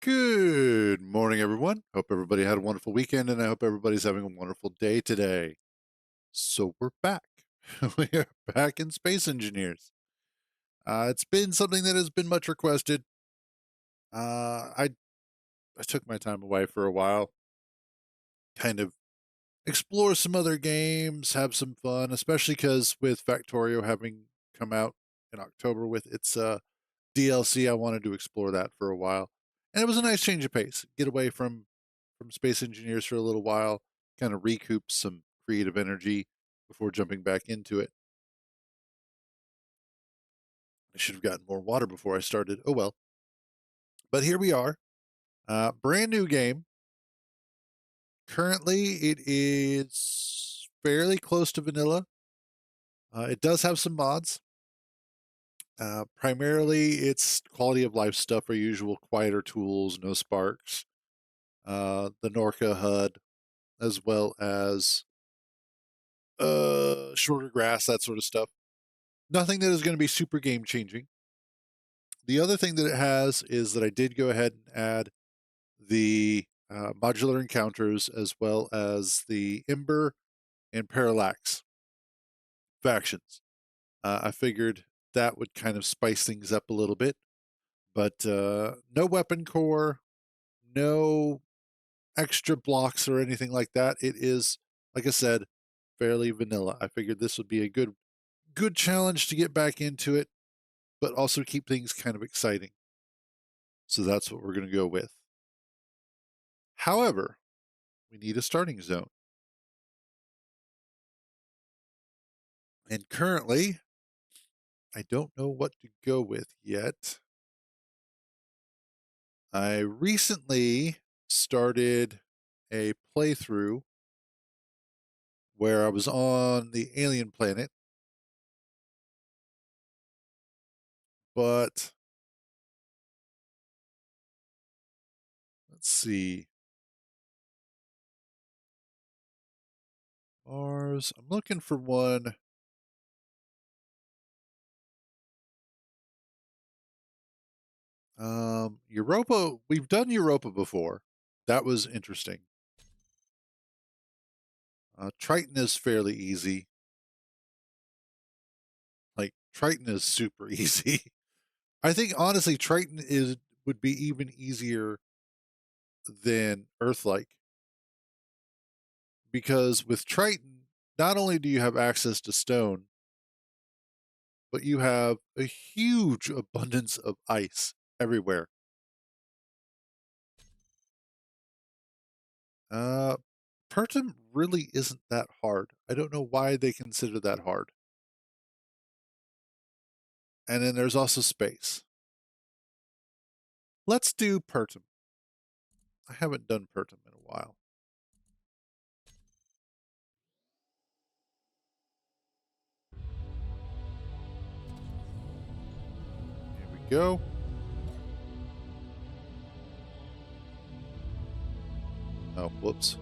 Good morning, everyone. Hope everybody had a wonderful weekend, and I hope everybody's having a wonderful day today. So we're back. We are back in Space Engineers. It's been something that has been much requested. I took my time away for a while, kind of explore some other games, have some fun, especially because with Factorio having come out in October with its DLC, I wanted to explore that for a while, and it was a nice change of pace. Get away from Space Engineers for a little while, kind of recoup some creative energy before jumping back into it. I should have gotten more water before I started. Oh well. But here we are. Brand new game. Currently, it is fairly close to vanilla. It does have some mods. Primarily, it's quality of life stuff, our usual quieter tools, no sparks, the Norca HUD, as well as shorter grass, that sort of stuff. Nothing that is going to be super game changing. The other thing that it has is that I did go ahead and add the modular encounters as well as the Ember and Parallax factions. I figured that would kind of spice things up a little bit, but no weapon core, no extra blocks or anything like that. It is, like I said, fairly vanilla. I figured this would be a good challenge to get back into it, but also keep things kind of exciting. So that's what we're going to go with. However, we need a starting zone. And currently, I don't know what to go with yet. I recently started a playthrough where I was on the alien planet, but let's see. Mars, I'm looking for one. Europa, we've done Europa before. That was interesting. Triton is fairly easy. Like, Triton is super easy. I think honestly, Triton would be even easier than Earth-like, because with Triton, not only do you have access to stone, but you have a huge abundance of ice everywhere. Uh, Pertum really isn't that hard. I don't know why they consider that hard. And then there's also space. Let's do Pertum. I haven't done Pertum in a while. Here we go. Oh, whoops.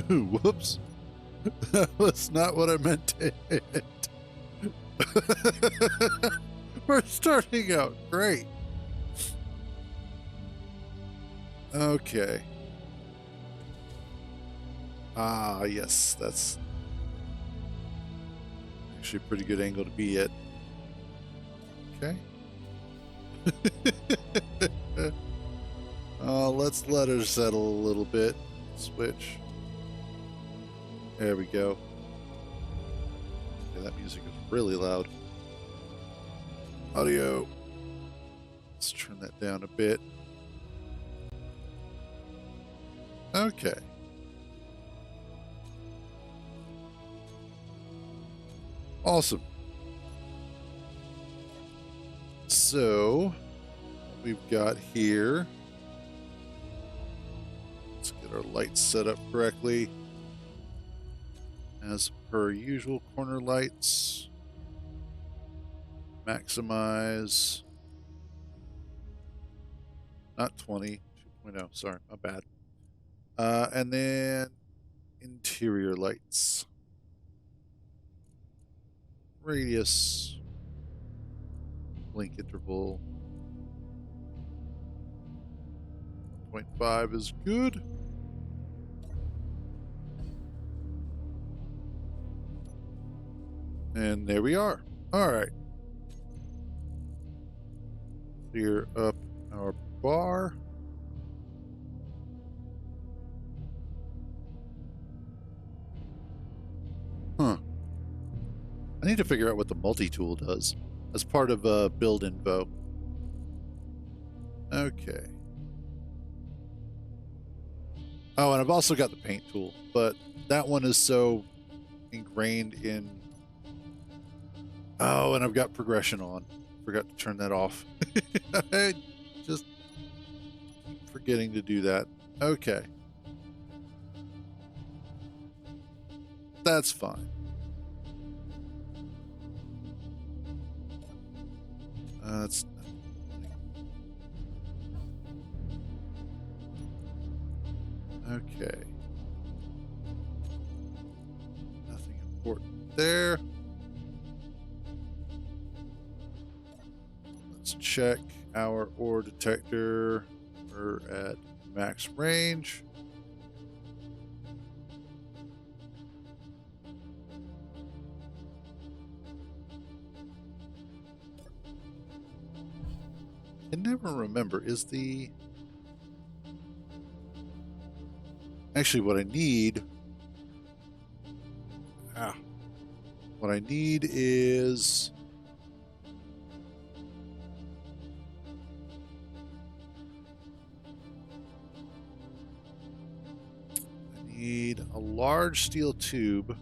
Whoops. That was not what I meant to hit. We're starting out great. Okay. Ah, yes, that's actually a pretty good angle to be at. Okay. Let's let her settle a little bit. Switch. There we go. Okay, that music is really loud. Audio. Let's turn that down a bit. Okay. Awesome. So, we've got here. Let's get our lights set up correctly. As per usual, corner lights. Maximize. Not 20, 2.0. Sorry, my bad. And then interior lights. Radius. blink interval. 1.5 is good. And there we are. All right. Clear up our bar. Huh. I need to figure out what the multi-tool does as part of build info. Okay. Oh, and I've also got the paint tool, but that one is so ingrained in... Oh, and I've got progression on. Forgot to turn that off. I just keep forgetting to do that. Okay. That's fine. That's... Okay. Nothing important there. Let's check our ore detector. We're at max range. I can never remember. Is the... Actually, what I need... What I need is... I need a large steel tube.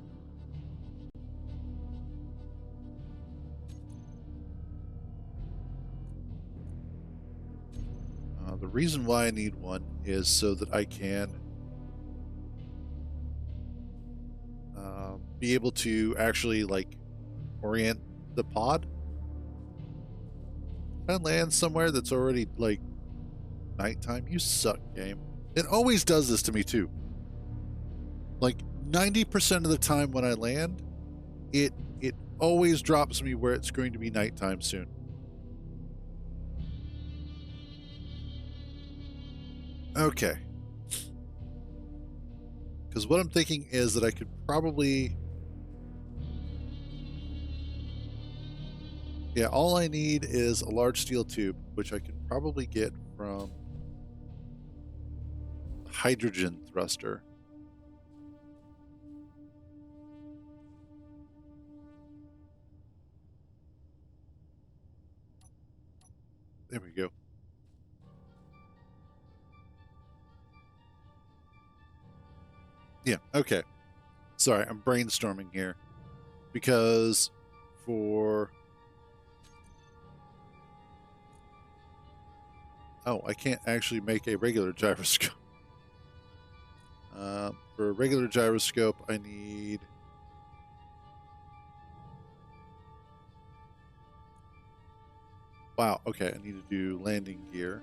The reason why I need one is so that I can be able to actually like orient the pod. If I land somewhere that's already like nighttime, you suck, game. It always does this to me too. Like 90% of the time when I land, it always drops me where it's going to be nighttime soon. Okay. Because what I'm thinking is that I could probably... Yeah, all I need is a large steel tube, which I can probably get from hydrogen thruster. There we go. Yeah, okay. Sorry, I'm brainstorming here. Because for... Oh, I can't actually make a regular gyroscope. For a regular gyroscope, I need... Wow, okay, I need to do landing gear.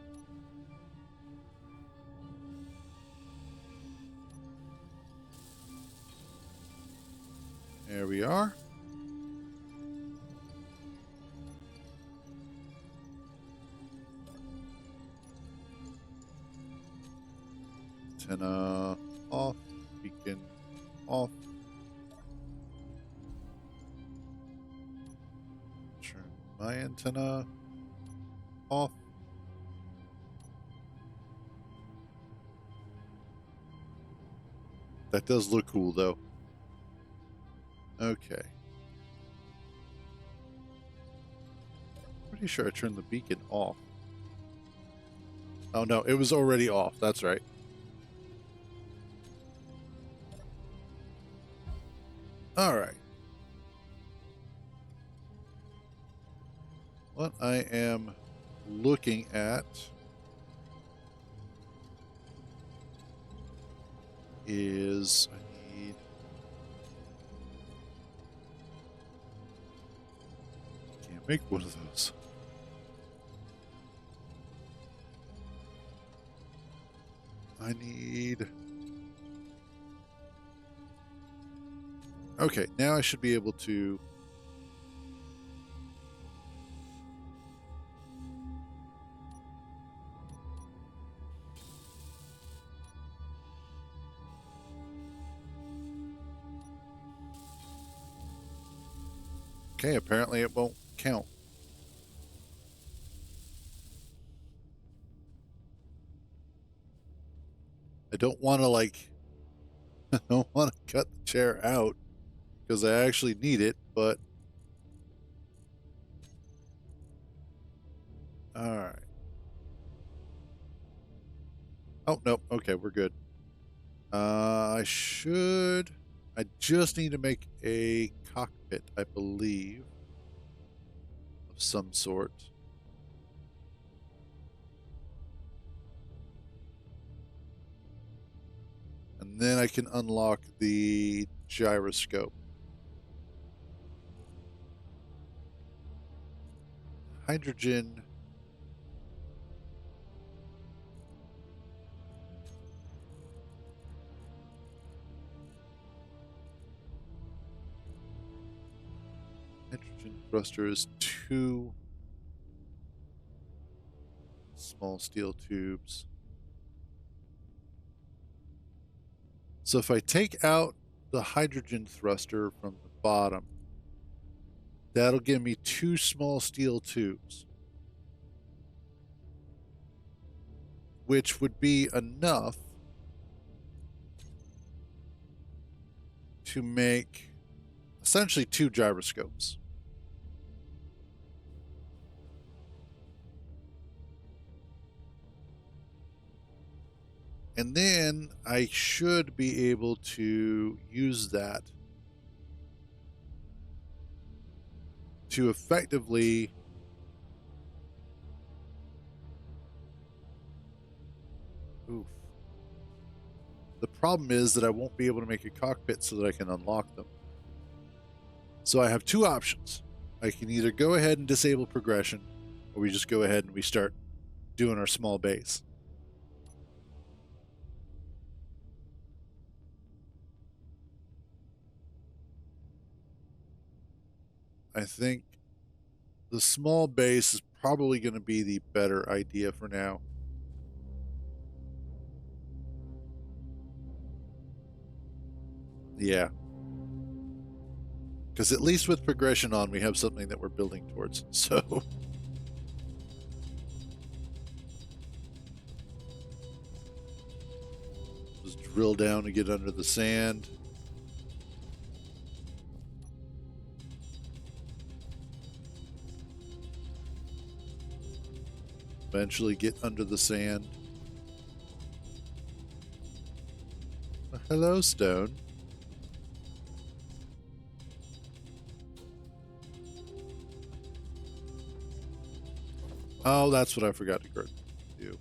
There we are. Antenna off, beacon off. Turn my antenna off. That does look cool though. Okay. Pretty sure I turned the beacon off. Oh no, it was already off. That's right. All right. What I am looking at is I need... Can't make one of those. I need... Okay, now I should be able to... Okay, apparently it won't count. I don't want to I don't want to cut the chair out because I actually need it, but all right. Oh, nope. Okay, we're good. I should. I just need to make a cockpit, I believe, of some sort. And then I can unlock the gyroscope. Hydrogen. Hydrogen thruster is 2 small steel tubes. So if I take out the hydrogen thruster from the bottom, that'll give me 2 small steel tubes, which would be enough to make essentially 2 gyroscopes. And then I should be able to use that to effectively oof. The problem is that I won't be able to make a cockpit so that I can unlock them. So I have 2 options. I can either go ahead and disable progression, or we just go ahead and we start doing our small base. I think the small base is probably going to be the better idea for now. Yeah. Because at least with progression on, we have something that we're building towards. So just drill down to get under the sand. Eventually get under the sand. Hello, stone. Oh, that's what I forgot to do.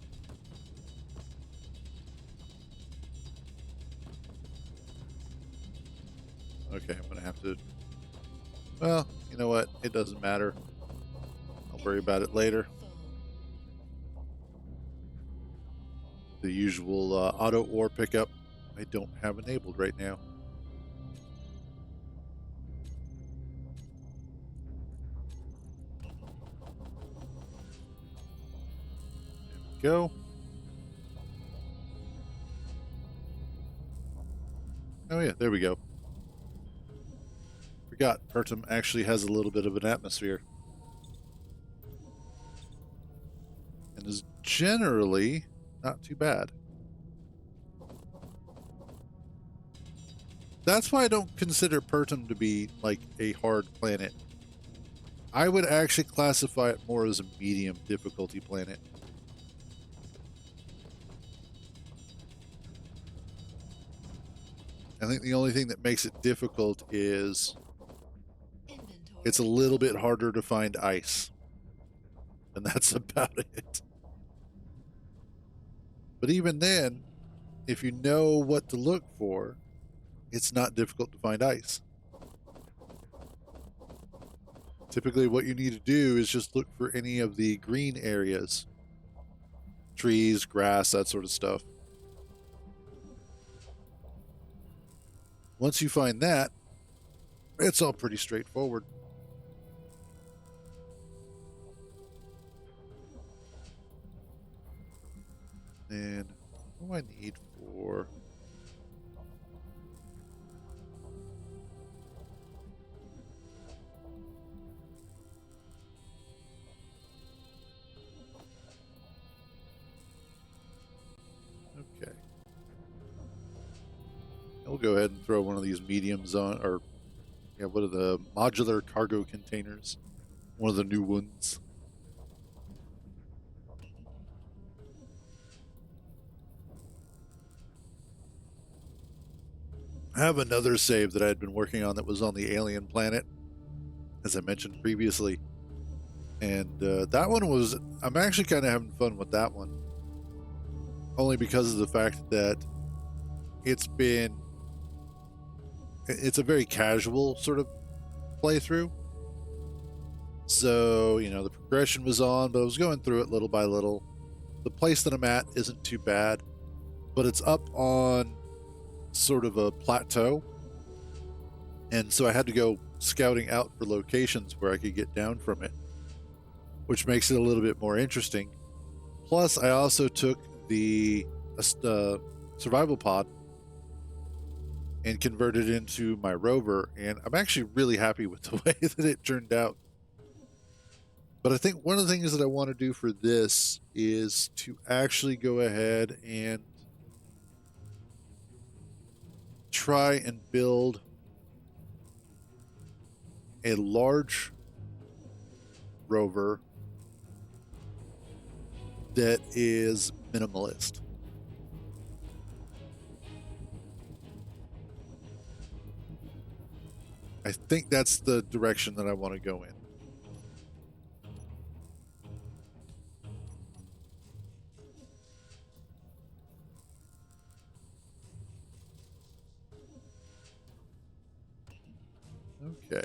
Okay, I'm gonna have to. Well, you know what? It doesn't matter. I'll worry about it later. The usual auto ore pickup I don't have enabled right now. There we go. Oh yeah, there we go. Forgot Pertum actually has a little bit of an atmosphere. And is generally not too bad. That's why I don't consider Pertum to be like a hard planet. I would actually classify it more as a medium difficulty planet. I think the only thing that makes it difficult is it's a little bit harder to find ice. And that's about it. But even then, if you know what to look for, it's not difficult to find ice. Typically, what you need to do is just look for any of the green areas, trees, grass, that sort of stuff. Once you find that, it's all pretty straightforward. And what do I need for... go ahead and throw one of these mediums on, or yeah, what are the modular cargo containers? One of the new ones. I have another save that I had been working on that was on the alien planet, as I mentioned previously. And that one was, I'm actually kind of having fun with that one. Only because of the fact that it's a very casual sort of playthrough. So, the progression was on, but I was going through it little by little. The place that I'm at isn't too bad, but it's up on sort of a plateau. And so I had to go scouting out for locations where I could get down from it, which makes it a little bit more interesting. Plus, I also took the survival pod and converted it into my rover, and I'm actually really happy with the way that it turned out. But I think one of the things that I want to do for this is to actually go ahead and try and build a large rover that is minimalist. I think that's the direction that I want to go in. Okay.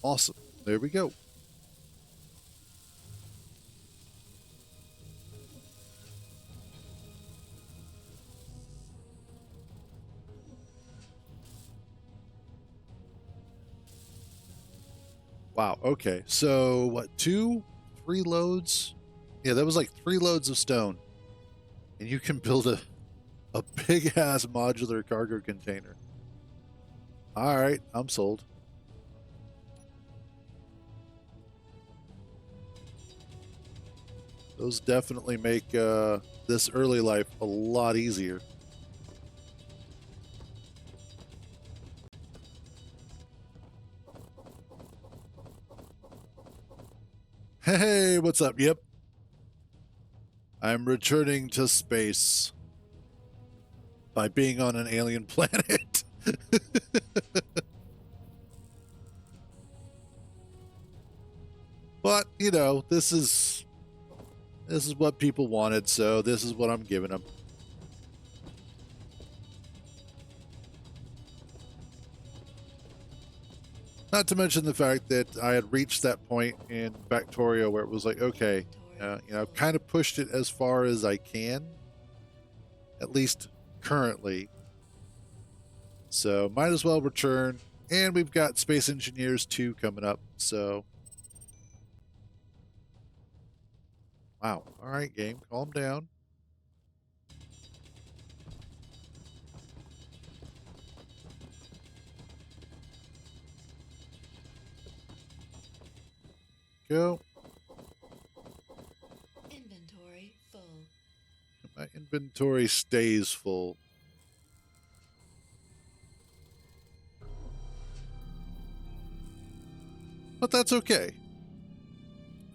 Awesome. There we go. Wow. Okay. So what? 3 loads? Yeah, that was like 3 loads of stone, and you can build a big ass modular cargo container. All right, I'm sold. Those definitely make this early life a lot easier. Hey, what's up? Yep. I'm returning to space by being on an alien planet. But, this is what people wanted, so this is what I'm giving them. Not to mention the fact that I had reached that point in Factorio where it was like, okay, I've kind of pushed it as far as I can, at least currently. So might as well return. And we've got Space Engineers 2 coming up. So, wow. All right, game, calm down. Go. Inventory full. My inventory stays full. But that's okay.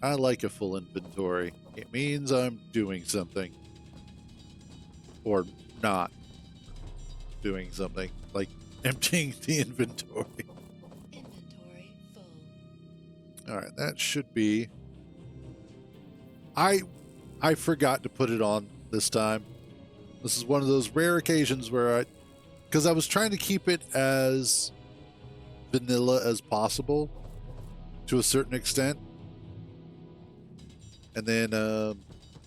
I like a full inventory. It means I'm doing something. Or not doing something. Like emptying the inventory. Inventory full. Alright, that should be... I forgot to put it on this time. This is one of those rare occasions where because I was trying to keep it as vanilla as possible to a certain extent. And then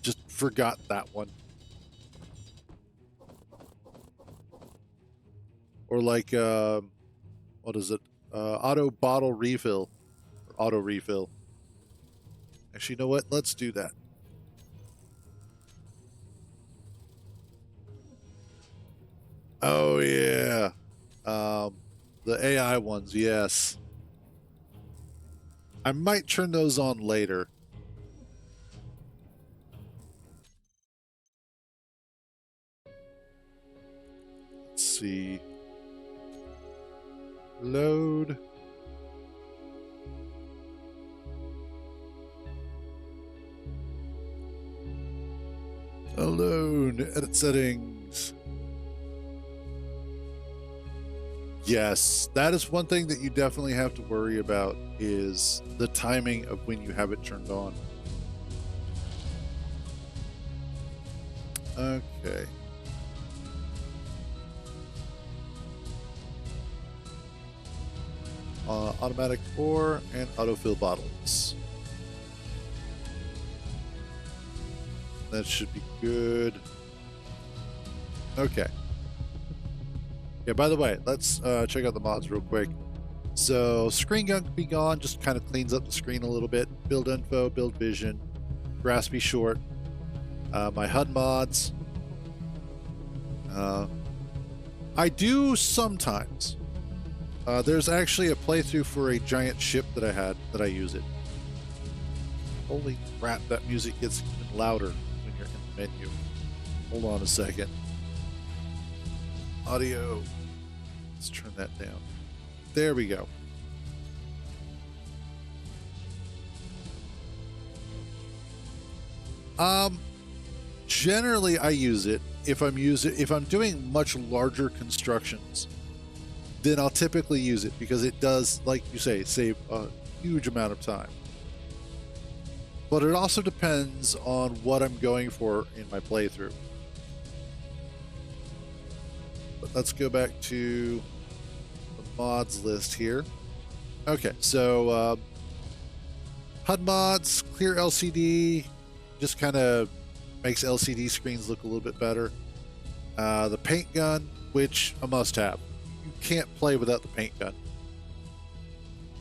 just forgot that one. Or like, what is it? Auto bottle refill. Or auto refill. Actually, you know what? Let's do that. Oh, yeah. The AI ones, yes. I might turn those on later. Load. Alone. Edit settings. Yes, that is one thing that you definitely have to worry about is the timing of when you have it turned on. Okay. Automatic pour and autofill bottles. That should be good. Okay. Yeah, by the way, let's check out the mods real quick. So, screen gun can be gone, just kind of cleans up the screen a little bit. Build info, build vision, grass be short. My HUD mods. I do sometimes. There's actually a playthrough for a giant ship that I had that I use it. Holy crap, that music gets even louder when you're in the menu. Hold on a second. Audio. Let's turn that down. There we go. Generally I use it if I'm doing much larger constructions, then I'll typically use it because it does, like you say, save a huge amount of time. But it also depends on what I'm going for in my playthrough. But let's go back to the mods list here. Okay, so HUD mods, clear LCD, just kind of makes LCD screens look a little bit better. The paint gun, which a must-have. You can't play without the paint gun.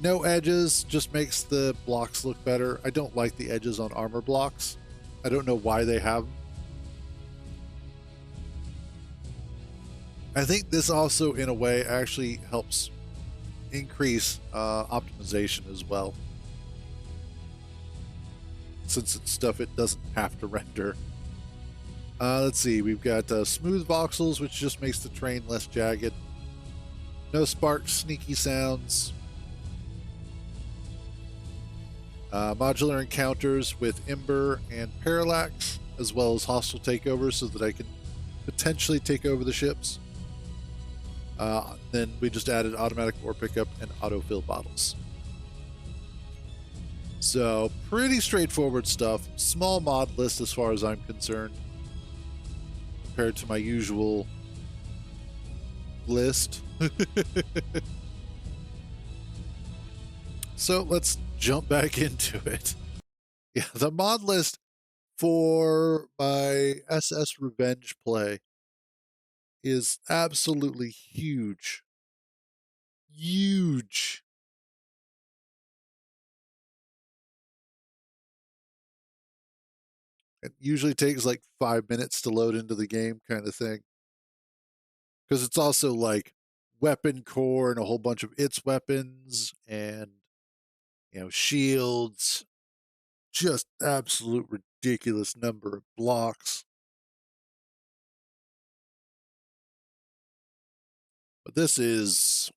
No edges, just makes the blocks look better. I don't like the edges on armor blocks. I don't know why they have them. I think this also, in a way, actually helps increase optimization as well, since it's stuff it doesn't have to render. Let's see, we've got smooth voxels, which just makes the terrain less jagged. No sparks, sneaky sounds. Modular encounters with Ember and Parallax, as well as hostile takeovers, so that I can potentially take over the ships. Then we just added automatic ore pickup and autofill bottles. So pretty straightforward stuff. Small mod list as far as I'm concerned, compared to my usual list. So let's jump back into it. Yeah, the mod list for my SS Revenge play is absolutely huge. Huge. It usually takes like 5 minutes to load into the game, kind of thing. Because it's also like weapon core and a whole bunch of its weapons and, you know, shields. Just absolute ridiculous number of blocks. But this is,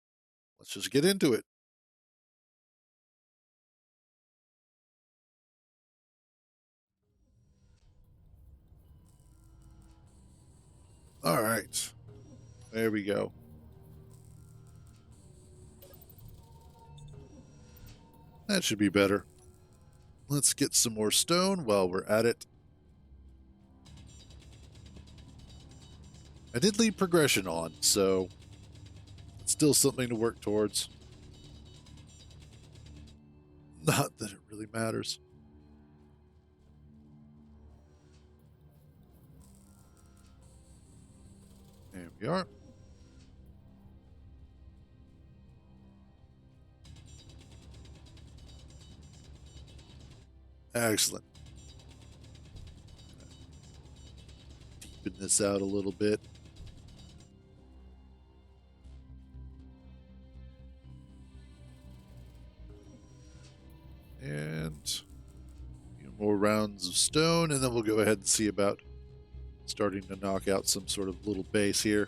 let's just get into it. All right. There we go. That should be better. Let's get some more stone while we're at it. I did leave progression on, so it's still something to work towards. Not that it really matters. There we are. Excellent. Deepen this out a little bit. And a few more rounds of stone, and then we'll go ahead and see about starting to knock out some sort of little base here.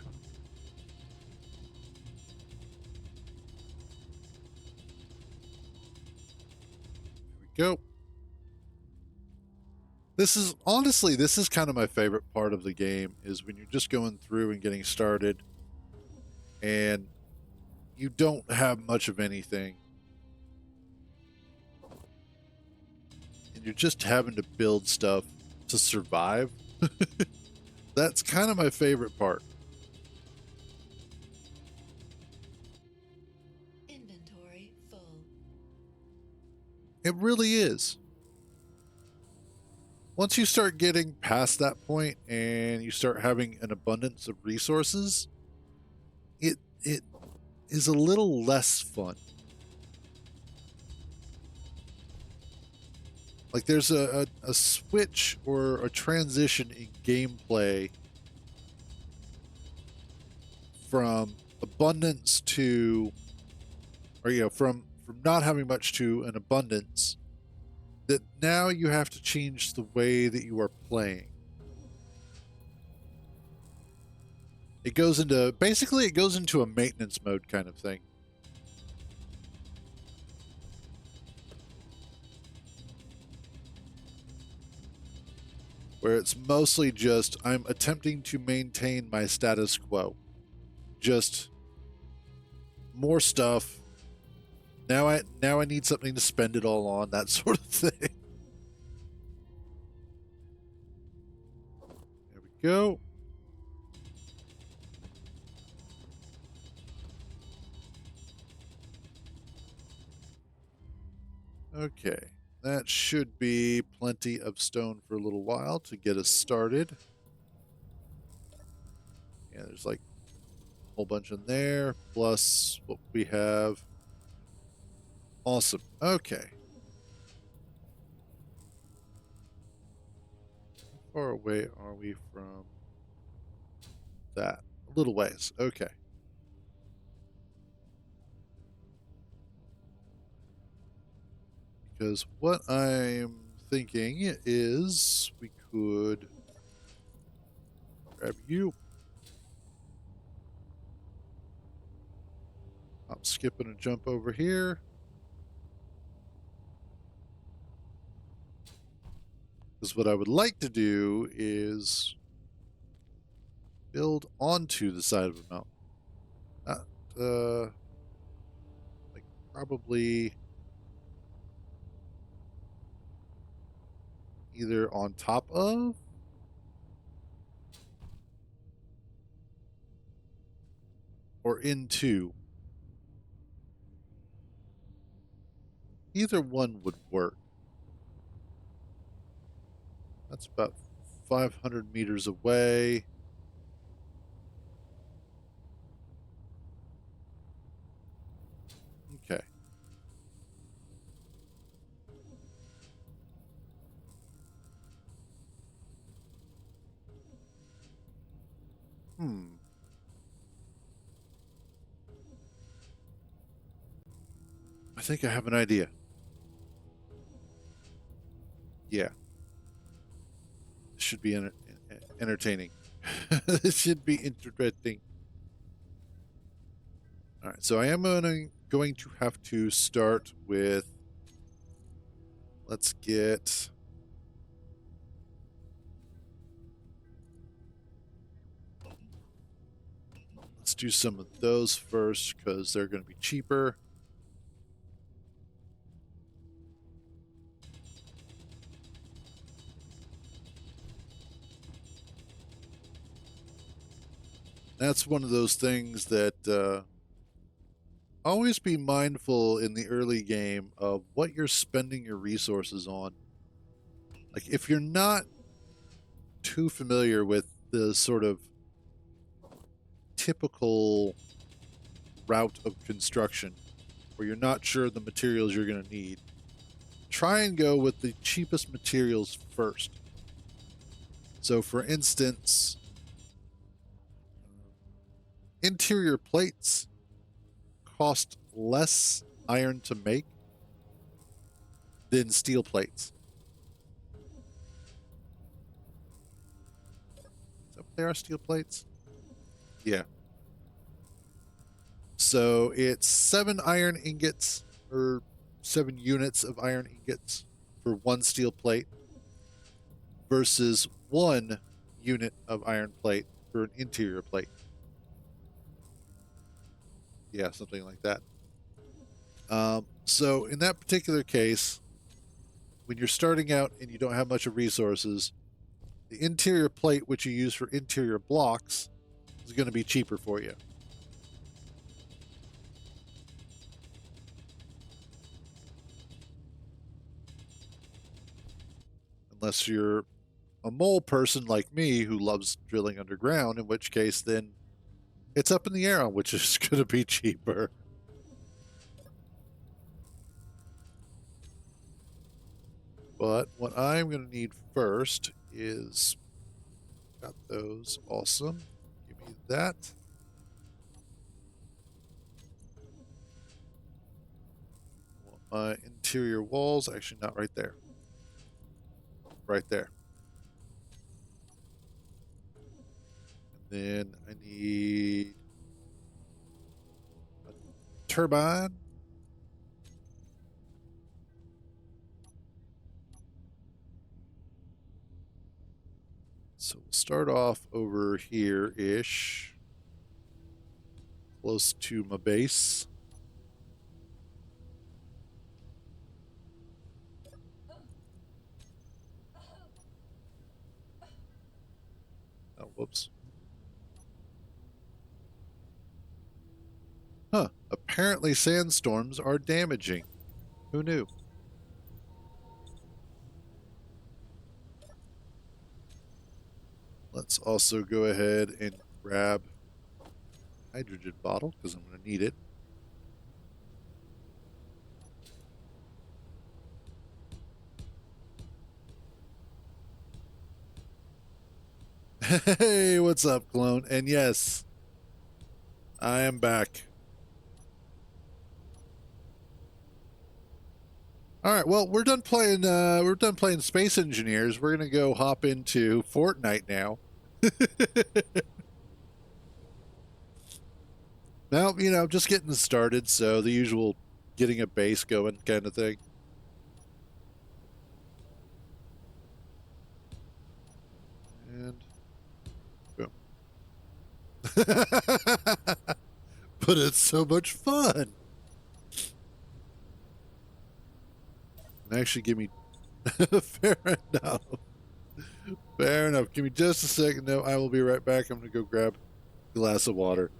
go. This is honestly, this is kind of my favorite part of the game, is when you're just going through and getting started and you don't have much of anything and you're just having to build stuff to survive. That's kind of my favorite part. Inventory full. It really is. Once you start getting past that point and you start having an abundance of resources, it is a little less fun. Like there's a switch or a transition in gameplay from abundance to, or from not having much to an abundance, that now you have to change the way that you are playing. It goes into, basically it goes into a maintenance mode kind of thing. Where it's mostly just, I'm attempting to maintain my status quo. Just more stuff. Now I need something to spend it all on, that sort of thing. There we go. Okay, that should be plenty of stone for a little while to get us started. Yeah, there's like a whole bunch in there, plus what we have. Awesome. Okay. How far away are we from that? A little ways. Okay. Because what I'm thinking is we could grab you. I'm skipping a jump over here. Because what I would like to do is build onto the side of a mountain. Not, like probably either on top of or into. Either one would work. That's about 500 meters away. Okay. I think I have an idea. Yeah. This should be entertaining. This should be interesting. All right, so I am going to have to start with, let's do some of those first because they're going to be cheaper. That's one of those things that always be mindful in the early game of what you're spending your resources on. Like if you're not too familiar with the sort of typical route of construction, where you're not sure the materials you're going to need, try and go with the cheapest materials first. So for instance, interior plates cost less iron to make than steel plates. Is that what they are, steel plates? Yeah. So it's 7 iron ingots, or 7 units of iron ingots for one steel plate versus 1 unit of iron plate for an interior plate. Yeah, something like that. So in that particular case, when you're starting out and you don't have much of resources, the interior plate, which you use for interior blocks, is going to be cheaper for you. Unless you're a mole person like me who loves drilling underground, in which case then it's up in the air on which is going to be cheaper. But what I'm going to need first is got those. Awesome. Give me that. I want my interior walls. Actually, not right there. Right there. And then I need a turbine. So we'll start off over here-ish, close to my base. Oh, whoops. Huh. Apparently sandstorms are damaging. Who knew? Let's also go ahead and grab a hydrogen bottle because I'm going to need it. Hey, what's up, clone? And yes, I am back. All right, well, we're done playing. We're done playing Space Engineers. We're gonna go hop into Fortnite now. Now, just getting started, so the usual getting a base going kind of thing. And boom. But it's so much fun. And actually, give me fair enough. Fair enough. Give me just a second. No, I will be right back. I'm gonna go grab a glass of water.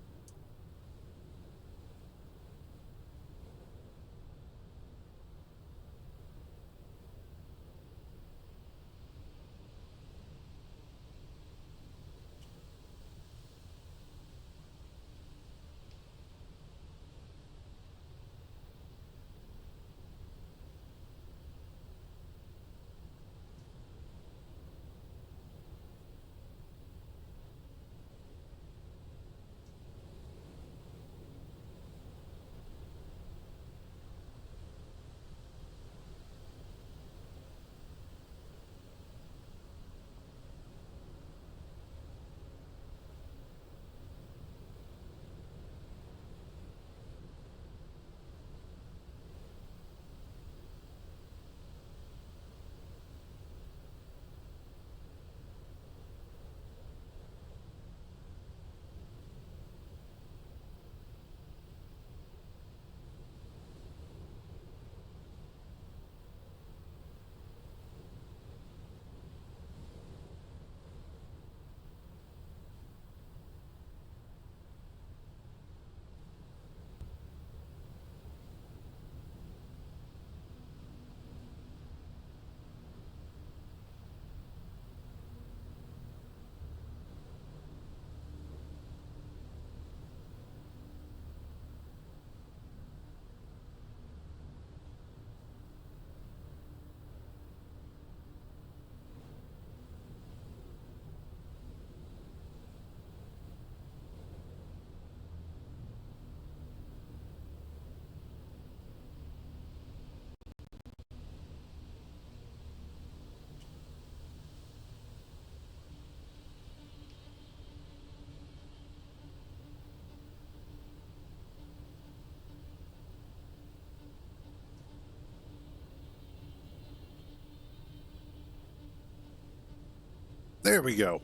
There we go.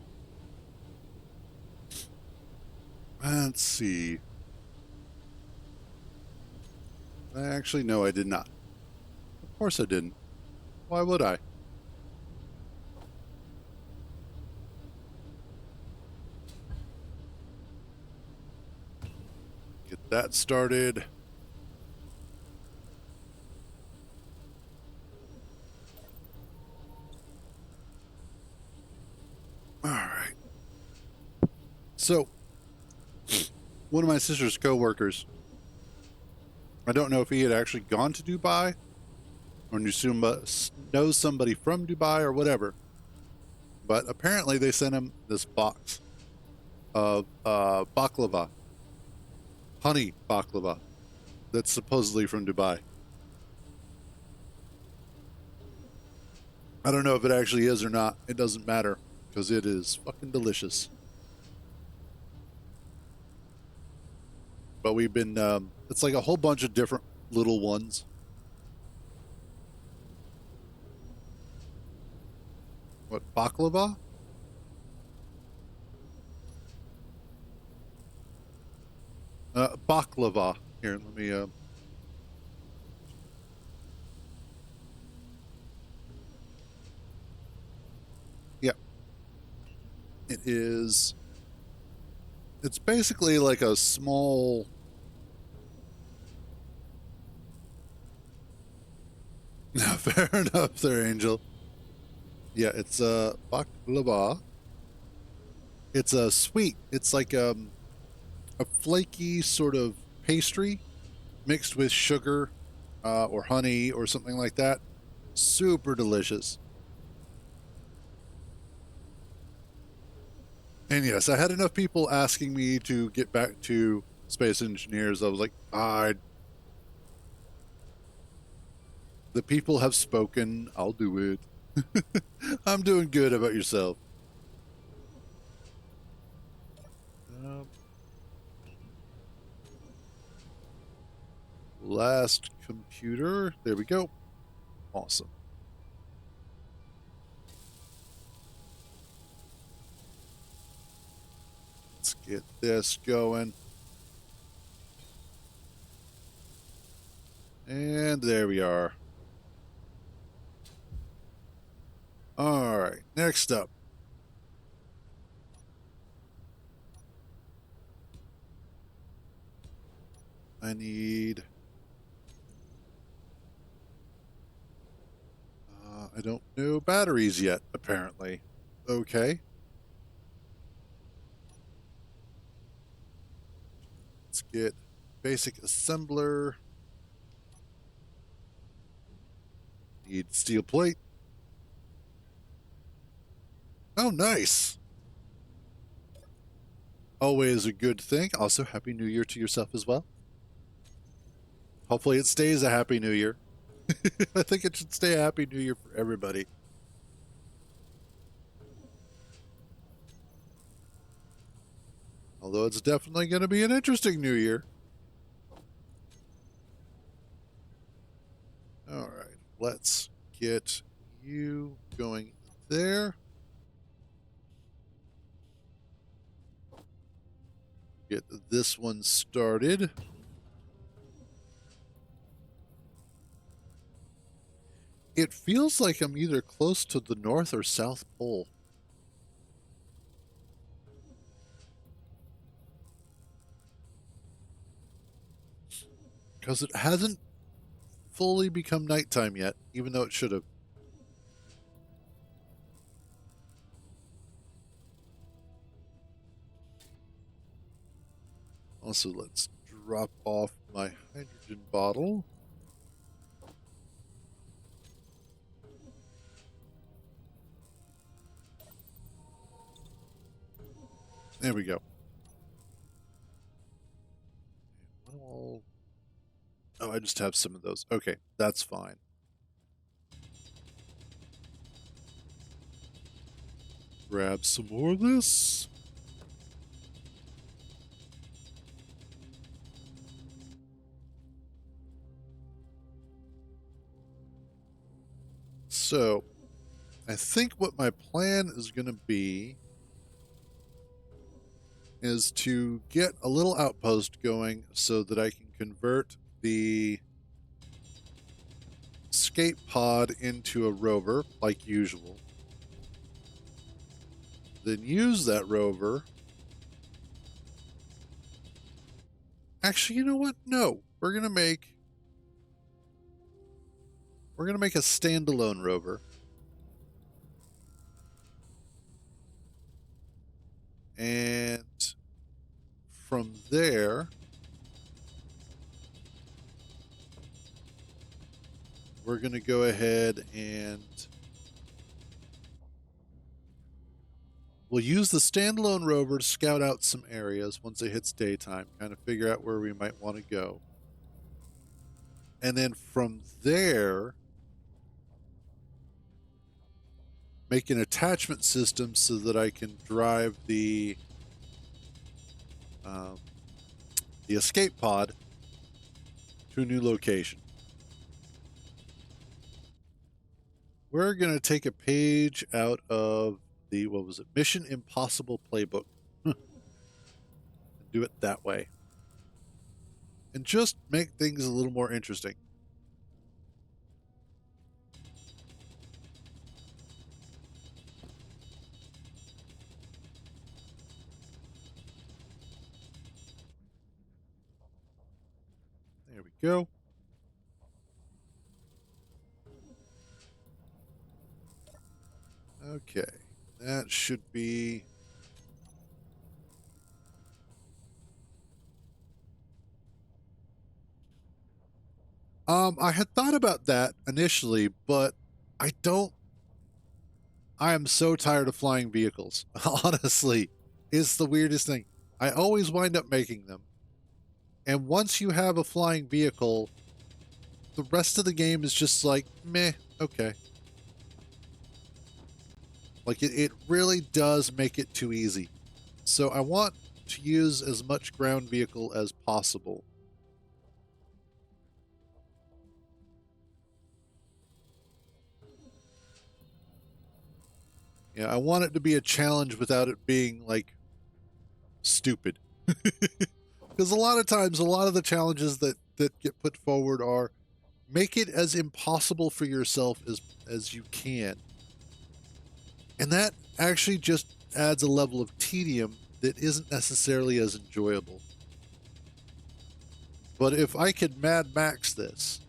Let's see. Actually, no, I did not. Of course I didn't. Why would I? Get that started. All right. So, one of my sister's coworkers, I don't know if he had actually gone to Dubai or knows somebody from Dubai or whatever, but apparently they sent him this box of baklava, honey baklava, that's supposedly from Dubai. I don't know if it actually is or not. It doesn't matter because it is fucking delicious. But we've been, it's like a whole bunch of different little ones. What, baklava? Baklava. Here, let me, yeah, it is. It's basically like a small. Fair enough, there, Angel. Yeah, it's baklava. It's a sweet. It's like a flaky sort of pastry mixed with sugar or honey or something like that. Super delicious. And yes, I had enough people asking me to get back to space engineers. I was like, the people have spoken. I'll do it. I'm doing good. How about yourself? Um, last computer. There we go. Awesome. Let's get this going. And there we are. All right. Next up, I need. I don't know batteries yet, apparently. Okay. Let's get basic assembler. Need steel plate. Oh, nice. Always a good thing. Also, Happy New Year to yourself as well. Hopefully, it stays a Happy New Year. I think it should stay a Happy New Year for everybody. Although it's definitely going to be an interesting New Year. All right, let's get you going there. Get this one started. It feels like I'm either close to the North or South Pole. Because it hasn't fully become nighttime yet, even though it should have. Also, let's drop off my hydrogen bottle. There we go. Oh, I just have some of those. Okay, that's fine. Grab some more of this. So, I think what my plan is going to be is to get a little outpost going so that I can convert the escape pod into a rover, like usual. Then use that rover. Actually, you know what? No, we're gonna make a standalone rover, and from there we're gonna go ahead and we'll use the standalone rover to scout out some areas once it hits daytime, kind of figure out where we might want to go. And then from there, make an attachment system so that I can drive um, the escape pod to a new location. We're going to take a page out of the, what was it, Mission Impossible playbook and do it that way. And just make things a little more interesting. There we go. Okay, that should be. I had thought about that initially, but I don't. I am so tired of flying vehicles. Honestly, it's the weirdest thing. I always wind up making them, and once you have a flying vehicle, the rest of the game is just like meh. Okay, like it really does make it too easy. So I want to use as much ground vehicle as possible. Yeah, I want it to be a challenge without it being like stupid. Because a lot of times, a lot of the challenges that get put forward are make it as impossible for yourself as you can, and that actually just adds a level of tedium that isn't necessarily as enjoyable. But if I could Mad Max this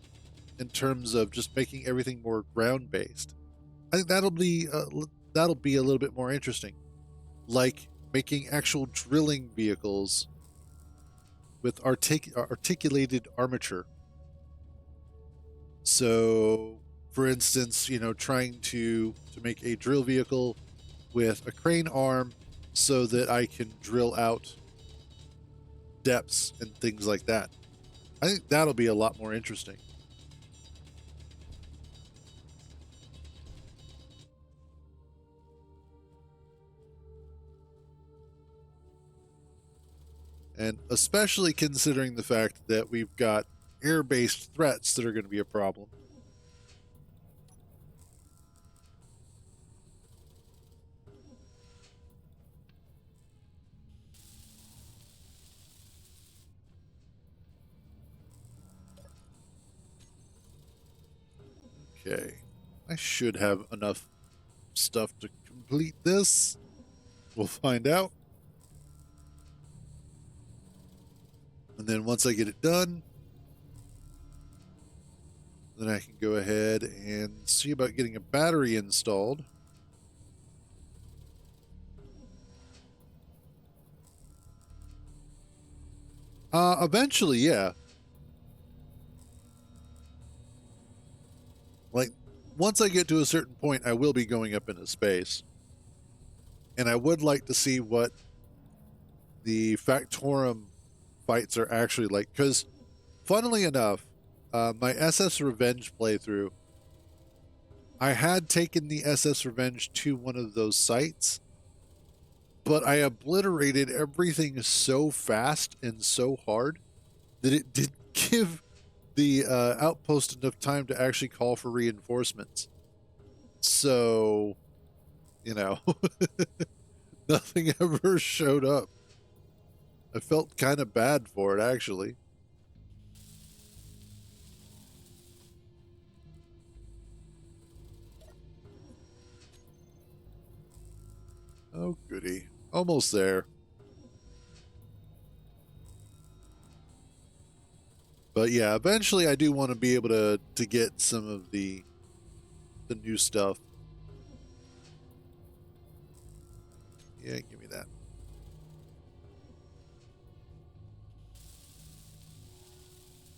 in terms of just making everything more ground based, I think that'll be a little bit more interesting. Like making actual drilling vehicles with articulated armature. So, for instance, trying to make a drill vehicle with a crane arm so that I can drill out depths and things like that. I think that'll be a lot more interesting. And especially considering the fact that we've got air-based threats that are going to be a problem. Okay. I should have enough stuff to complete this. We'll find out. And then once I get it done, then I can go ahead and see about getting a battery installed. Eventually, yeah. Like, once I get to a certain point, I will be going up into space. And I would like to see what the Factorum fights are actually like. Because, funnily enough, my SS Revenge playthrough, I had taken the SS Revenge to one of those sites, but I obliterated everything so fast and so hard that it didn't give the outpost enough time to actually call for reinforcements. So, you know, nothing ever showed up. I felt kind of bad for it, actually. Oh, goody. Almost there. But yeah, eventually I do want to be able to get some of the new stuff. Yeah, give me that.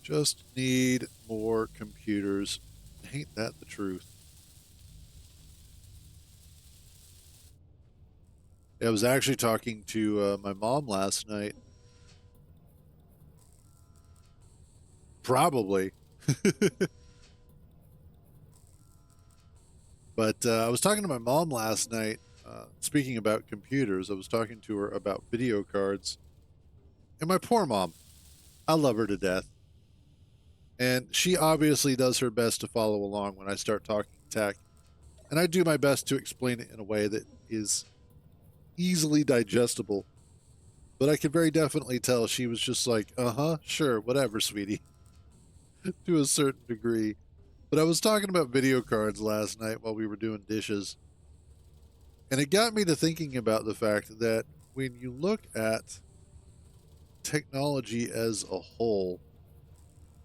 Just need more computers. Ain't that the truth? I was actually talking to my mom last night. Probably. But I was talking to my mom last night. Speaking about computers, I was talking to her about video cards. And my poor mom, I love her to death. And she obviously does her best to follow along when I start talking tech. And I do my best to explain it in a way that is easily digestible. But I could very definitely tell she was just like, sure, whatever, sweetie, to a certain degree. But I was talking about video cards last night while we were doing dishes. And it got me to thinking about the fact that when you look at technology as a whole,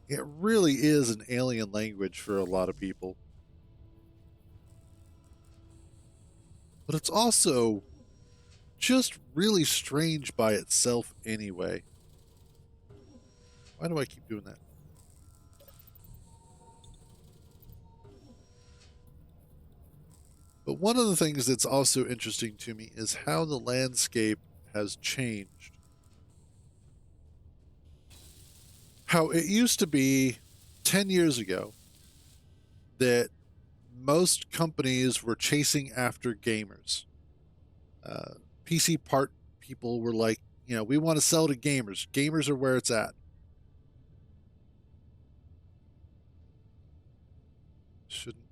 it really is an alien language for a lot of people. But it's also just really strange by itself anyway. Why do I keep doing that? But one of the things that's also interesting to me is how the landscape has changed. How it used to be 10 years ago that most companies were chasing after gamers. Uh, PC part people were like, we want to sell to gamers. Gamers are where it's at. Shouldn't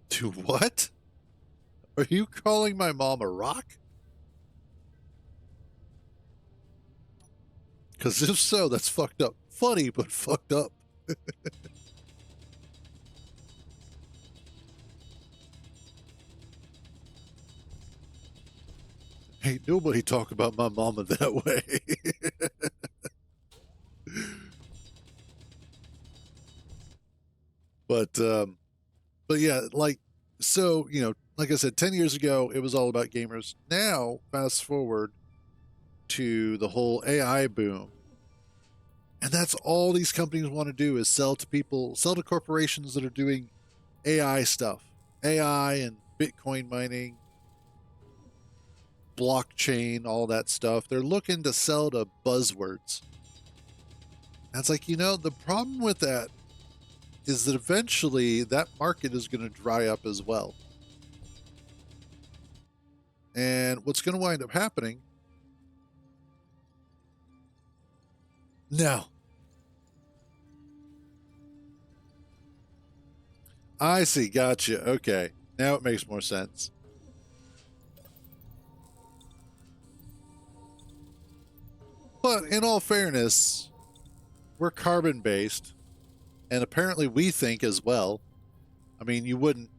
do what? Are you calling my mom a rock? Because if so, that's fucked up. Funny, but fucked up. Ain't nobody talk about my mama that way. but but yeah, like so, like I said, 10 years ago it was all about gamers. Now, fast forward to the whole AI boom. And that's all these companies want to do is sell to people, sell to corporations that are doing AI stuff. AI and Bitcoin mining, blockchain, all that stuff. They're looking to sell to buzzwords. And it's like, the problem with that is that eventually that market is going to dry up as well. And what's going to wind up happening? No. I see. Gotcha. Okay. Now it makes more sense. But in all fairness, we're carbon based, and apparently we think as well. I mean, you wouldn't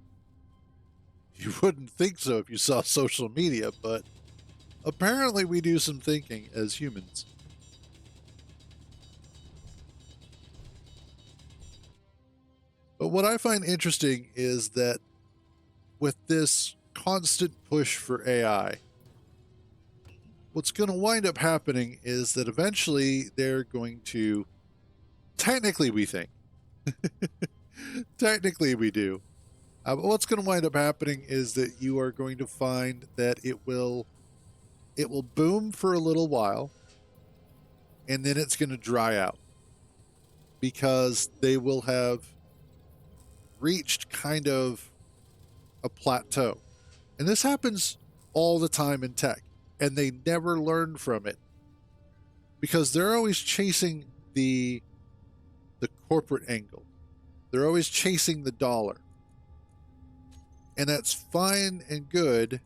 think so if you saw social media, but apparently we do some thinking as humans. But what I find interesting is that with this constant push for AI, what's going to wind up happening is that eventually they're going to, technically, we think, technically we do. But what's going to wind up happening is that you are going to find that it will boom for a little while, and then it's going to dry out because they will have reached kind of a plateau. And this happens all the time in tech, and they never learn from it because they're always chasing the corporate angle. They're always chasing the dollar. And that's fine and good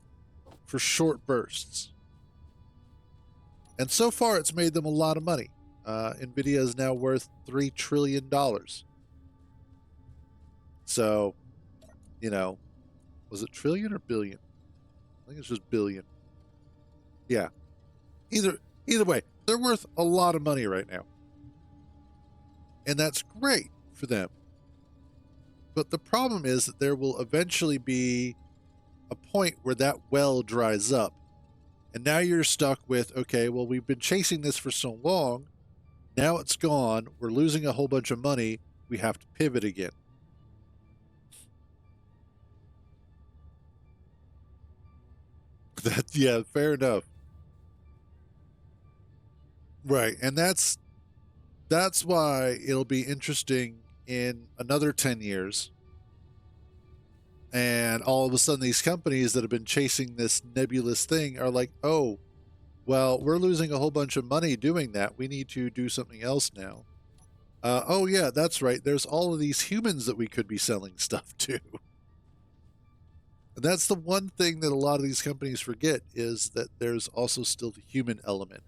for short bursts. And so far, it's made them a lot of money. NVIDIA is now worth $3 trillion. So, was it trillion or billion? I think it's just billion. Yeah. Either way, they're worth a lot of money right now. And that's great for them. But the problem is that there will eventually be a point where that well dries up. And now you're stuck with, okay, well, we've been chasing this for so long. Now it's gone. We're losing a whole bunch of money. We have to pivot again. Yeah, fair enough. Right. And that's why it'll be interesting in another 10 years. And all of a sudden, these companies that have been chasing this nebulous thing are like, oh, well, we're losing a whole bunch of money doing that. We need to do something else now. Oh, yeah, that's right. There's all of these humans that we could be selling stuff to. And that's the one thing that a lot of these companies forget is that there's also still the human element.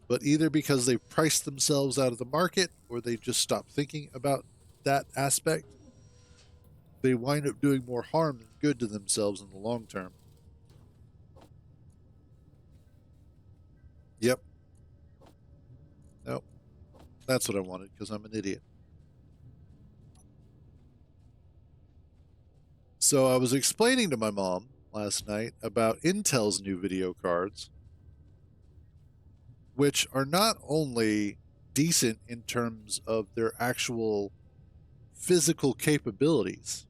But either because they've priced themselves out of the market or they just stopped thinking about that aspect, they wind up doing more harm than good to themselves in the long term. Yep. Nope. That's what I wanted because I'm an idiot. So I was explaining to my mom last night about Intel's new video cards, which are not only decent in terms of their actual physical capabilities,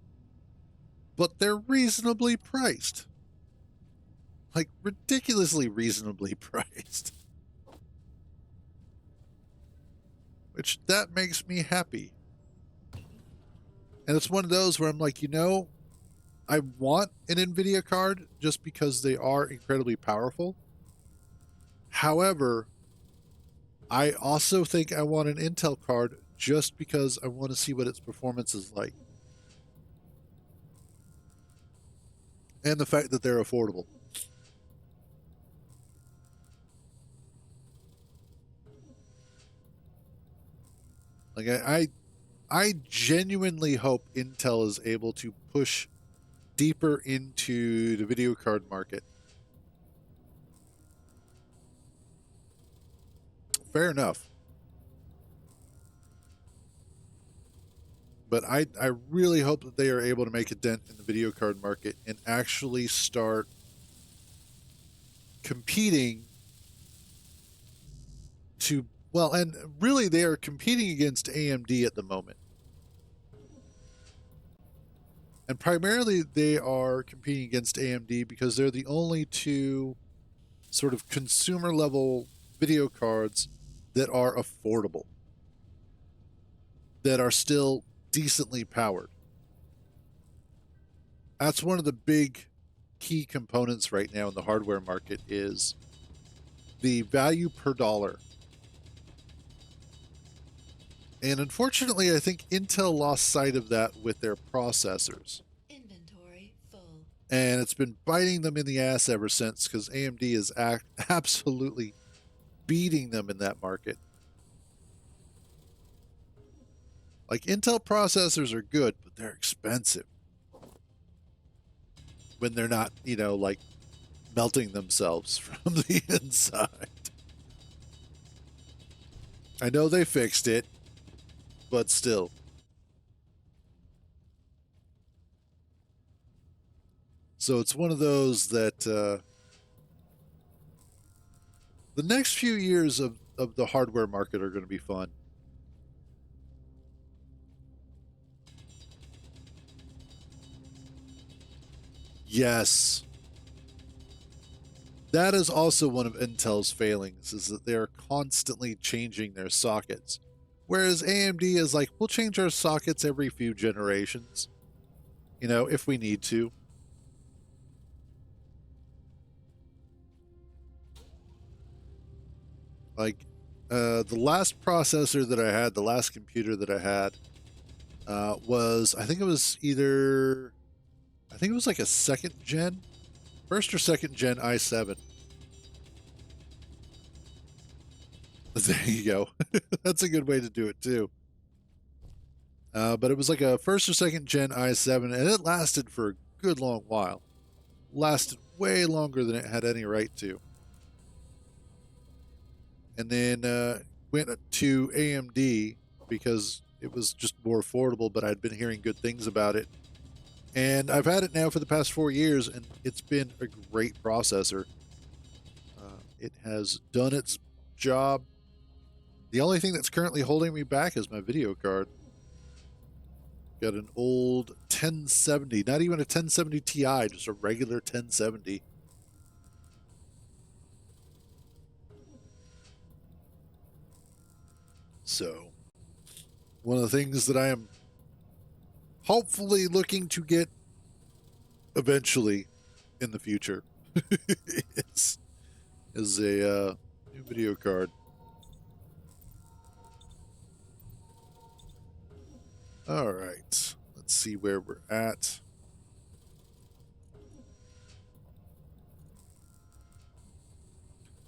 but they're reasonably priced. Like ridiculously reasonably priced. Which that makes me happy. And it's one of those where I'm like, I want an NVIDIA card just because they are incredibly powerful. However, I also think I want an Intel card just because I want to see what its performance is like. And the fact that they're affordable. Like I genuinely hope Intel is able to push deeper into the video card market. Fair enough. But I really hope that they are able to make a dent in the video card market and actually start competing to, well, and really they are competing against AMD at the moment. And primarily they are competing against AMD because they're the only two sort of consumer level video cards that are affordable, that are still decently powered. That's one of the big key components right now in the hardware market is the value per dollar. And unfortunately, I think Intel lost sight of that with their processors. Inventory full. And it's been biting them in the ass ever since because AMD is absolutely beating them in that market. Like Intel processors are good, but they're expensive when they're not, like melting themselves from the inside. I know they fixed it, but still. So it's one of those that the next few years of the hardware market are going to be fun. Yes. That is also one of Intel's failings, is that they're constantly changing their sockets. Whereas AMD is like, we'll change our sockets every few generations, if we need to. Like, The last processor that I had, the last computer that I had, was I think it was like a first or second gen i7. There you go. That's a good way to do it too. But it was like a first or second gen i7, and it lasted for a good long while. Lasted way longer than it had any right to. And then went to AMD because it was just more affordable, but I'd been hearing good things about it. And I've had it now for the past 4 years, and it's been a great processor. It has done its job. The only thing that's currently holding me back is my video card. Got an old 1070, not even a 1070 Ti, just a regular 1070. So, one of the things that I am hopefully looking to get eventually in the future is, is a new video card. All right, let's see where we're at.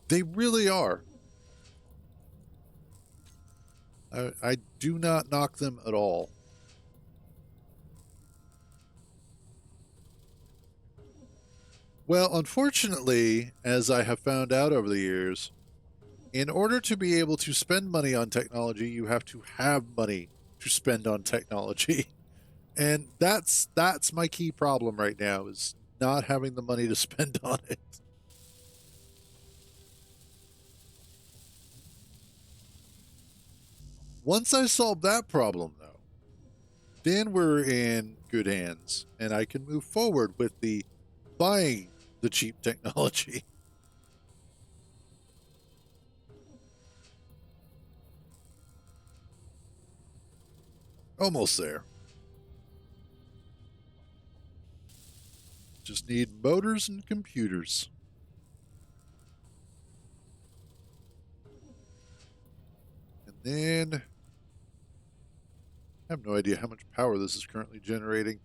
They really are. I do not knock them at all. Well, unfortunately, as I have found out over the years, in order to be able to spend money on technology, you have to have money to spend on technology. And that's my key problem right now is not having the money to spend on it. Once I solve that problem though, then we're in good hands and I can move forward with the buying the cheap technology. Almost there. Just need motors and computers. And then I have no idea how much power this is currently generating.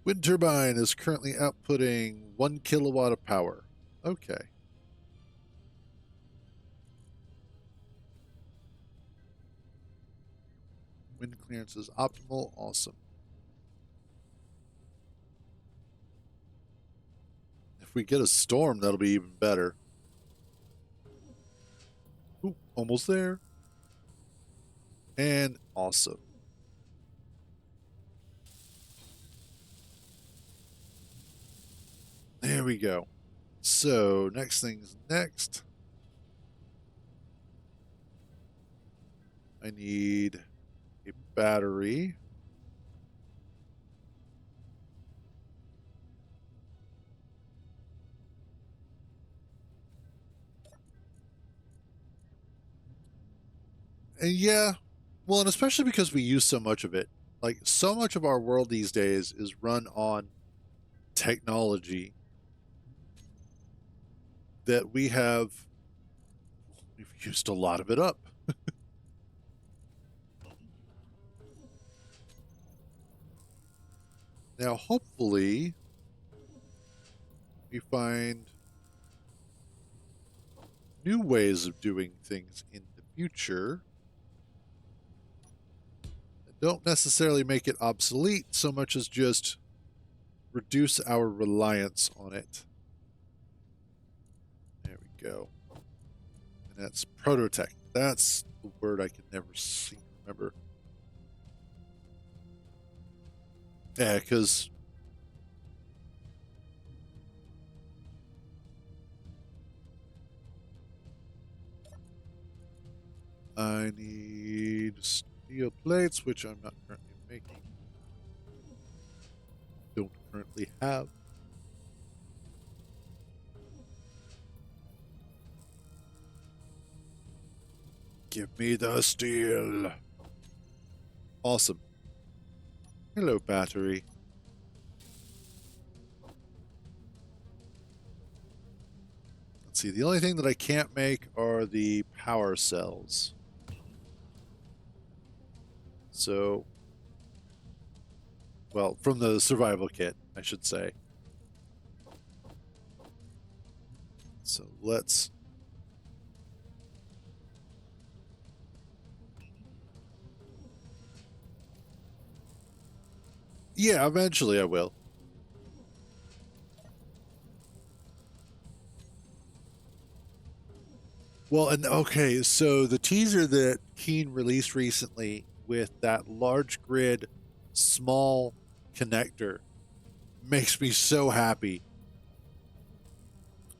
Wind turbine is currently outputting 1 kilowatt of power. Okay. Wind clearance is optimal. Awesome. If we get a storm, that'll be even better. Ooh, almost there. And awesome. There we go. So, next thing's next. I need a battery. And yeah, well, and especially because we use so much of it. Like, so much of our world these days is run on technology that we've used a lot of it up. Now, hopefully, we find new ways of doing things in the future that don't necessarily make it obsolete so much as just reduce our reliance on it. There we go. And that's prototech. That's the word I can never seem to remember. Yeah, because I need steel plates, which I'm not currently making. Don't currently have. Give me the steel. Awesome. Hello, battery. Let's see, the only thing that I can't make are the power cells. So, well, from the survival kit, I should say. So let's... Yeah, eventually I will. Well, and okay, so the teaser that Keen released recently with that large grid, small connector makes me so happy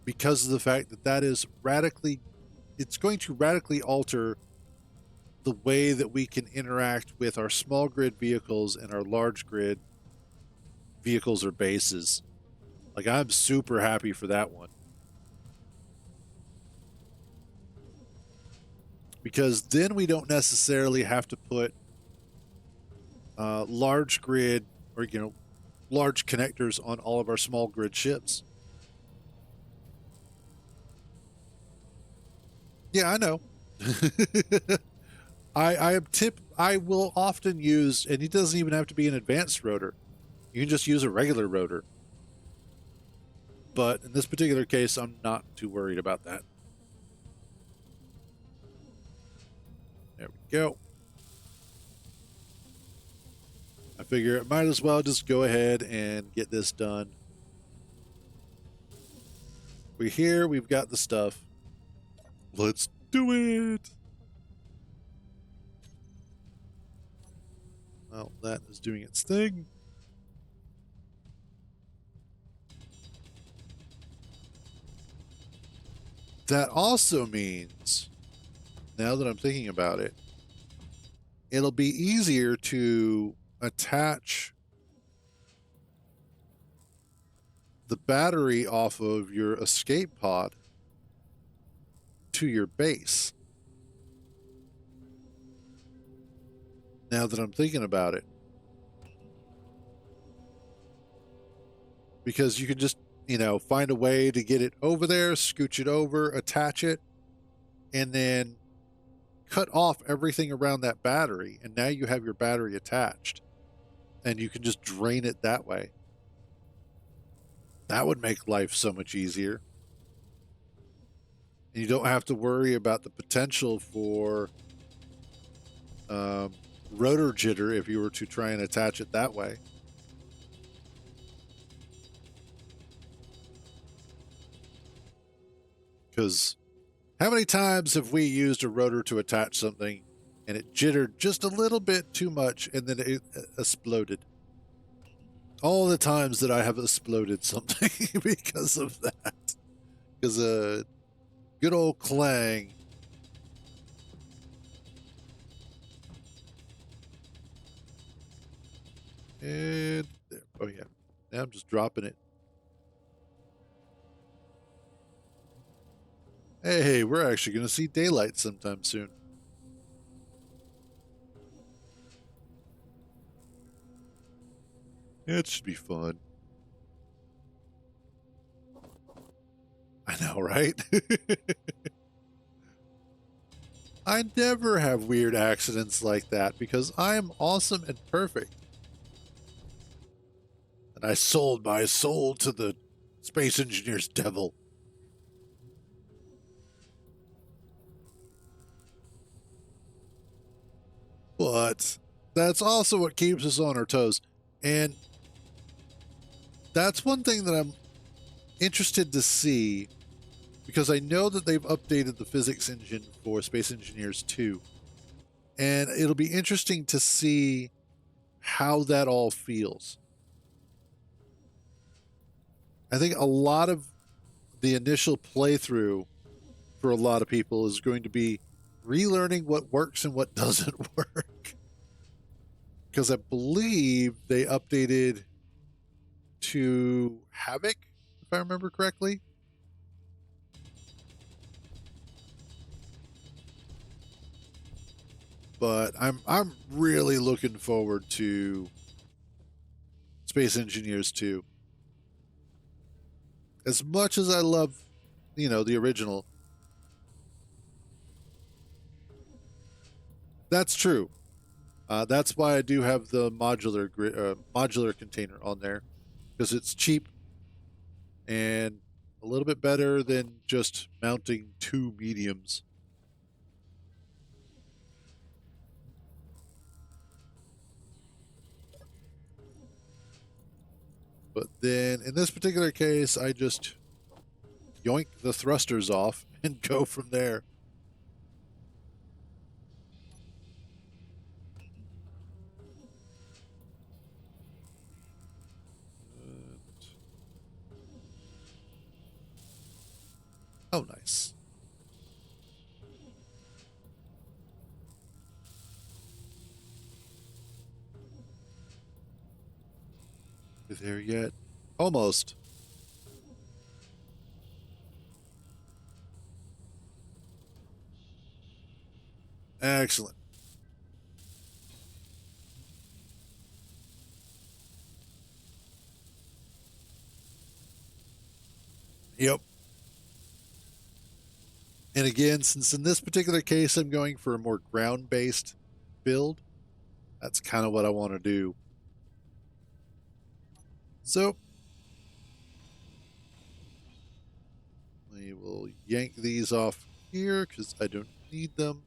because of the fact that that is radically, it's going to radically alter the way that we can interact with our small grid vehicles and our large grid vehicles or bases. Like, I'm super happy for that one. Because then we don't necessarily have to put large grid or, large connectors on all of our small grid ships. Yeah, I know. I will often use, and it doesn't even have to be an advanced rotor. You can just use a regular rotor. But in this particular case, I'm not too worried about that. There we go. I figure it might as well just go ahead and get this done. We're here, we've got the stuff. Let's do it! Well, that is doing its thing. That also means, now that I'm thinking about it, it'll be easier to attach the battery off of your escape pod to your base. Now that I'm thinking about it. Because you can just, find a way to get it over there, scooch it over, attach it, and then cut off everything around that battery. And now you have your battery attached. And you can just drain it that way. That would make life so much easier. And you don't have to worry about the potential for rotor jitter if you were to try and attach it that way. Because how many times have we used a rotor to attach something and it jittered just a little bit too much and then it exploded? All the times that I have exploded something because of that. Because a good old clang. And there. Oh, yeah. Now I'm just dropping it. Hey, we're actually going to see daylight sometime soon. It should be fun. I know, right? I never have weird accidents like that because I am awesome and perfect. And I sold my soul to the space engineer's devil. But that's also what keeps us on our toes. And that's one thing that I'm interested to see because I know that they've updated the physics engine for Space Engineers 2. And it'll be interesting to see how that all feels. I think a lot of the initial playthrough for a lot of people is going to be relearning what works and what doesn't work. Because I believe they updated to Havoc, if I remember correctly. But I'm really looking forward to Space Engineers 2. As much as I love the original. That's true. That's why I do have the modular container on there, because it's cheap and a little bit better than just mounting two mediums. But then in this particular case, I just yoink the thrusters off and go from there. And, oh, nice. You there yet? Almost. Excellent. Yep. And again, since in this particular case I'm going for a more ground based build, that's kind of what I want to do. So we will yank these off here because I don't need them.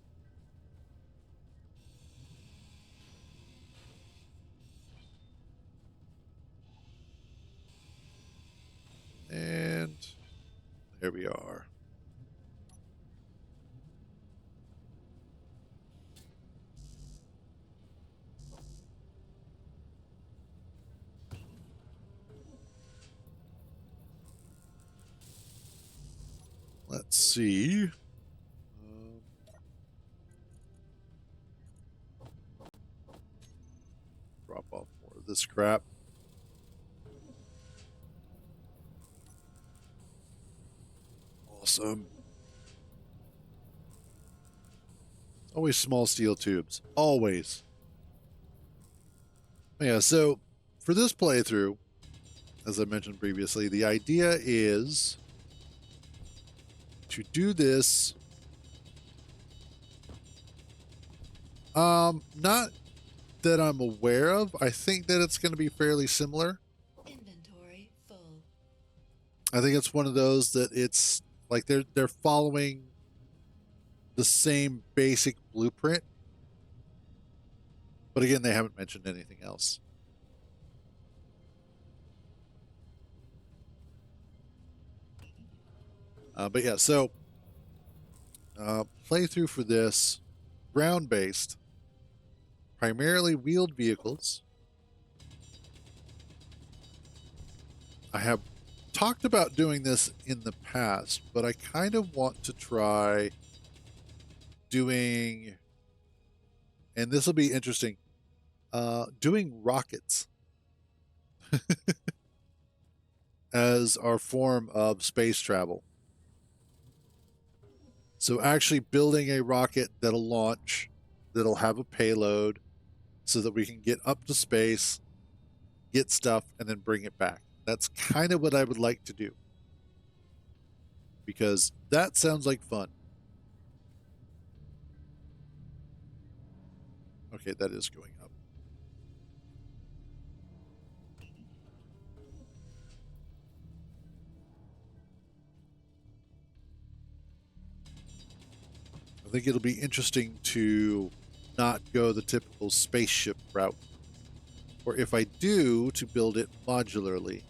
And there we are. Let's see. Drop off more of this crap. Awesome. Always small steel tubes. Always. Yeah, so for this playthrough, as I mentioned previously, the idea is to do this not that I'm aware of. I think that it's going to be fairly similar. Inventory full. I think it's one of those that it's like they're following the same basic blueprint. But again, they haven't mentioned anything else. But yeah, so playthrough for this ground based, primarily wheeled vehicles. I have talked about doing this in the past, but I kind of want to try doing, and this will be interesting, doing rockets as our form of space travel. So actually building a rocket that'll launch, that'll have a payload, so that we can get up to space, get stuff, and then bring it back. That's kind of what I would like to do, because that sounds like fun. Okay, that is going up. I think it'll be interesting to not go the typical spaceship route, or if I do, to build it modularly.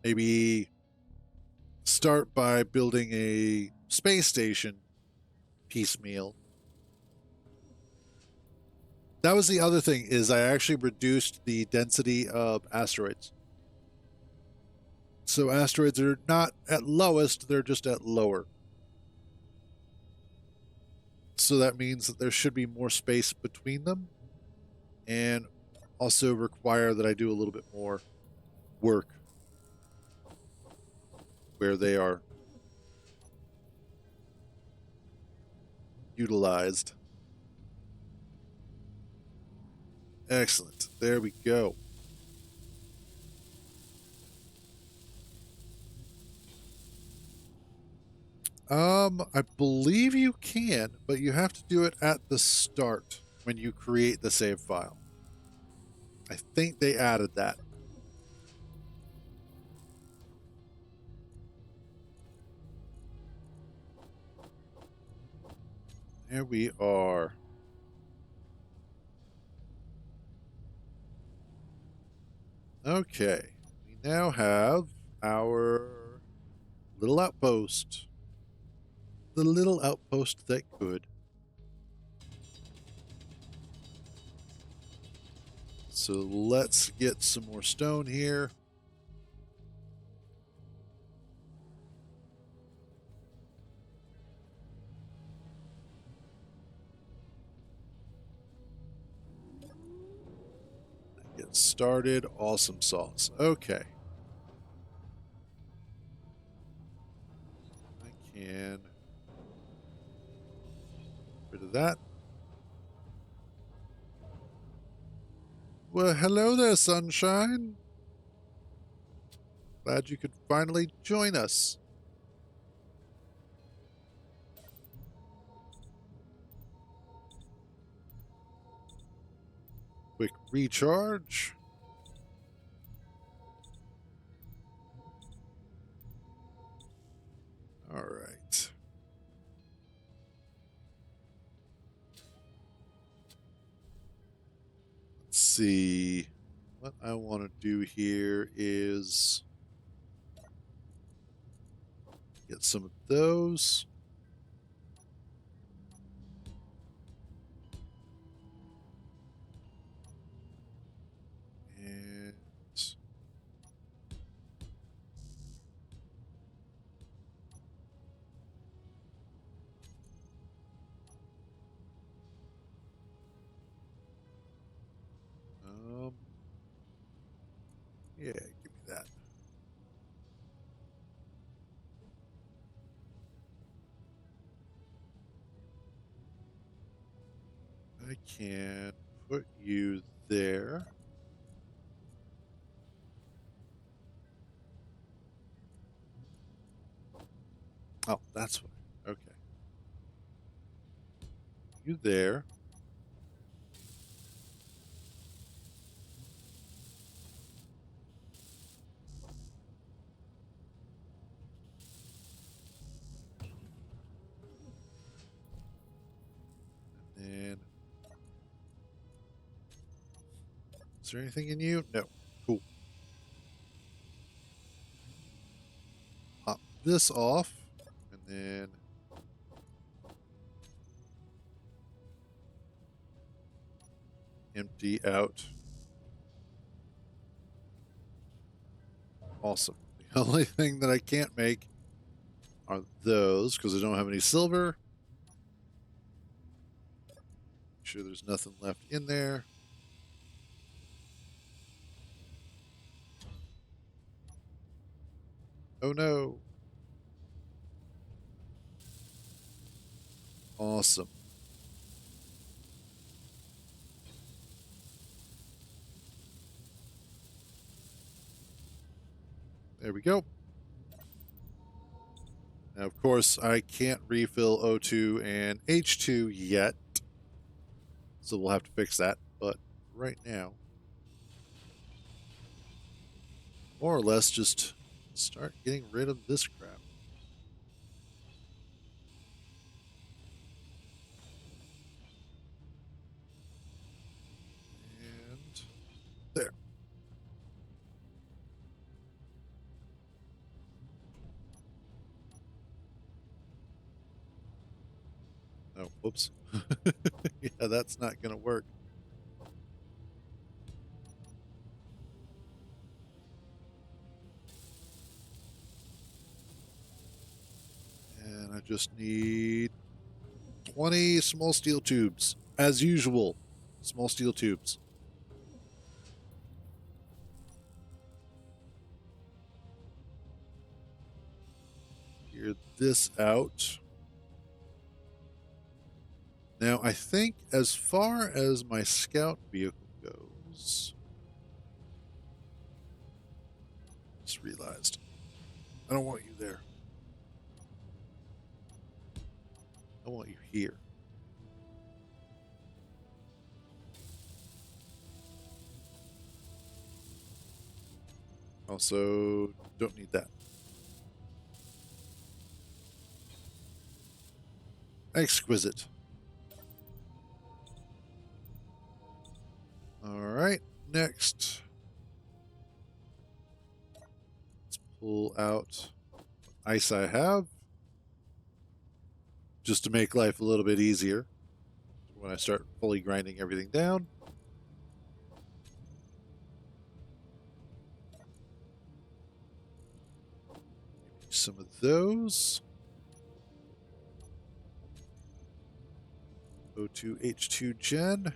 Maybe start by building a space station piecemeal. That was the other thing, is I actually reduced the density of asteroids. So asteroids are not at lowest, they're just at lower. So that means that there should be more space between them, and also require that I do a little bit more work where they are utilized. Excellent. There we go. I believe you can, but you have to do it at the start when you create the save file. I think they added that. There we are. Okay. We now have our little outpost. The little outpost that could. So let's get some more stone here. Get started. Awesome sauce. Okay. I can get rid of that. Well, hello there, sunshine. Glad you could finally join us. Quick recharge. All right. Let's see. What I want to do here is get some of those. And um, yeah, give me that. I can put you there. Oh, that's why. Okay. You there. And is there anything in you? No. Cool. Pop this off. And then empty out. Awesome. The only thing that I can't make are those because I don't have any silver. Make sure there's nothing left in there. Oh no. Awesome. There we go. Now, of course, I can't refill O2 and H2 yet, so we'll have to fix that. But right now, more or less, just start getting rid of this crap. And there. Oh, whoops. Yeah, that's not going to work. And I just need 20 small steel tubes. As usual, small steel tubes. Clear this out. Now, I think as far as my scout vehicle goes, just realized I don't want you there. I want you here. Also, don't need that. Exquisite. All right, next. Let's pull out what ice I have just to make life a little bit easier when I start fully grinding everything down. Some of those. O2H2 gen.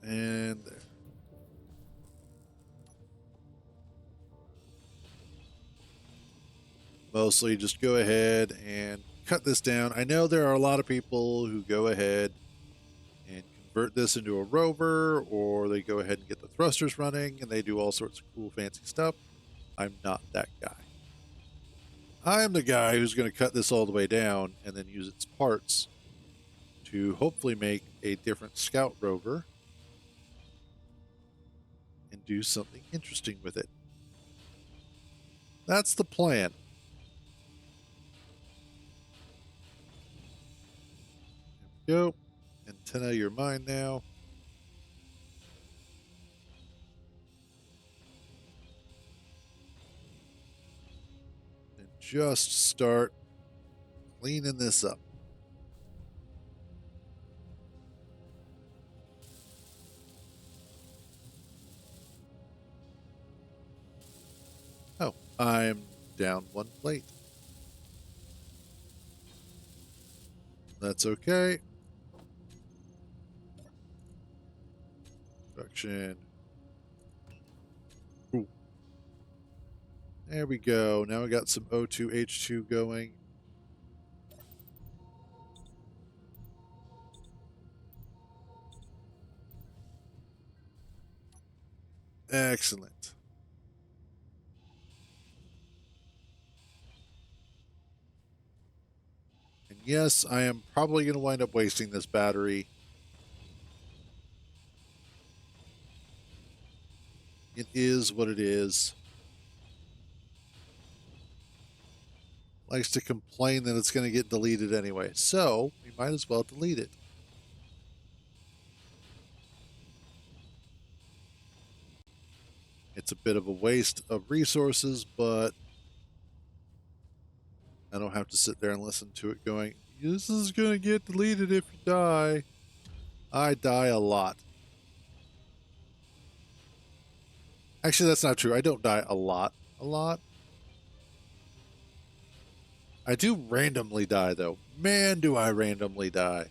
And there. Mostly just go ahead and cut this down. I know there are a lot of people who go ahead and convert this into a rover, or they go ahead and get the thrusters running and they do all sorts of cool fancy stuff. I'm not that guy. I'm the guy who's going to cut this all the way down and then use its parts to hopefully make a different scout rover and do something interesting with it. That's the plan. There we go. Antenna, you're mine now. And just start cleaning this up. Oh, I'm down one plate. That's okay. Production. Ooh. There we go. Now we got some O2H2 going. Excellent. And yes, I am probably going to wind up wasting this battery. It is what it is. Likes to complain that it's going to get deleted anyway. So we might as well delete it. It's a bit of a waste of resources, but I don't have to sit there and listen to it going, this is going to get deleted if you die. I die a lot. Actually, that's not true. I don't die a lot. A lot. I do randomly die, though. Man, do I randomly die.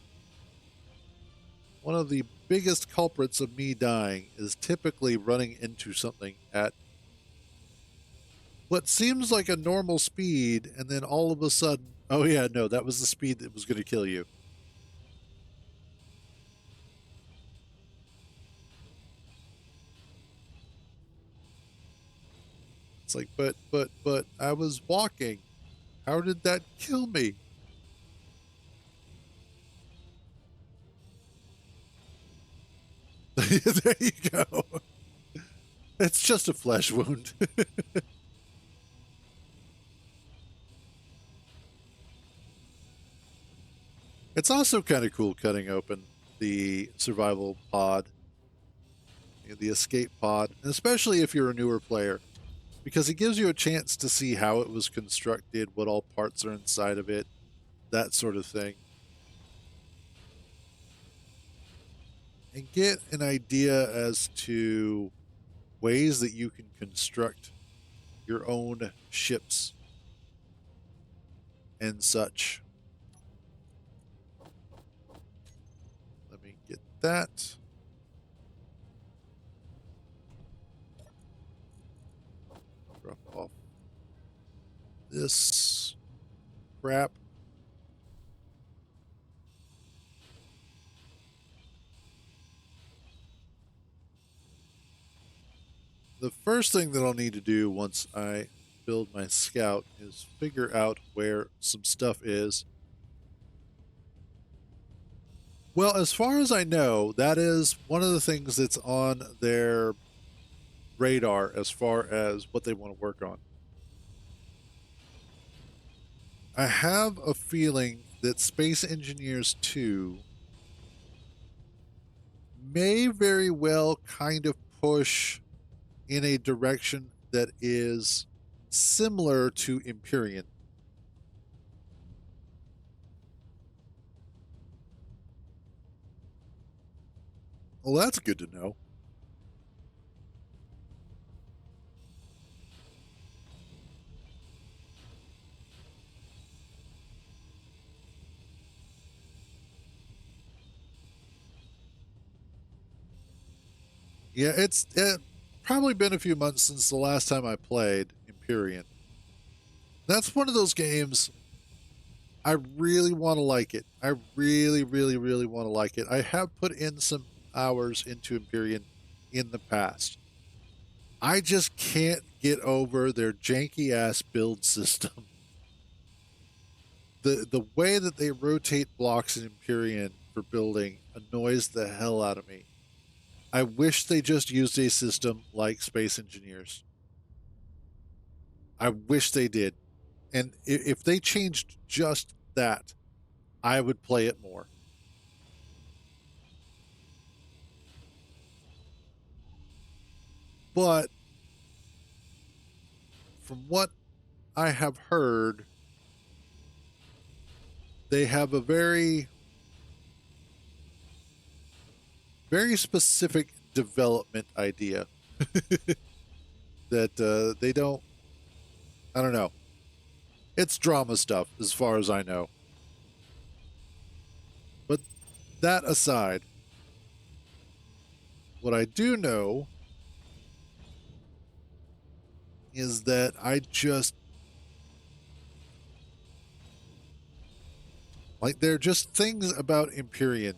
One of the biggest culprits of me dying is typically running into something at what seems like a normal speed, and then all of a sudden, oh yeah, no, that was the speed that was going to kill you. It's like, but I was walking. How did that kill me? There you go. It's just a flesh wound. It's also kind of cool cutting open the survival pod, the escape pod, especially if you're a newer player, because it gives you a chance to see how it was constructed, what all parts are inside of it, that sort of thing. And get an idea as to ways that you can construct your own ships and such. Let me get that. Drop off this crap. the first thing that I'll need to do once I build my scout is figure out where some stuff is. Well, as far as I know, that is one of the things that's on their radar as far as what they want to work on. I have a feeling that Space Engineers 2 may very well kind of push in a direction that is similar to Empyrean. Well, that's good to know. Yeah, it's probably been a few months since the last time I played Empyrean. That's one of those games I really want to like it. I really, really, really want to like it. I have put in some hours into Empyrean in the past. I just can't get over their janky ass build system. The way that they rotate blocks in Empyrean for building annoys the hell out of me. I wish they just used a system like Space Engineers. I wish they did. And if they changed just that, I would play it more. But from what I have heard, they have a very, very specific development idea that they don't, I don't know. It's drama stuff as far as I know. But that aside, what I do know is that I just like there are just things about Empyrean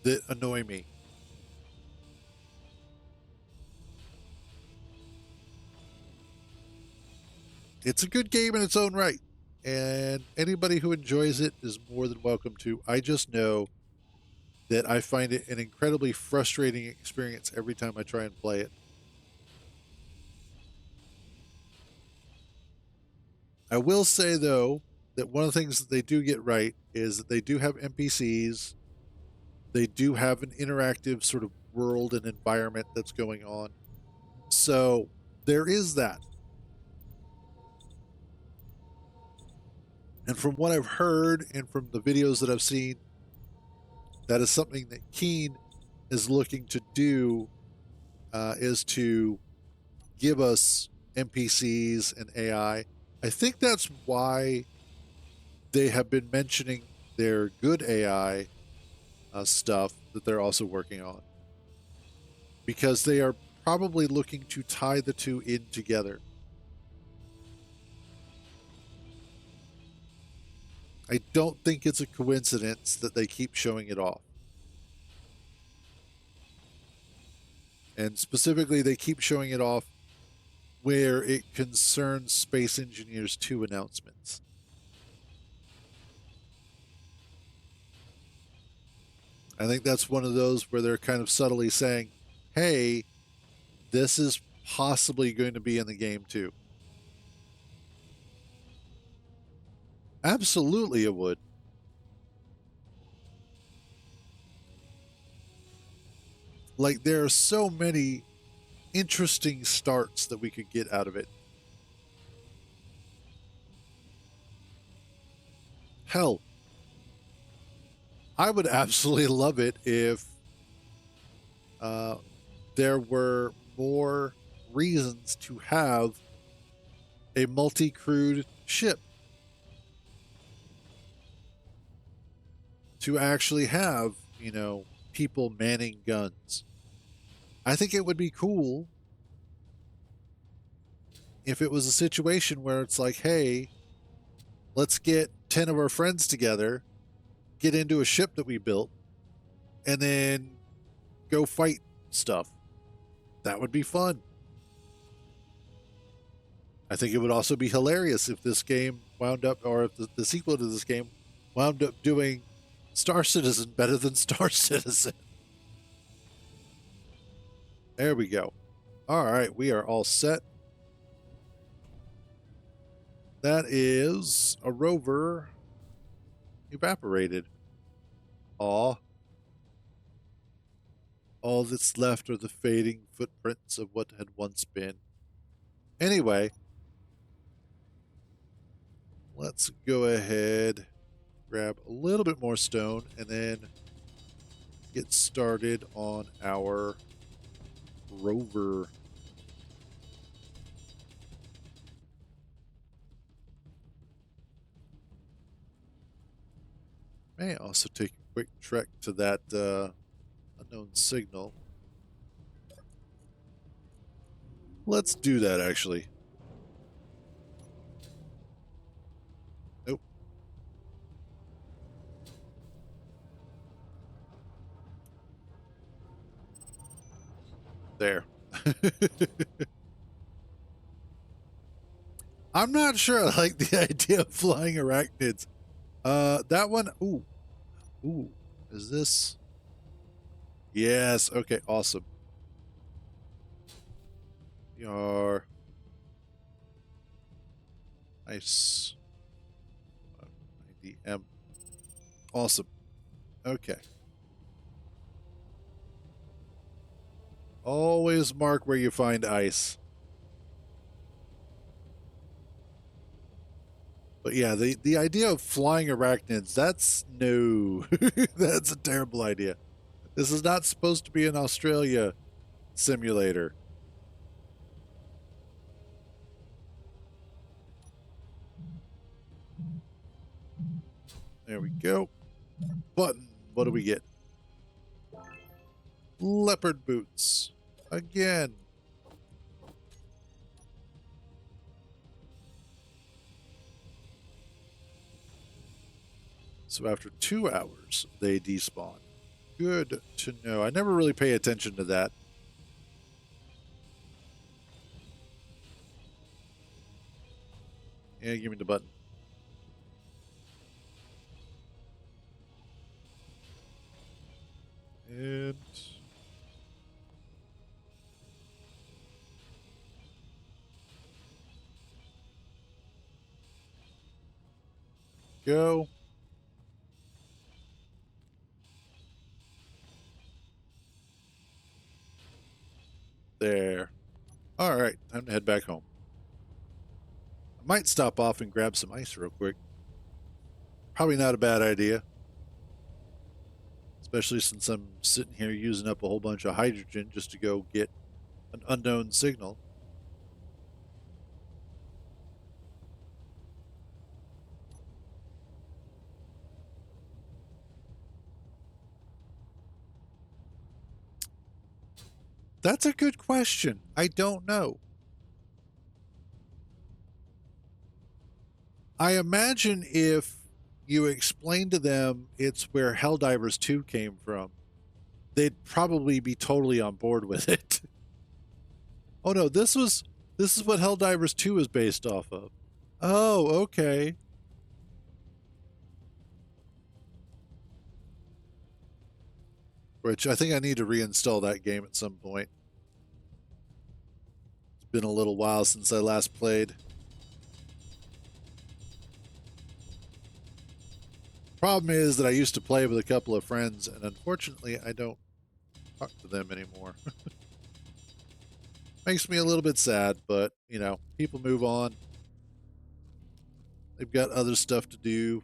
that annoy me. It's a good game in its own right, and anybody who enjoys it is more than welcome to. I just know that I find it an incredibly frustrating experience every time I try and play it. I will say, though, that one of the things that they do get right is that they do have NPCs. They do have an interactive sort of world and environment that's going on. So there is that. And from what I've heard and from the videos that I've seen, that is something that Keen is looking to do, is to give us NPCs and AI. I think that's why they have been mentioning their good AI stuff that they're also working on, because they are probably looking to tie the two in together. I don't think it's a coincidence that they keep showing it off. And specifically, they keep showing it off where it concerns Space Engineers 2 announcements. I think that's one of those where they're kind of subtly saying, hey, this is possibly going to be in the game too. Absolutely, it would. Like, there are so many interesting starts that we could get out of it. Hell, I would absolutely love it if uh, there were more reasons to have a multi-crewed ship, to actually have, people manning guns. I think it would be cool if it was a situation where it's like, hey, let's get 10 of our friends together, get into a ship that we built, and then go fight stuff. That would be fun. I think it would also be hilarious if this game wound up, or if the sequel to this game wound up doing Star Citizen better than Star Citizen. There we go. All right, we are all set. That is a rover evaporated. Aw. All that's left are the fading footprints of what had once been. Anyway, let's go ahead, grab a little bit more stone, and then get started on our rover. May also take a quick trek to that unknown signal. Let's do that, actually. Nope. There. I'm not sure I like the idea of flying arachnids. That one, ooh, is this? Yes, okay, awesome. We are nice. 90M. Awesome. Okay. Always mark where you find ice. But yeah, the idea of flying arachnids, that's no. That's a terrible idea. This is not supposed to be an Australia simulator. There we go. Button. What do we get? Leopard boots. Again. So after 2 hours, they despawn. Good to know. I never really pay attention to that. Yeah, give me the button. And go. There. All right, time to head back home. I might stop off and grab some ice real quick. Probably not a bad idea. Especially since I'm sitting here using up a whole bunch of hydrogen just to go get an unknown signal. That's a good question. I don't know. I imagine if you explain to them it's where Helldivers 2 came from, they'd probably be totally on board with it. Oh no, this is what Helldivers 2 is based off of. Oh, okay. Which I think I need to reinstall that game at some point. It's been a little while since I last played. Problem is that I used to play with a couple of friends, and unfortunately, I don't talk to them anymore. Makes me a little bit sad, but, you know, people move on. They've got other stuff to do.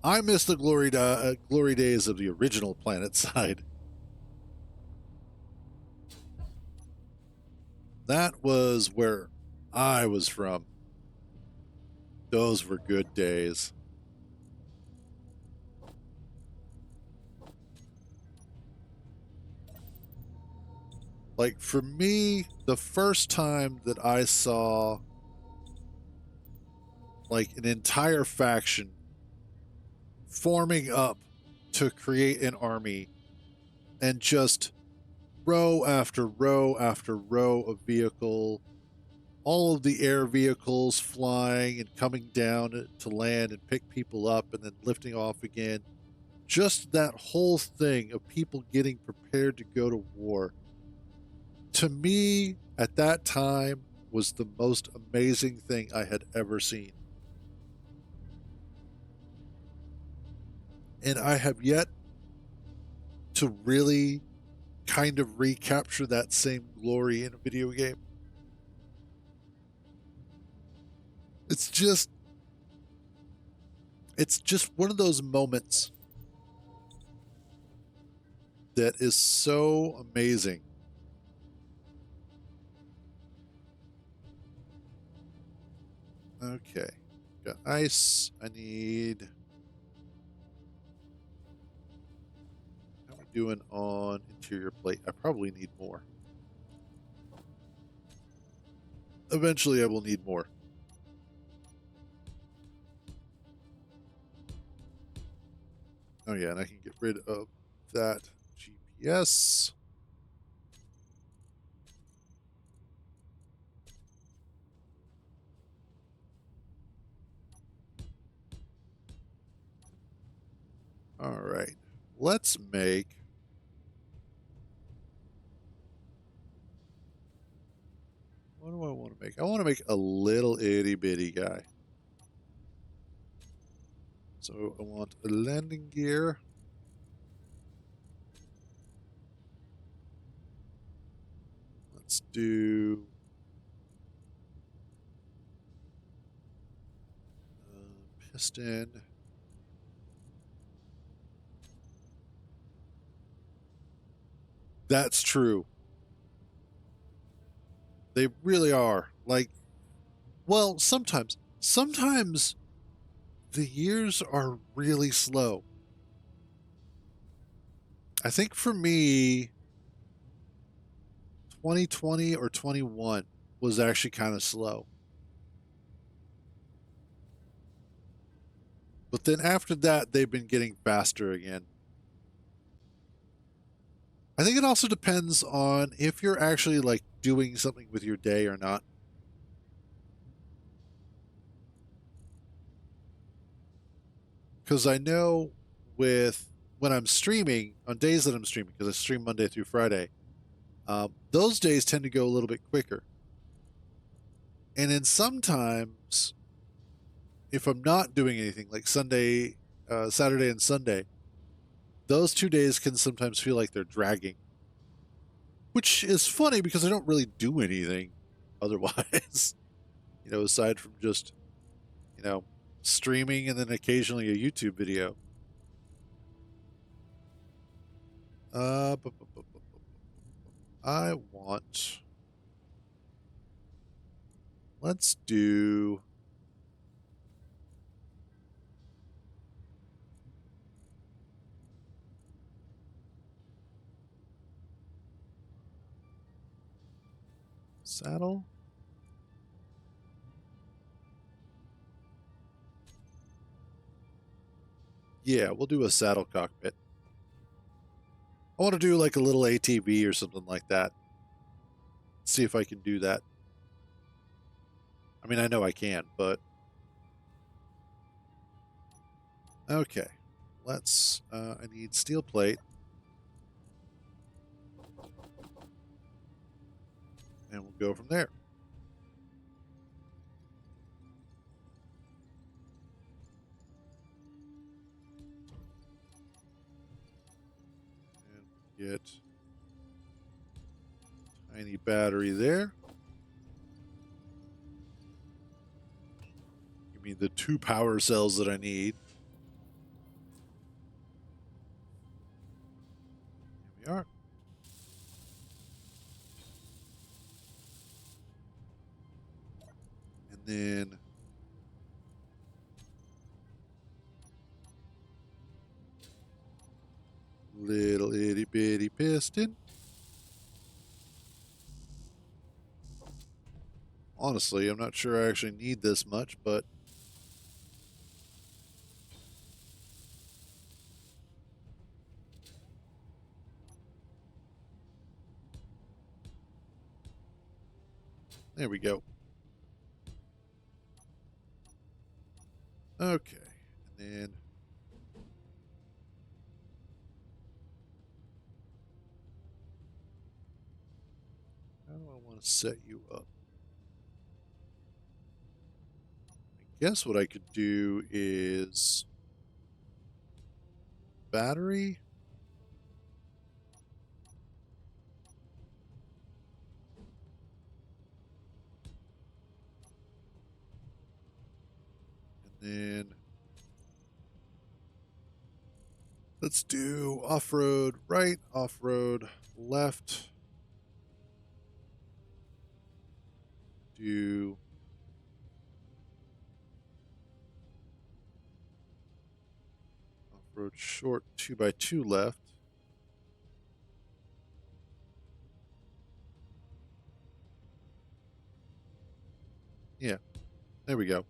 I miss the glory days of the original Planet Side. That was where I was from. Those were good days. Like, for me, the first time that I saw like an entire faction forming up to create an army and just row after row after row of vehicle, all of the air vehicles flying and coming down to land and pick people up and then lifting off again. Just that whole thing of people getting prepared to go to war, to me, at that time, was the most amazing thing I had ever seen. And I have yet to really kind of recapture that same glory in a video game. It's just it's just one of those moments that is so amazing. Okay. Got ice. I need. How are we doing on interior plate? I probably need more. Eventually, I will need more. Oh, yeah, and I can get rid of that GPS. All right. Let's make. What do I want to make? I want to make a little itty bitty guy. So I want a landing gear. Let's do piston. That's true. They really are. Like, well, sometimes. Sometimes the years are really slow. I think for me, 2020 or 21 was actually kind of slow. But then after that, they've been getting faster again. I think it also depends on if you're actually like doing something with your day or not. Because I know with when I'm streaming, on days that I'm streaming, because I stream Monday through Friday, those days tend to go a little bit quicker. And then sometimes, if I'm not doing anything, like Saturday and Sunday, those 2 days can sometimes feel like they're dragging, which is funny because I don't really do anything otherwise, aside from just, you know, streaming and then occasionally a YouTube video. I want. Let's do. Saddle? Yeah, we'll do a saddle cockpit. I want to do like a little ATV or something like that. See if I can do that. I mean, I know I can, but. Okay. Let's. I need steel plate. And we'll go from there. And get tiny battery there. Give me the 2 power cells that I need. Here we are. And then little itty bitty piston. Honestly, I'm not sure I actually need this much, but There we go. Okay. And then how do I want to set you up? I guess what I could do is battery. And then let's do off-road right, off-road left. Do off-road short 2x2 left. Yeah, there we go.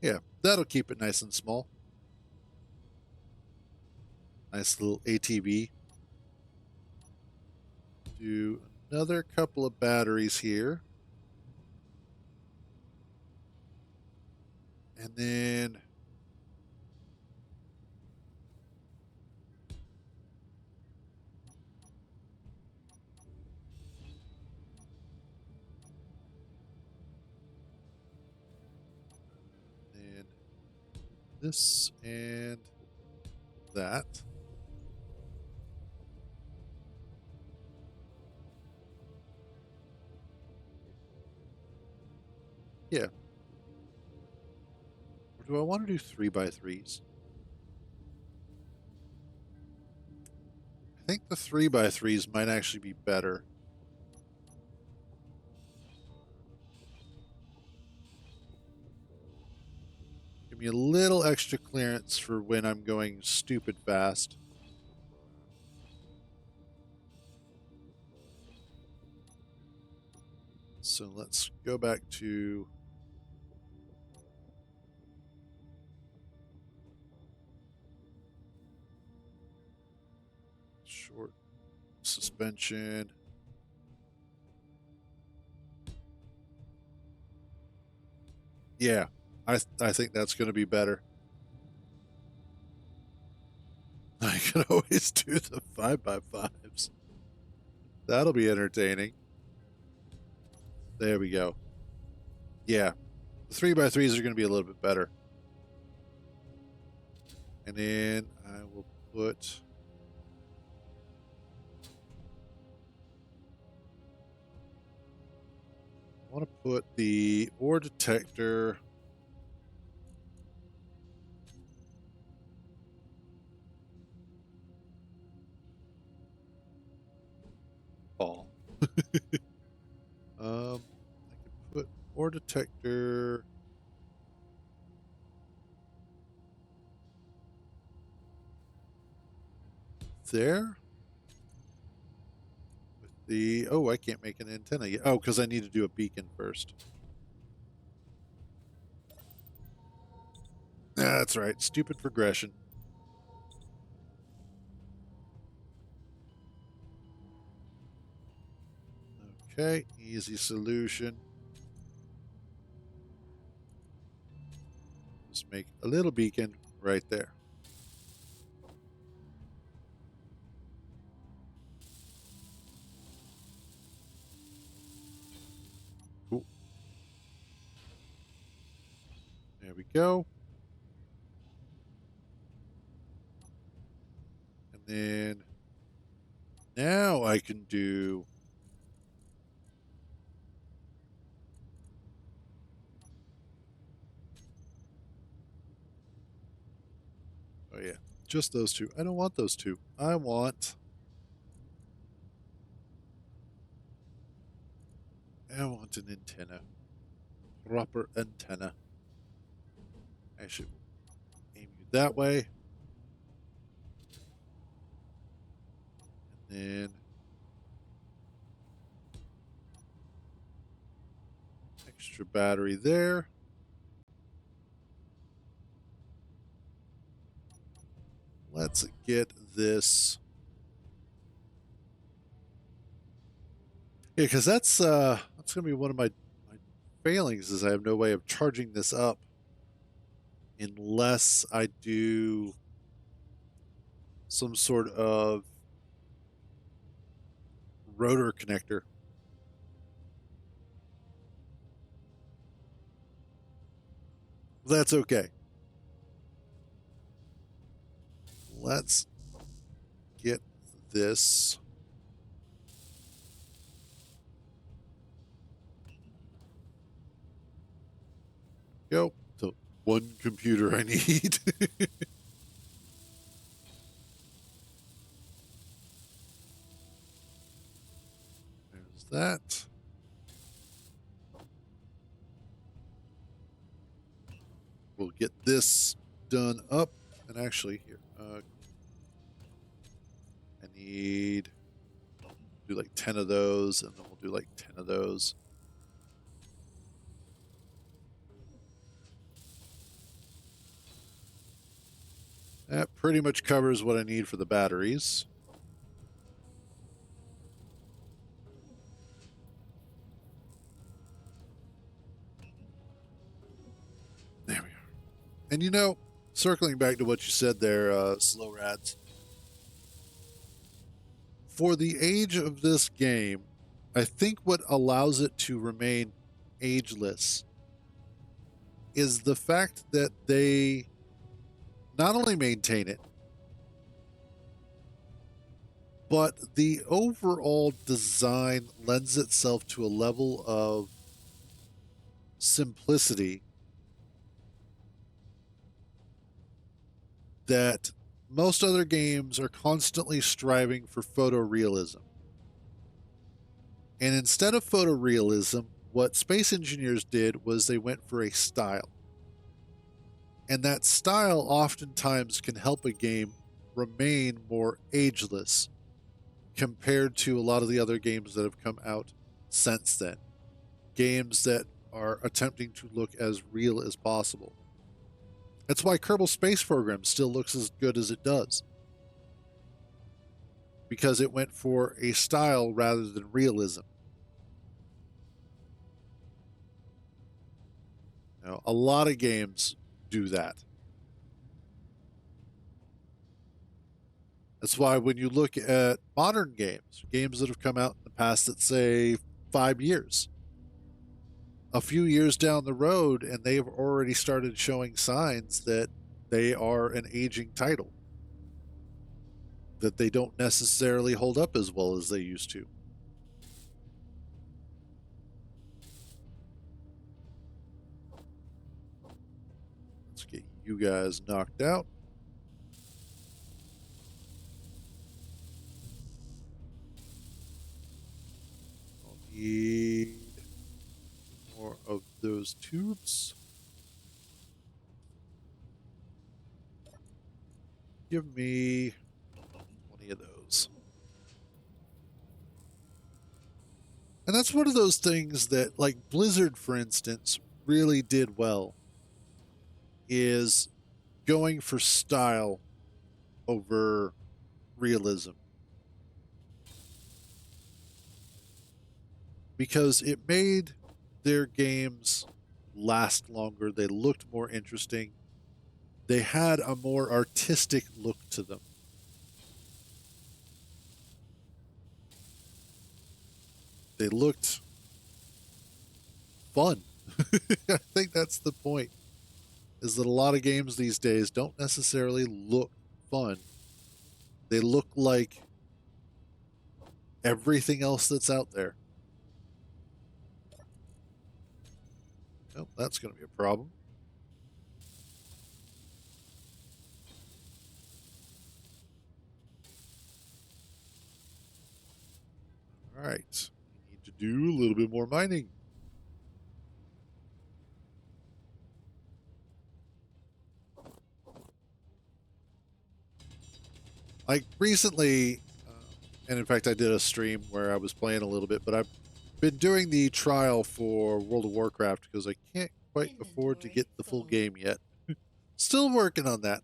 Yeah, that'll keep it nice and small. Nice little ATV. Do another couple of batteries here. And then and this and that. Yeah. Or do I want to do 3x3s? I think the 3x3s might actually be better. Give me a little extra clearance for when I'm going stupid fast. So let's go back to short suspension. Yeah, I think that's going to be better. I can always do the 5x5s. That'll be entertaining. There we go. Yeah, the 3x3s are going to be a little bit better. And then I will put I want to put the ore detector ball. I could put ore detector there with the I can't make an antenna yet. Oh, because I need to do a beacon first. That's right. Stupid progression. Okay, easy solution. Just make a little beacon right there. Cool. There we go. And then now I can do oh yeah, just those two. I don't want those two. I want an antenna. Proper antenna. I should aim you that way. And then extra battery there. let's get this. Yeah, because that's gonna be one of my failings is I have no way of charging this up unless I do some sort of rotor connector. That's okay. Let's get this. Go. So one computer I need. There's that. We'll get this done up. And actually, here, I need do like 10 of those, and then we'll do like 10 of those. That pretty much covers what I need for the batteries. There we are. And you know, circling back to what you said there, Slow Rads, for the age of this game, I think what allows it to remain ageless is the fact that they not only maintain it, but the overall design lends itself to a level of simplicity that most other games are constantly striving for photorealism. And instead of photorealism, what Space Engineers did was they went for a style. And that style oftentimes can help a game remain more ageless compared to a lot of the other games that have come out since then. Games that are attempting to look as real as possible. That's why Kerbal Space Program still looks as good as it does. Because it went for a style rather than realism. Now, a lot of games do that. That's why when you look at modern games, games that have come out in the past, let's say 5 years, a few years down the road, and they've already started showing signs that they are an aging title, that they don't necessarily hold up as well as they used to. Let's get you guys knocked out. I'll need more of those tubes. Give me 20 of those. And that's one of those things that, like Blizzard, for instance, really did well, is going for style over realism. Because it made their games last longer. They looked more interesting. They had a more artistic look to them. They looked fun. I think that's the point. Is that a lot of games these days don't necessarily look fun. They look like everything else that's out there. Oh, that's going to be a problem. All right. We need to do a little bit more mining. Like recently, and in fact, I did a stream where I was playing a little bit, but I've been doing the trial for World of Warcraft because I can't quite afford to get the full game yet. Still working on that.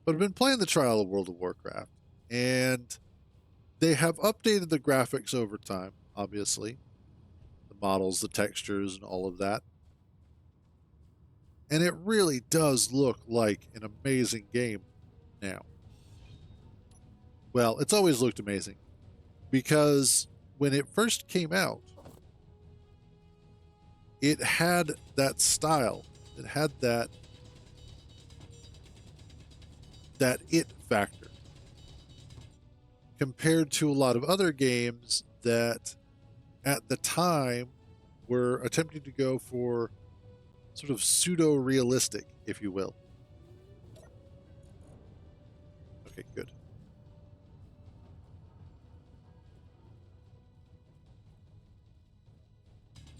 But I've been playing the trial of World of Warcraft, and they have updated the graphics over time, obviously, the models, the textures, and all of that. And it really does look like an amazing game now. Well, it's always looked amazing because when it first came out, it had that style. It had that it factor compared to a lot of other games that at the time were attempting to go for sort of pseudo realistic, if you will. Okay, good.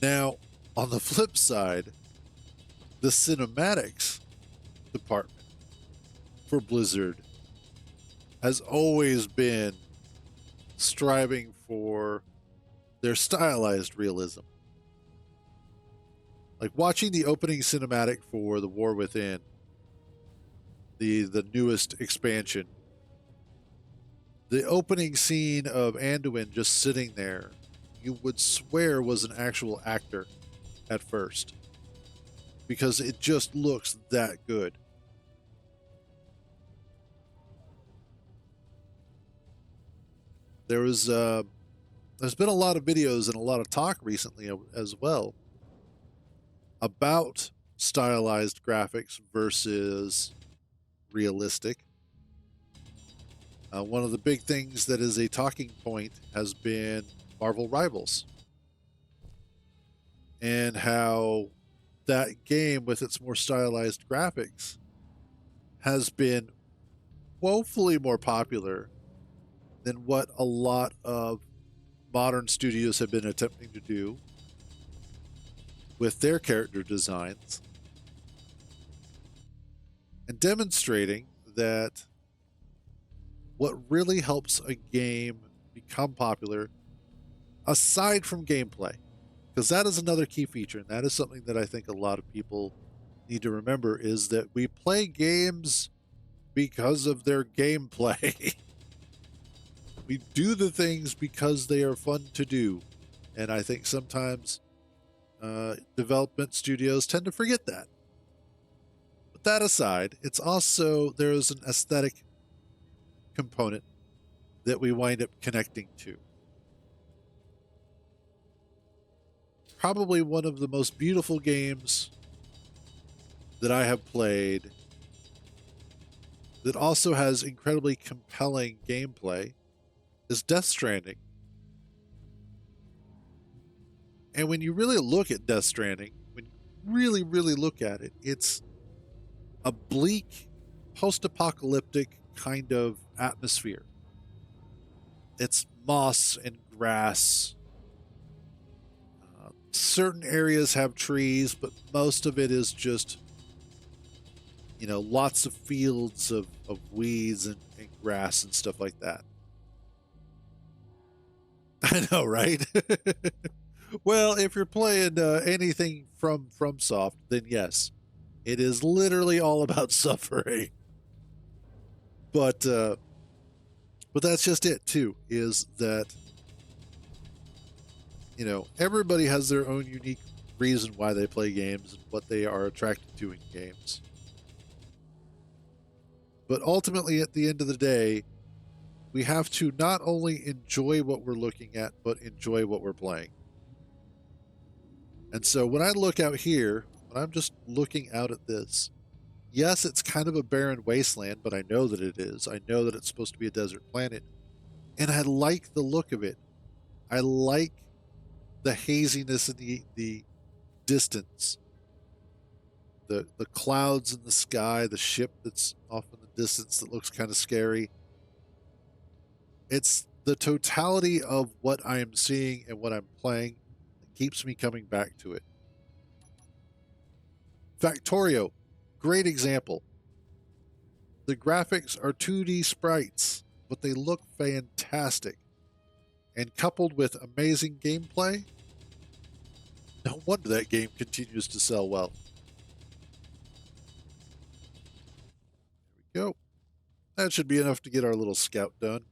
Now, on the flip side, the cinematics department for Blizzard has always been striving for their stylized realism. Like watching the opening cinematic for The War Within, the newest expansion, the opening scene of Anduin just sitting there, you would swear was an actual actor at first because it just looks that good. There's been a lot of videos and a lot of talk recently as well about stylized graphics versus realistic. One of the big things that is a talking point has been Marvel Rivals and how that game, with its more stylized graphics, has been woefully more popular than what a lot of modern studios have been attempting to do with their character designs, and demonstrating that what really helps a game become popular, aside from gameplay, because that is another key feature, and that is something that I think a lot of people need to remember, is that we play games because of their gameplay. We do the things because they are fun to do, and I think sometimes development studios tend to forget that. But that aside, it's also, there is an aesthetic component that we wind up connecting to. Probably one of the most beautiful games that I have played that also has incredibly compelling gameplay is Death Stranding. And when you really look at Death Stranding, when you really, really look at it, it's a bleak, post apocalyptic kind of atmosphere. It's moss and grass. Certain areas have trees, but most of it is just, lots of fields of weeds and grass and stuff like that. I know, right? Well, if you're playing anything from FromSoft, then yes, it is literally all about suffering. But that's just it too. Is that everybody has their own unique reason why they play games and what they are attracted to in games. But ultimately, at the end of the day, we have to not only enjoy what we're looking at, but enjoy what we're playing. And so when I look out here, when I'm just looking out at this, yes, it's kind of a barren wasteland, but I know that it is. I know that it's supposed to be a desert planet. And I like the look of it. I like the haziness and the distance. The clouds in the sky, the ship that's off in the distance that looks kind of scary. It's the totality of what I am seeing and what I'm playing that keeps me coming back to it. Factorio, great example. The graphics are 2D sprites, but they look fantastic. And coupled with amazing gameplay, no wonder that game continues to sell well. There we go. That should be enough to get our little scout done.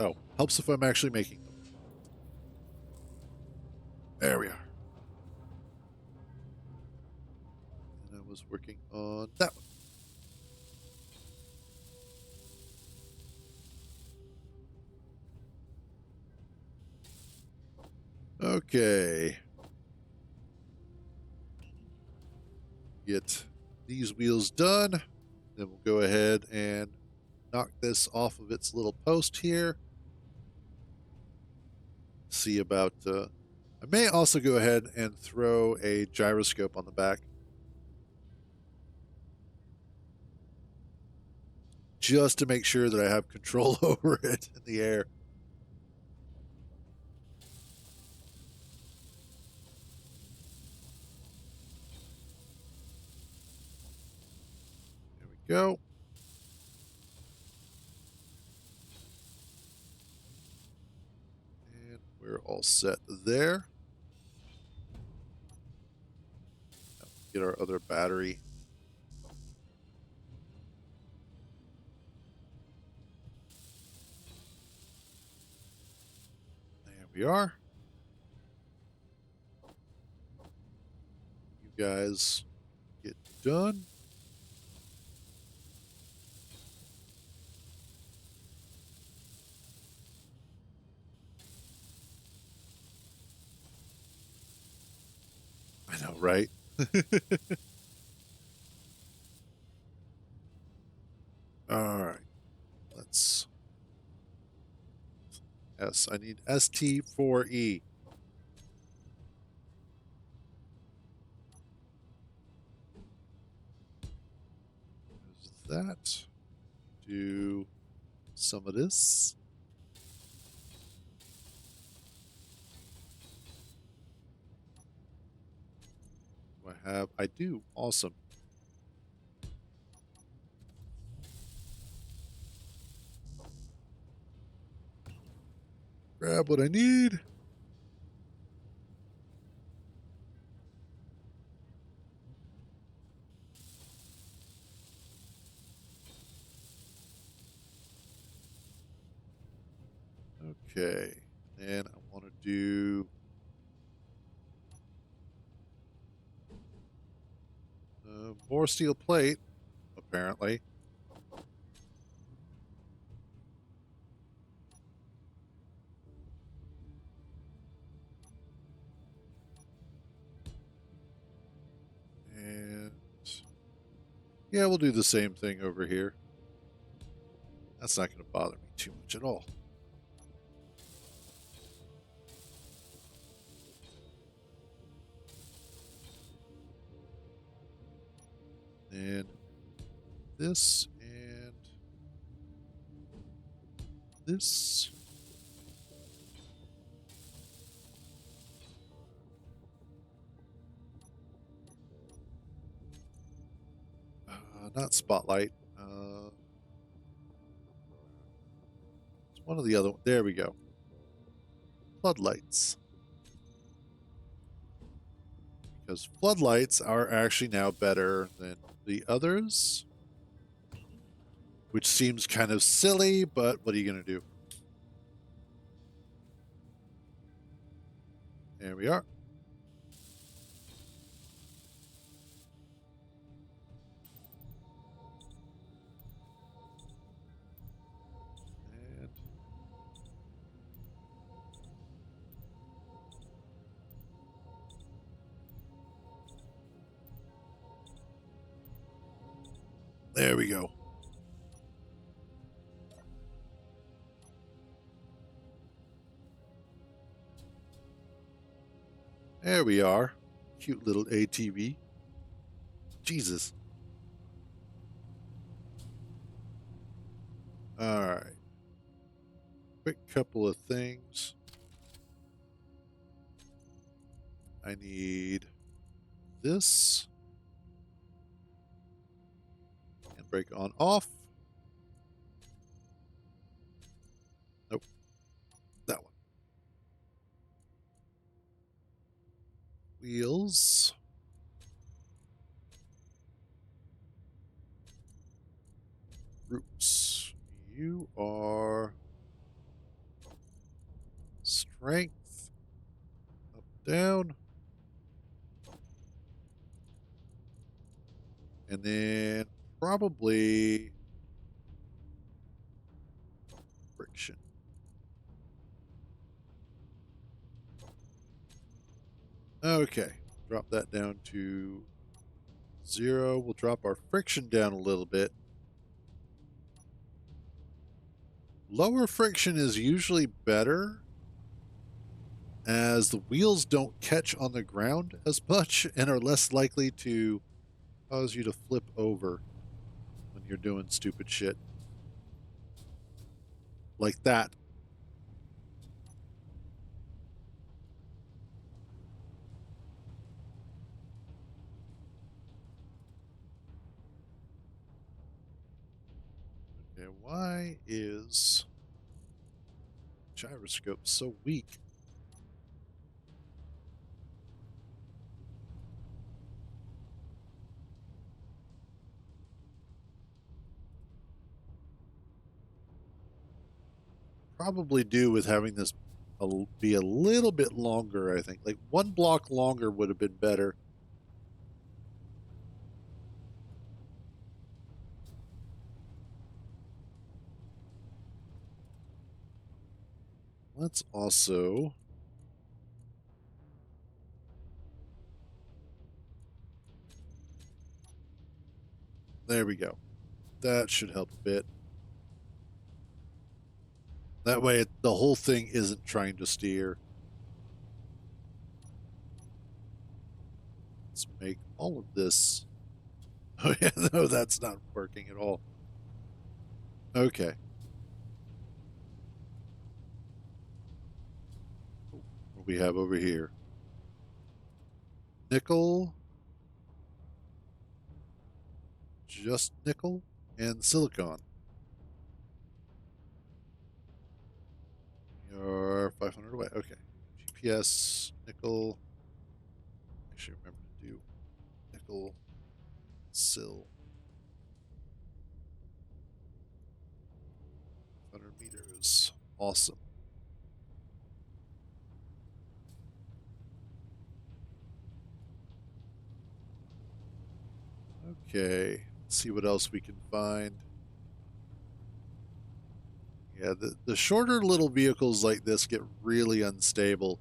Oh, helps if I'm actually making them. There we are. And I was working on that one. Okay. Get these wheels done. Then we'll go ahead and knock this off of its little post here. See about. I may also go ahead and throw a gyroscope on the back, just to make sure that I have control over it in the air. There we go. And we're all set there. Get our other battery. There we are. You guys get done. I know, right? All right. Let's. Yes, I need ST4E. There's that. Do some of this. Do I have? I do. Awesome. Grab what I need. Okay. And I want to do more steel plate, apparently. And yeah, we'll do the same thing over here. That's not going to bother me too much at all. And this and this. Not spotlight. It's one of the other. There we go. Floodlights. Because floodlights are actually now better than the others, which seems kind of silly, but what are you going to do? There we are. And there we go. There we are. Cute little ATV. Jesus. All right. Quick couple of things. I need this. And brake on off. Nope. Wheels. Roots. You are strength. Up, down. And then probably friction. Okay. Drop that down to 0. We'll drop our friction down a little bit. Lower friction is usually better as the wheels don't catch on the ground as much and are less likely to cause you to flip over when you're doing stupid shit. Like that. Okay, why is gyroscope so weak? Probably do with having this be a little bit longer, I think. Like 1 block longer would have been better. Let's also there we go. That should help a bit. That way the whole thing isn't trying to steer. Let's make all of this. Oh yeah, no, that's not working at all. Okay. What do we have over here? Nickel, just nickel, and silicon. You're 500 away. Okay. GPS, nickel. Actually, remember to do nickel, sil. 100 meters. Awesome. Okay. Let's see what else we can find. Yeah, the shorter little vehicles like this get really unstable.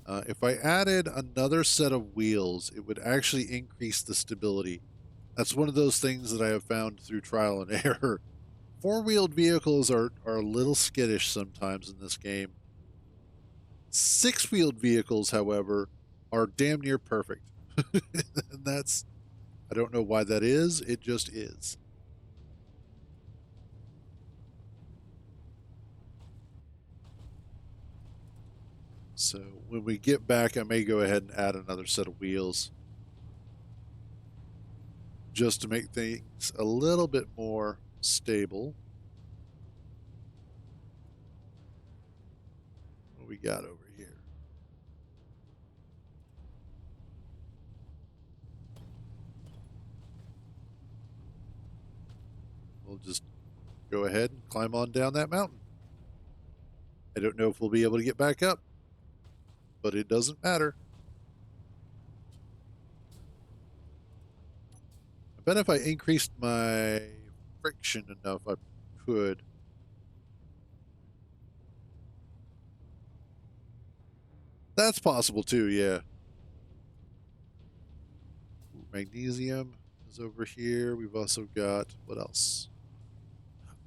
If I added another set of wheels, it would actually increase the stability. That's one of those things that I have found through trial and error. Four-wheeled vehicles are a little skittish sometimes in this game. Six-wheeled vehicles, however, are damn near perfect. And that's, I don't know why that is, it just is. So when we get back, I may go ahead and add another set of wheels just to make things a little bit more stable. What we got over here? We'll just go ahead and climb on down that mountain. I don't know if we'll be able to get back up, but it doesn't matter. I bet if I increased my friction enough, I could. That's possible too, yeah. Magnesium is over here. We've also got, what else?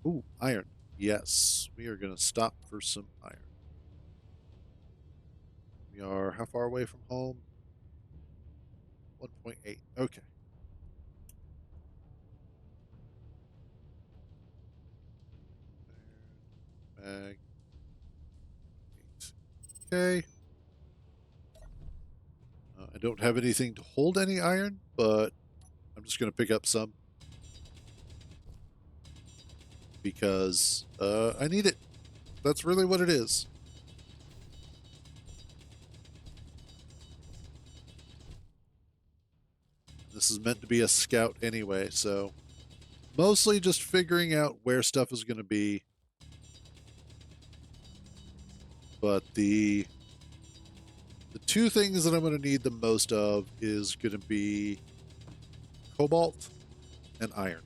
Ooh, iron. Yes, we are going to stop for some iron. We are how far away from home? 1.8. Okay. Mag 8. Okay. I don't have anything to hold any iron, but I'm just going to pick up some because I need it. That's really what it is. This is meant to be a scout anyway, so mostly just figuring out where stuff is going to be. But the two things that I'm going to need the most of is going to be cobalt and iron.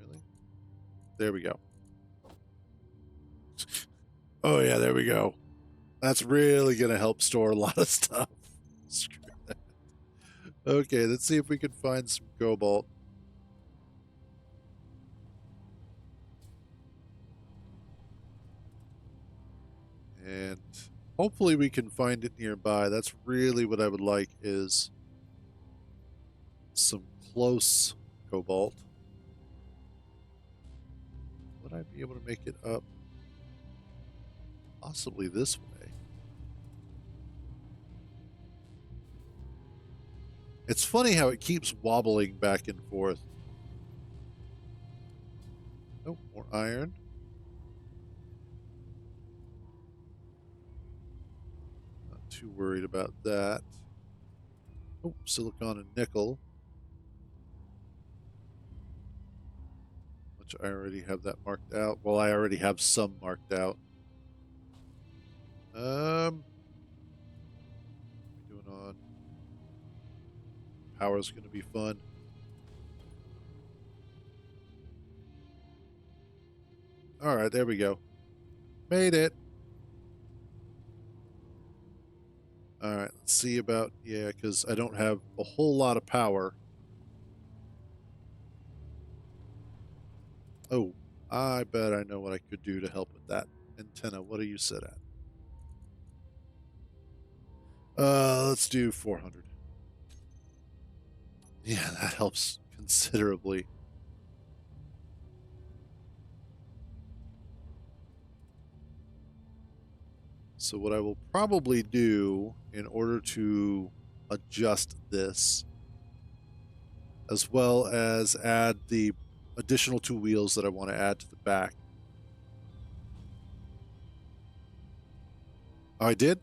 Really? There we go. Oh yeah, there we go. That's really going to help store a lot of stuff. Screw that. Okay, let's see if we can find some cobalt. And hopefully we can find it nearby. That's really what I would like, is some close cobalt. Would I be able to make it up? Possibly this way. It's funny how it keeps wobbling back and forth. Oh, more iron. Not too worried about that. Oh, silicon and nickel. Which I already have that marked out. Well, I already have some marked out. Doing on power's going to be fun. All right, there we go. Made it. All right, let's see about, yeah, because I don't have a whole lot of power. Oh, I bet I know what I could do to help with that. Antenna, what are you set at? Let's do 400. Yeah, that helps considerably. So what I will probably do in order to adjust this, as well as add the additional 2 wheels that I want to add to the back. Oh, I did?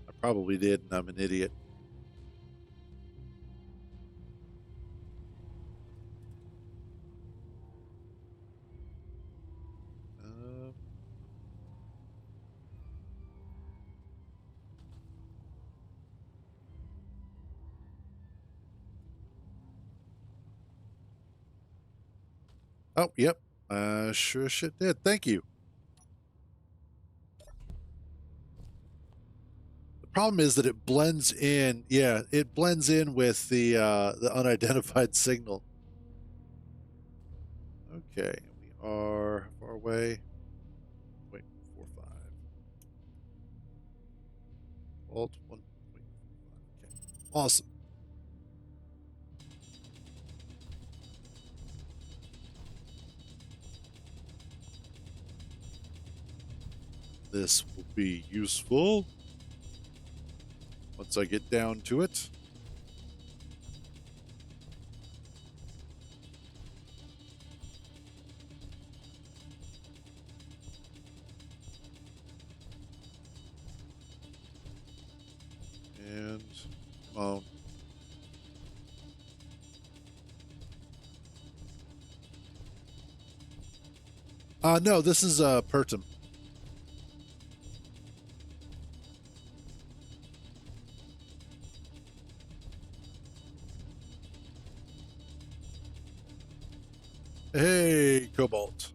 I probably did, and I'm an idiot. Um, oh, yep. Sure shit did. Thank you. The problem is that it blends in. Yeah, it blends in with the unidentified signal. Okay, we are far away. Wait, 4.5. Alt 1.45. Okay, awesome. This will be useful once I get down to it. And come on. No, this is Pertum. Hey, Cobalt.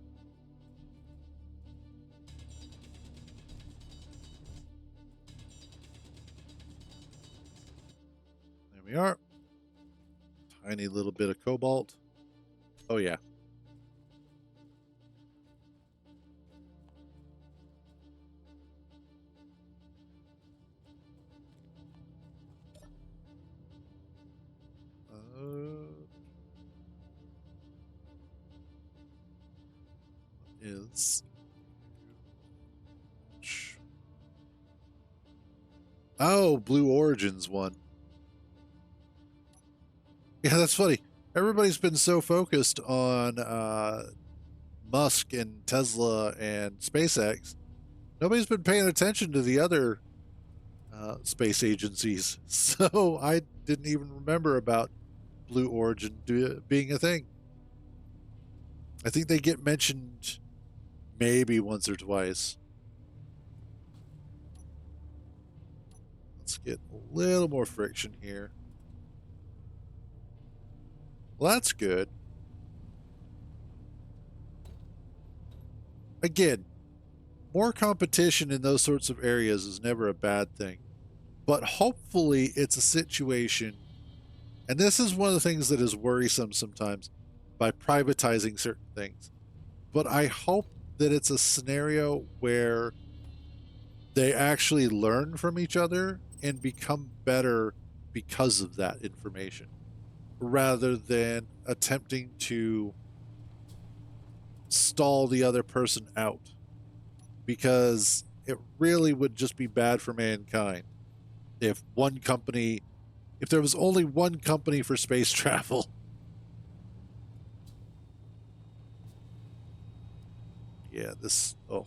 There we are. Tiny little bit of Cobalt. Oh, yeah. Is Oh, Blue Origin's one. Yeah, that's funny. Everybody's been so focused on Musk and Tesla and SpaceX. Nobody's been paying attention to the other space agencies. So I didn't even remember about Blue Origin being a thing. I think they get mentioned maybe once or twice. Let's get a little more friction here. Well, that's good. Again, more competition in those sorts of areas is never a bad thing. But hopefully, it's a situation, and this is one of the things that is worrisome sometimes by privatizing certain things. But I hope that it's a scenario where they actually learn from each other and become better because of that information rather than attempting to stall the other person out, because it really would just be bad for mankind if one company, if there was only one company for space travel. Yeah, this, oh.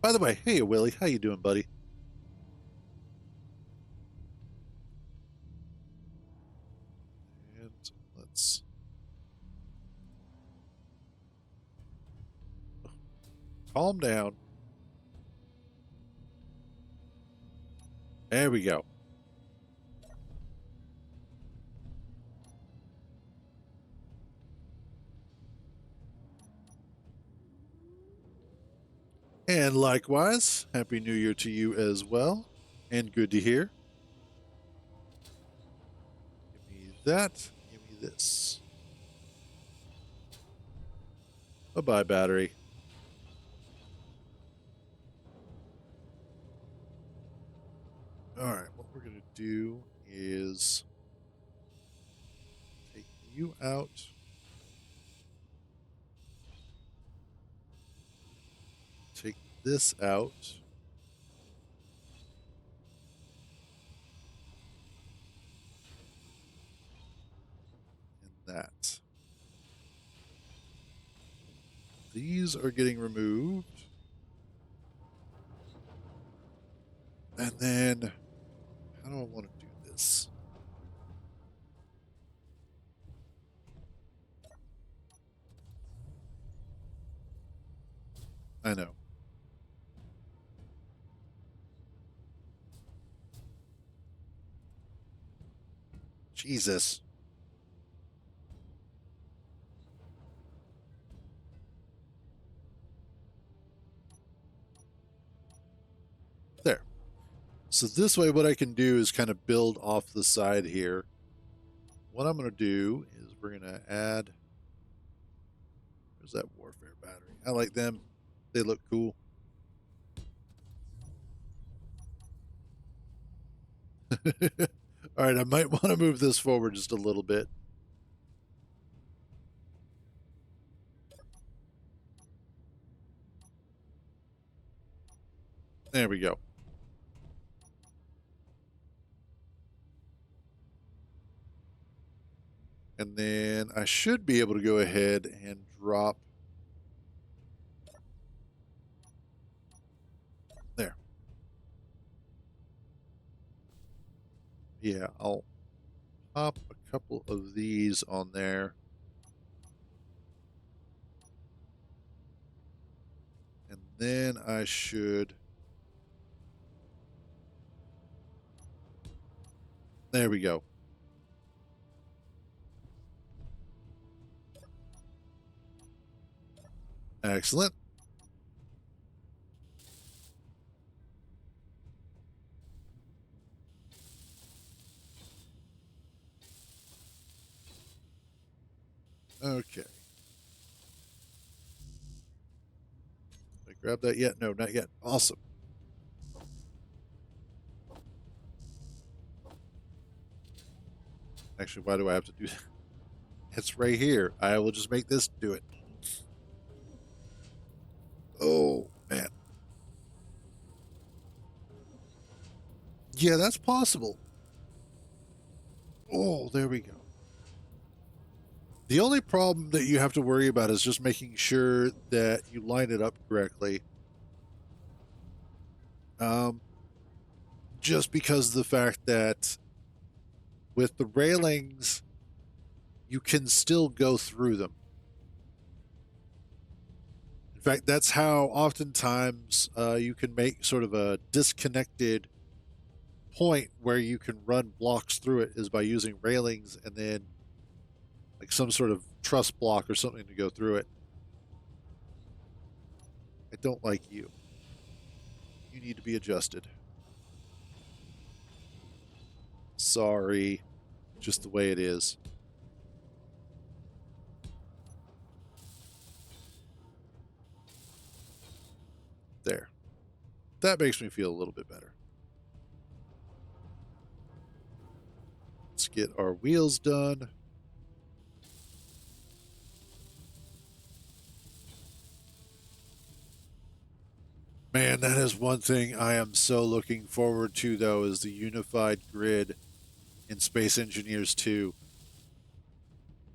By the way, hey Willie, how you doing, buddy? And let's calm down. There we go. And likewise, Happy New Year to you as well. And good to hear. Give me that. Give me this. Bye bye, battery. All right, what we're going to do is take you out. Take this out. And that. These are getting removed. And then, how do I want to do this? I know. Jesus. There. So this way, what I can do is kind of build off the side here. What I'm going to do is we're going to add. Where's that warfare battery? I like them. They look cool. All right, I might want to move this forward just a little bit. There we go. And then I should be able to go ahead and drop. There. Yeah, I'll pop a couple of these on there. And then I should. There we go. Excellent. Okay. Did I grab that yet? No, not yet. Awesome. Actually, why do I have to do that? It's right here. I will just make this do it. Oh, man. Yeah, that's possible. Oh, there we go. The only problem that you have to worry about is just making sure that you line it up correctly. Um, just because of the fact that with the railings, you can still go through them. In fact, that's how oftentimes you can make sort of a disconnected point where you can run blocks through it is by using railings and then like some sort of truss block or something to go through it. I don't like you. You need to be adjusted. Sorry. Just the way it is. There. That makes me feel a little bit better. Let's get our wheels done. Man, that is one thing I am so looking forward to, though, is the unified grid in Space Engineers 2.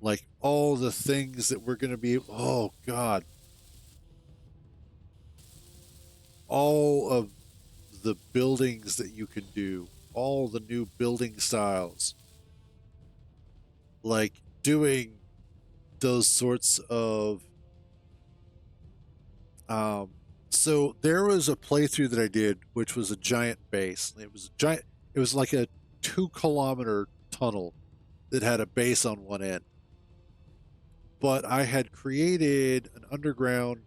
Like all the things that we're going to be. Oh, God. All of the buildings that you can do, all the new building styles. Like doing those sorts of. Um, so there was a playthrough that I did, which was a giant base. It was a giant. It was like a 2 kilometer tunnel that had a base on one end. But I had created an underground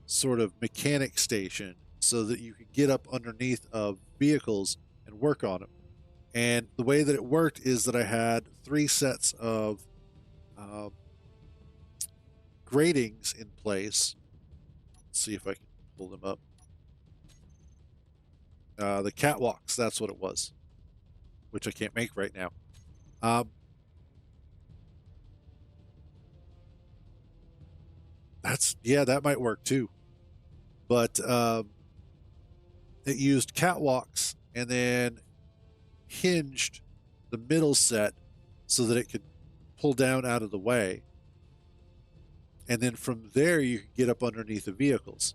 sort of mechanic station so that you could get up underneath of vehicles and work on them. And the way that it worked is that I had 3 sets of um, gratings in place. Let's see if I can pull them up. The catwalks, that's what it was, which I can't make right now. Um, yeah, that might work too. But it used catwalks and then hinged the middle set so that it could pull down out of the way. And then from there, you could get up underneath the vehicles.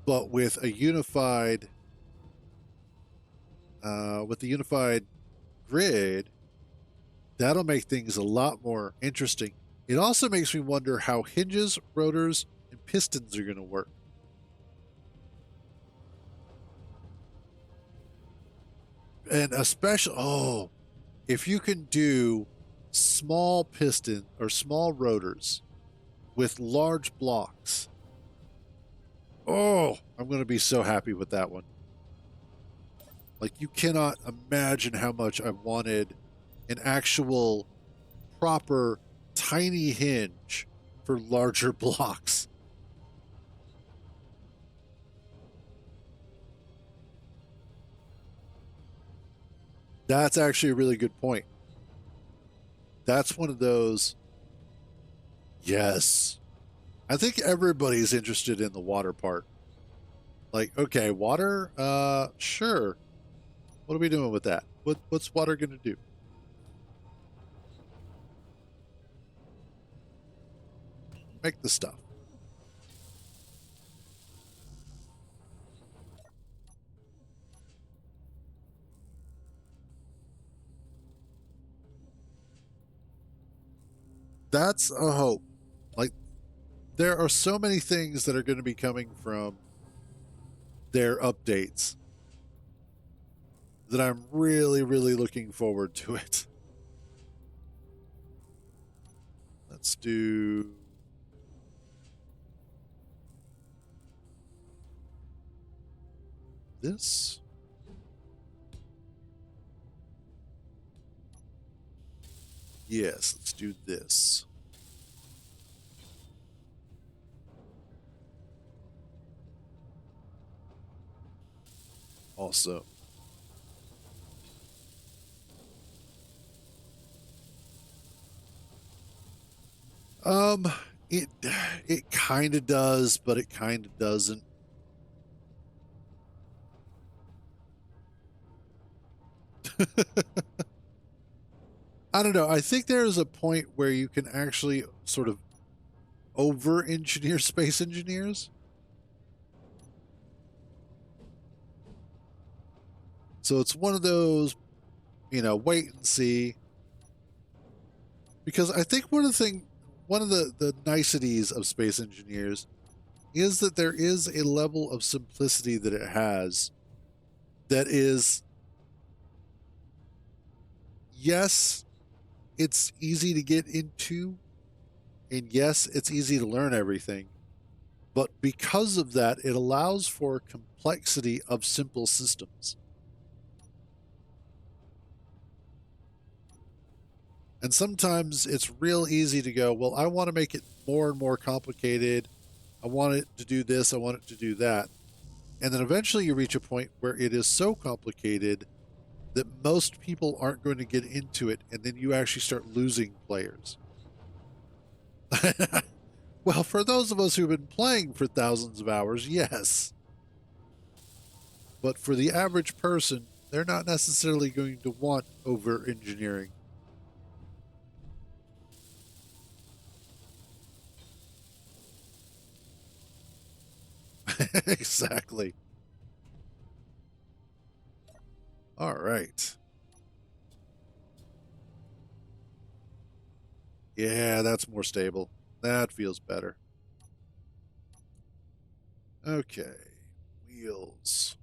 But with the unified grid, that'll make things a lot more interesting. It also makes me wonder how hinges, rotors, and pistons are going to work. And especially, if you can do small piston or small rotors with large blocks, I'm going to be so happy with that one. Like, you cannot imagine how much I wanted an actual proper tiny hinge for larger blocks. That's actually a really good point. That's one of those. Yes. I think everybody's interested in the water part. Like, okay, water, sure. What are we doing with that? What's water going to do? Make the stuff. That's a hope. Like, there are so many things that are going to be coming from their updates that I'm really, really looking forward to it. Let's do this. Yes, let's do this. Also, Um, it it kind of does, but it kind of doesn't. I don't know. I think there is a point where you can actually sort of over engineer space engineers. So it's one of those, wait and see. Because I think one of the niceties of space engineers is that there is a level of simplicity that it has that is, yes, it's easy to get into, and yes, it's easy to learn everything. But because of that, it allows for complexity of simple systems. And sometimes it's real easy to go, well, I want to make it more and more complicated. I want it to do this. I want it to do that. And then eventually you reach a point where it is so complicated that most people aren't going to get into it. And then you actually start losing players. Well, for those of us who've been playing for thousands of hours, yes. But for the average person, they're not necessarily going to want over engineering. Exactly. All right. Yeah, that's more stable. That feels better. Okay. Wheels.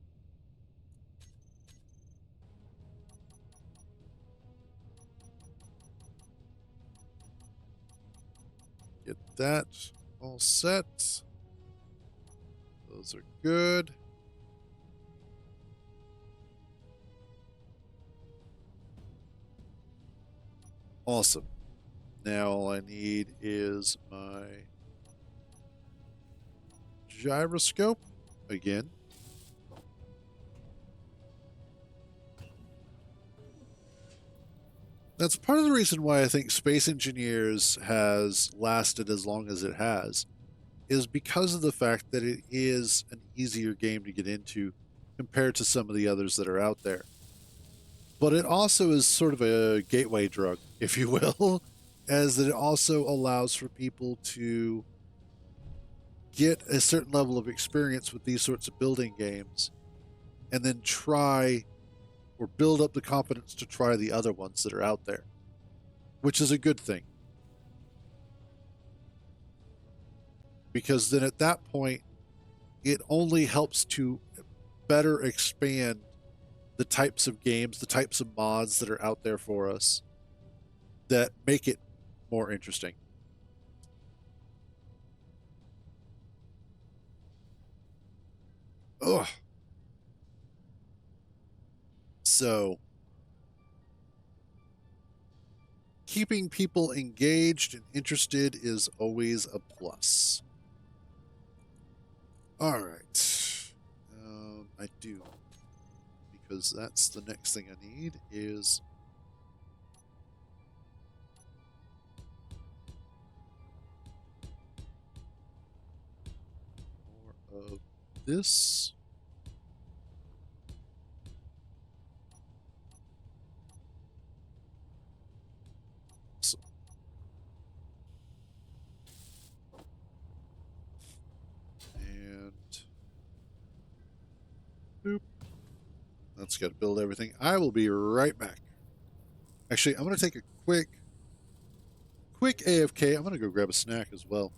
Get that all set. Those are good. Awesome. Now all I need is my gyroscope again. That's part of the reason why I think Space Engineers has lasted as long as it has, is because of the fact that it is an easier game to get into compared to some of the others that are out there. But it also is sort of a gateway drug, if you will, as that it also allows for people to get a certain level of experience with these sorts of building games and then try or build up the competence to try the other ones that are out there, which is a good thing. Because then at that point, it only helps to better expand the types of games, the types of mods that are out there for us that make it more interesting. Ugh. So, keeping people engaged and interested is always a plus. All right. I do, because that's the next thing I need is more of this. Awesome. And boop. That's got to build everything. I will be right back. Actually, I'm going to take a quick AFK. I'm going to go grab a snack as well.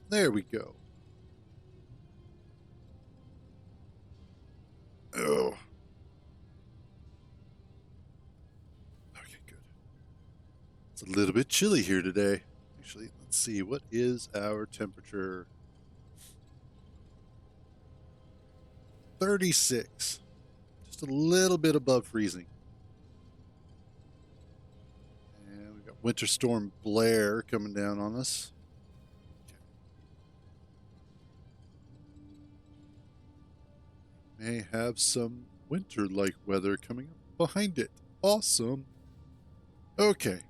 There we go. Oh. Okay, good. It's a little bit chilly here today. Actually, let's see. What is our temperature? 36. Just a little bit above freezing. And we've got Winter Storm Blair coming down on us. May have some winter-like weather coming up behind it. Awesome. Okay.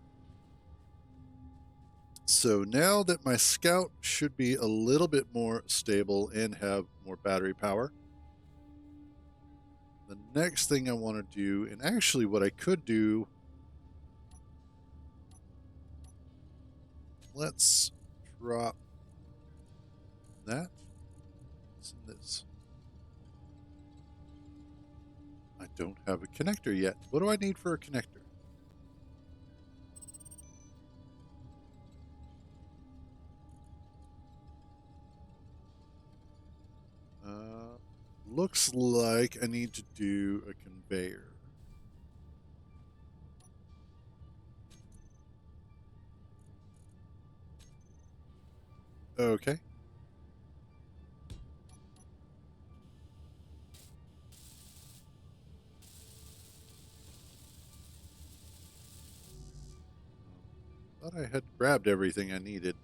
So now that my scout should be a little bit more stable and have more battery power, the next thing I want to do, and actually what I could do, let's drop that. And this. I don't have a connector yet. What do I need for a connector? Looks like I need to do a conveyor. Okay. Thought I had grabbed everything I needed.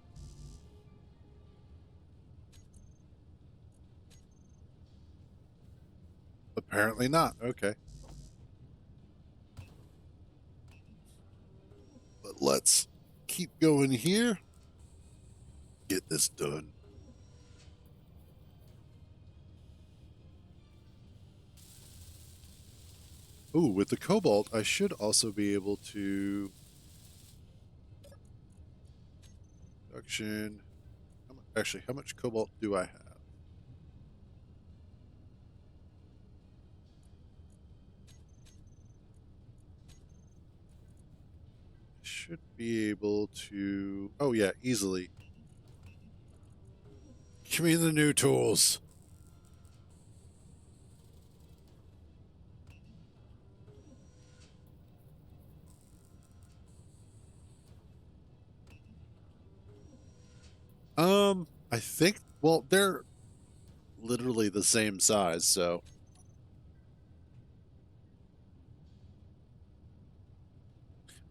Apparently not. Okay. But let's keep going here. Get this done. Ooh, with the cobalt, I should also be able to production. Actually, how much cobalt do I have? I should be able to. Oh yeah, easily. Give me the new tools. I think. Well, they're literally the same size, so.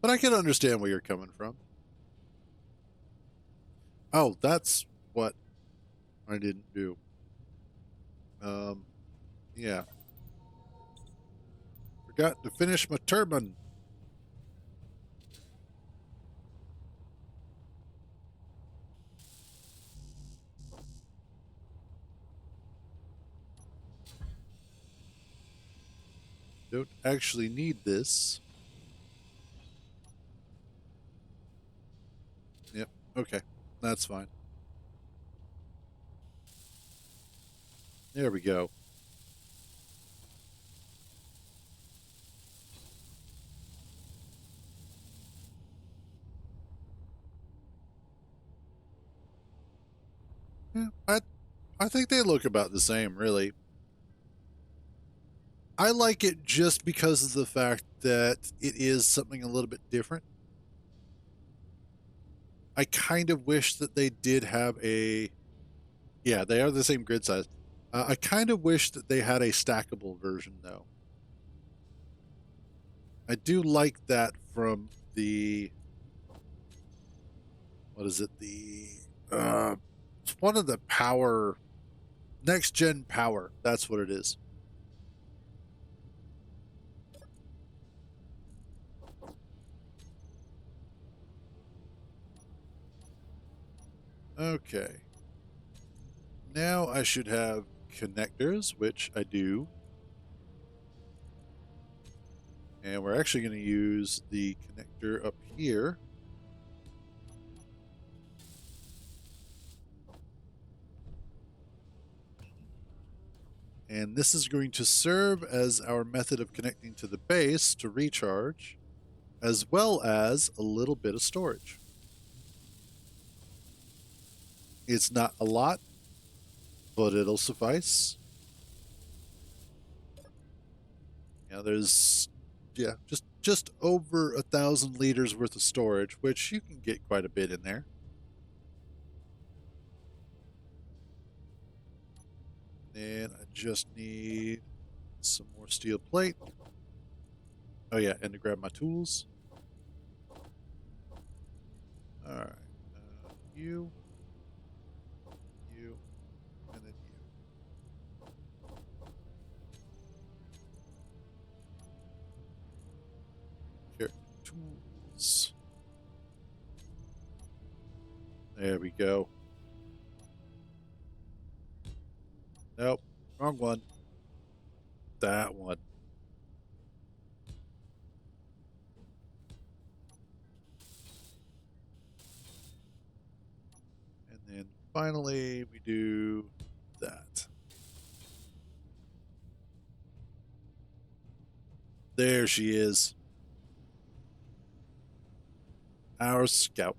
But I can understand where you're coming from. Oh, that's what I didn't do. Yeah. Forgot to finish my turbine. Don't actually need this. Yep. Okay. That's fine. There we go. Yeah, I think they look about the same, really. I like it just because of the fact that it is something a little bit different. I kind of wish that they did have a. Yeah, they are the same grid size. I kind of wish that they had a stackable version, though. I do like that from the. What is it? It's one of the power. Next gen power. That's what it is. Okay. Now I should have connectors, which I do. And we're actually going to use the connector up here. And this is going to serve as our method of connecting to the base to recharge, as well as a little bit of storage. It's not a lot, but it'll suffice. Yeah, there's just over 1,000 liters worth of storage, which you can get quite a bit in there. And I just need some more steel plate. Oh yeah, and to grab my tools. All right, you, and then you. Here, tools. There we go. Nope, wrong one. That one. And then finally we do that. There she is. Our scout.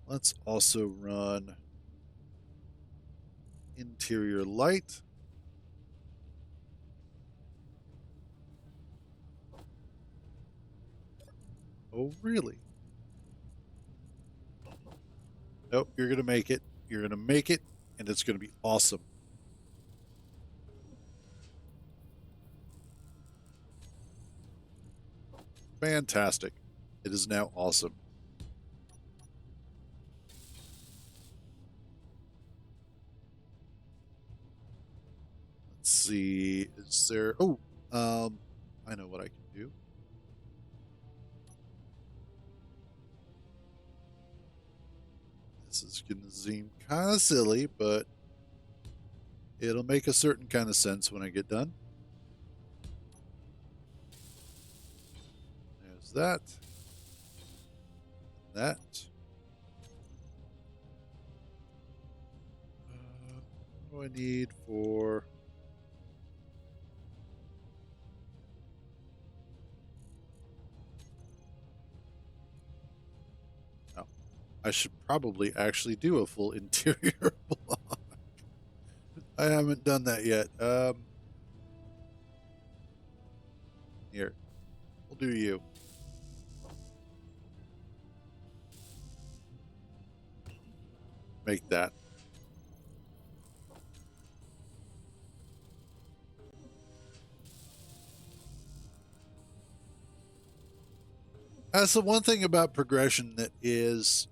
Let's also run interior light. Oh, really? Nope, you're going to make it. You're going to make it, and it's going to be awesome. Fantastic. It is now awesome. Let's see. Is there. Oh, I know what I can do. This is going to seem kind of silly, but it'll make a certain kind of sense when I get done. There's that. That. What do I need for. Oh, I should probably actually do a full interior block. I haven't done that yet. Here, we'll do you. Make that. That's the one thing about progression that is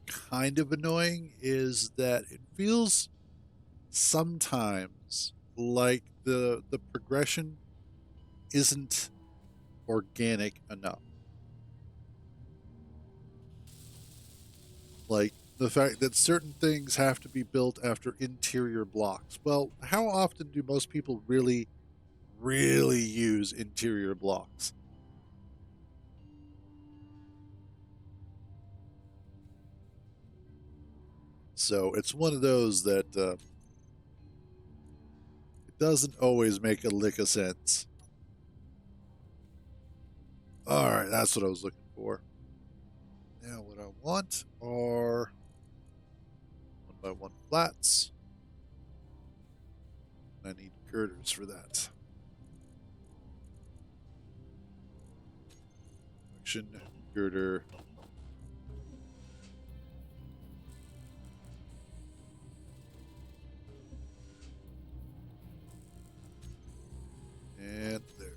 kind of annoying is that it feels sometimes like the progression isn't organic enough. Like the fact that certain things have to be built after interior blocks. Well, how often do most people really use interior blocks? So it's one of those that it doesn't always make a lick of sense. All right, that's what I was looking for. Now, what I want are 1x1 flats. I need girders for that. Action girder. And there.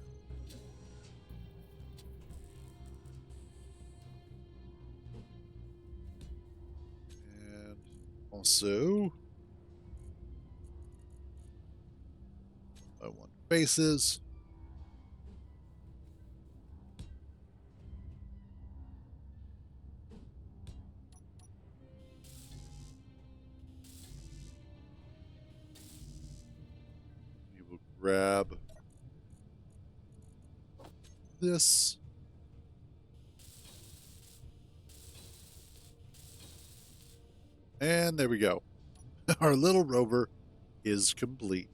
And also, I want faces. We will grab this. And there we go. Our little rover is complete.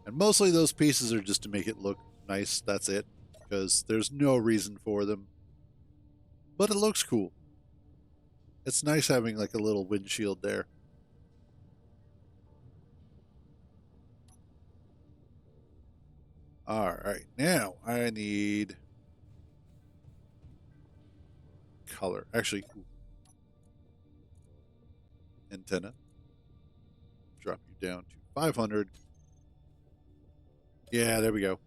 And mostly those pieces are just to make it look nice. That's it. because there's no reason for them, but it looks cool. It's nice having like a little windshield there. All right, now I need color. Actually, ooh, antenna. Drop you down to 500. Yeah, there we go.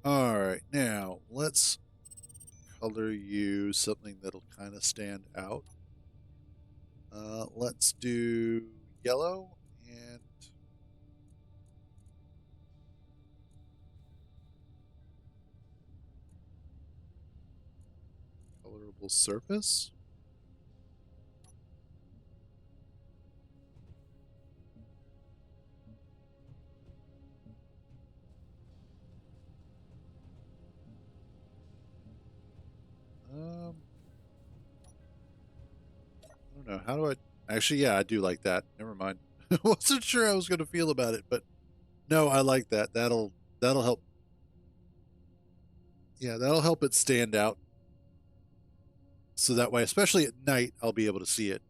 All right, now let's color you something that'll kind of stand out. Let's do yellow and colorable surface. I don't know. How do I? Actually, yeah, I do like that. Never mind. I wasn't sure how I was going to feel about it, but no, I like that. That'll help. Yeah, that'll help it stand out. So that way, especially at night, I'll be able to see it.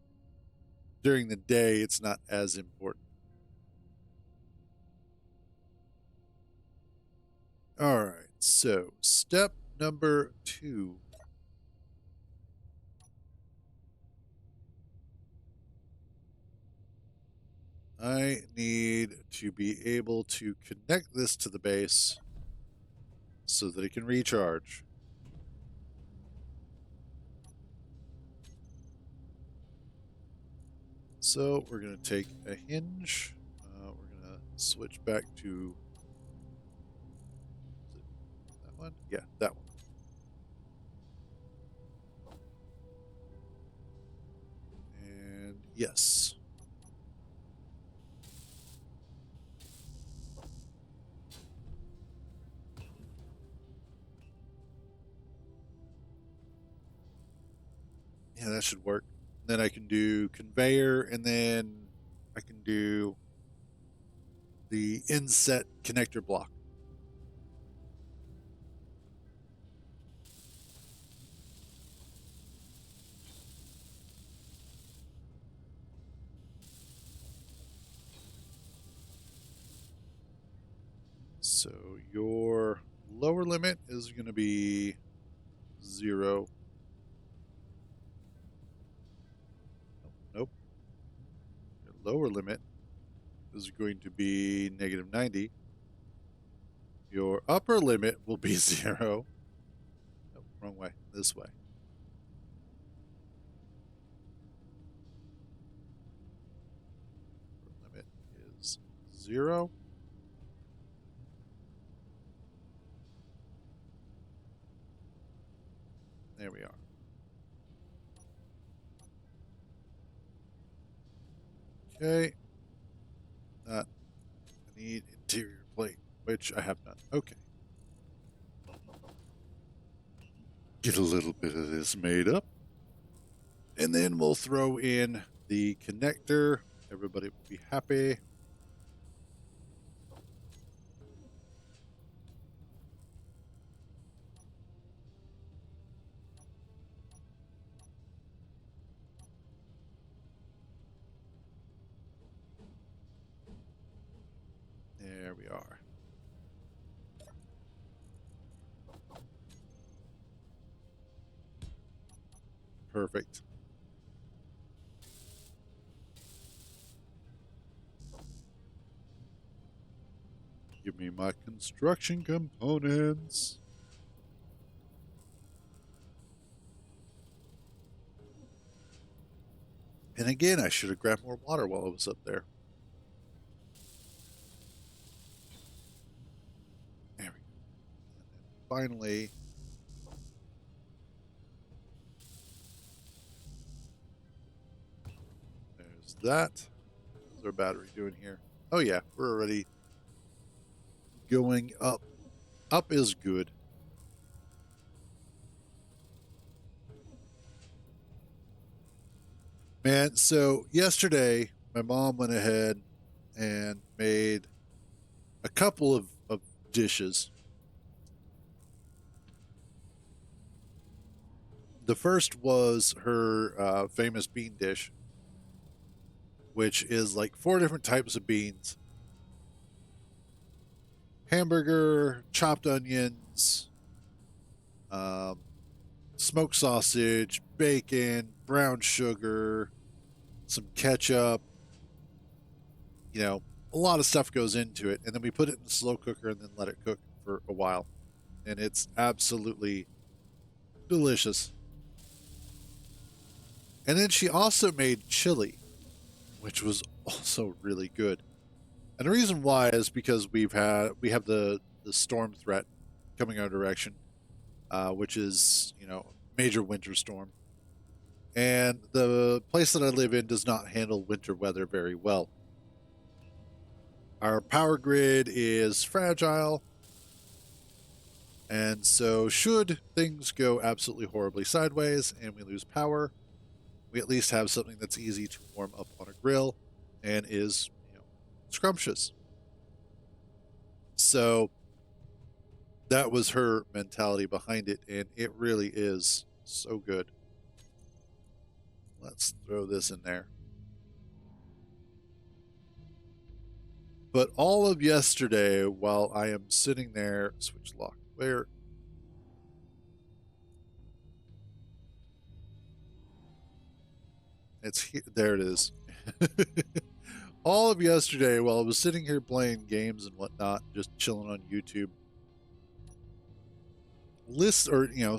During the day, it's not as important. All right. So step number 2. I need to be able to connect this to the base so that it can recharge. So we're going to take a hinge. We're going to switch back to that one. Yeah, that one. And yes. Yeah, that should work. Then I can do conveyor, and then I can do the inset connector block. So your lower limit is going to be 0. Nope. Your lower limit is going to be -90. Your upper limit will be 0. Nope, wrong way. This way. Upper limit is 0. There we are. Okay. I need interior plate, which I have none. Okay. Get a little bit of this made up. And then we'll throw in the connector. Everybody will be happy. There we are. Perfect. Give me my construction components. And again, I should have grabbed more water while I was up there. There we go. And then finally, there's that. How's our battery doing here? Oh, yeah, we're already going up. Up is good. Man, so yesterday, my mom went ahead and made a couple of dishes. The first was her famous bean dish, which is like four different types of beans: hamburger, chopped onions, um, smoked sausage, bacon, brown sugar, some ketchup. You know, a lot of stuff goes into it. And then we put it in the slow cooker and then let it cook for a while. And it's absolutely delicious. And then she also made chili, which was also really good. And the reason why is because we have the storm threat coming our direction, which is major winter storm, and the place that I live in does not handle winter weather very well. Our power grid is fragile, and so should things go absolutely horribly sideways and we lose power, we at least have something that's easy to warm up on a grill and is scrumptious. So that was her mentality behind it, and it really is so good. Let's throw this in there. But all of yesterday, while I am sitting there, switch lock, where? There it is. All of yesterday, while I was sitting here playing games and whatnot, just chilling on YouTube,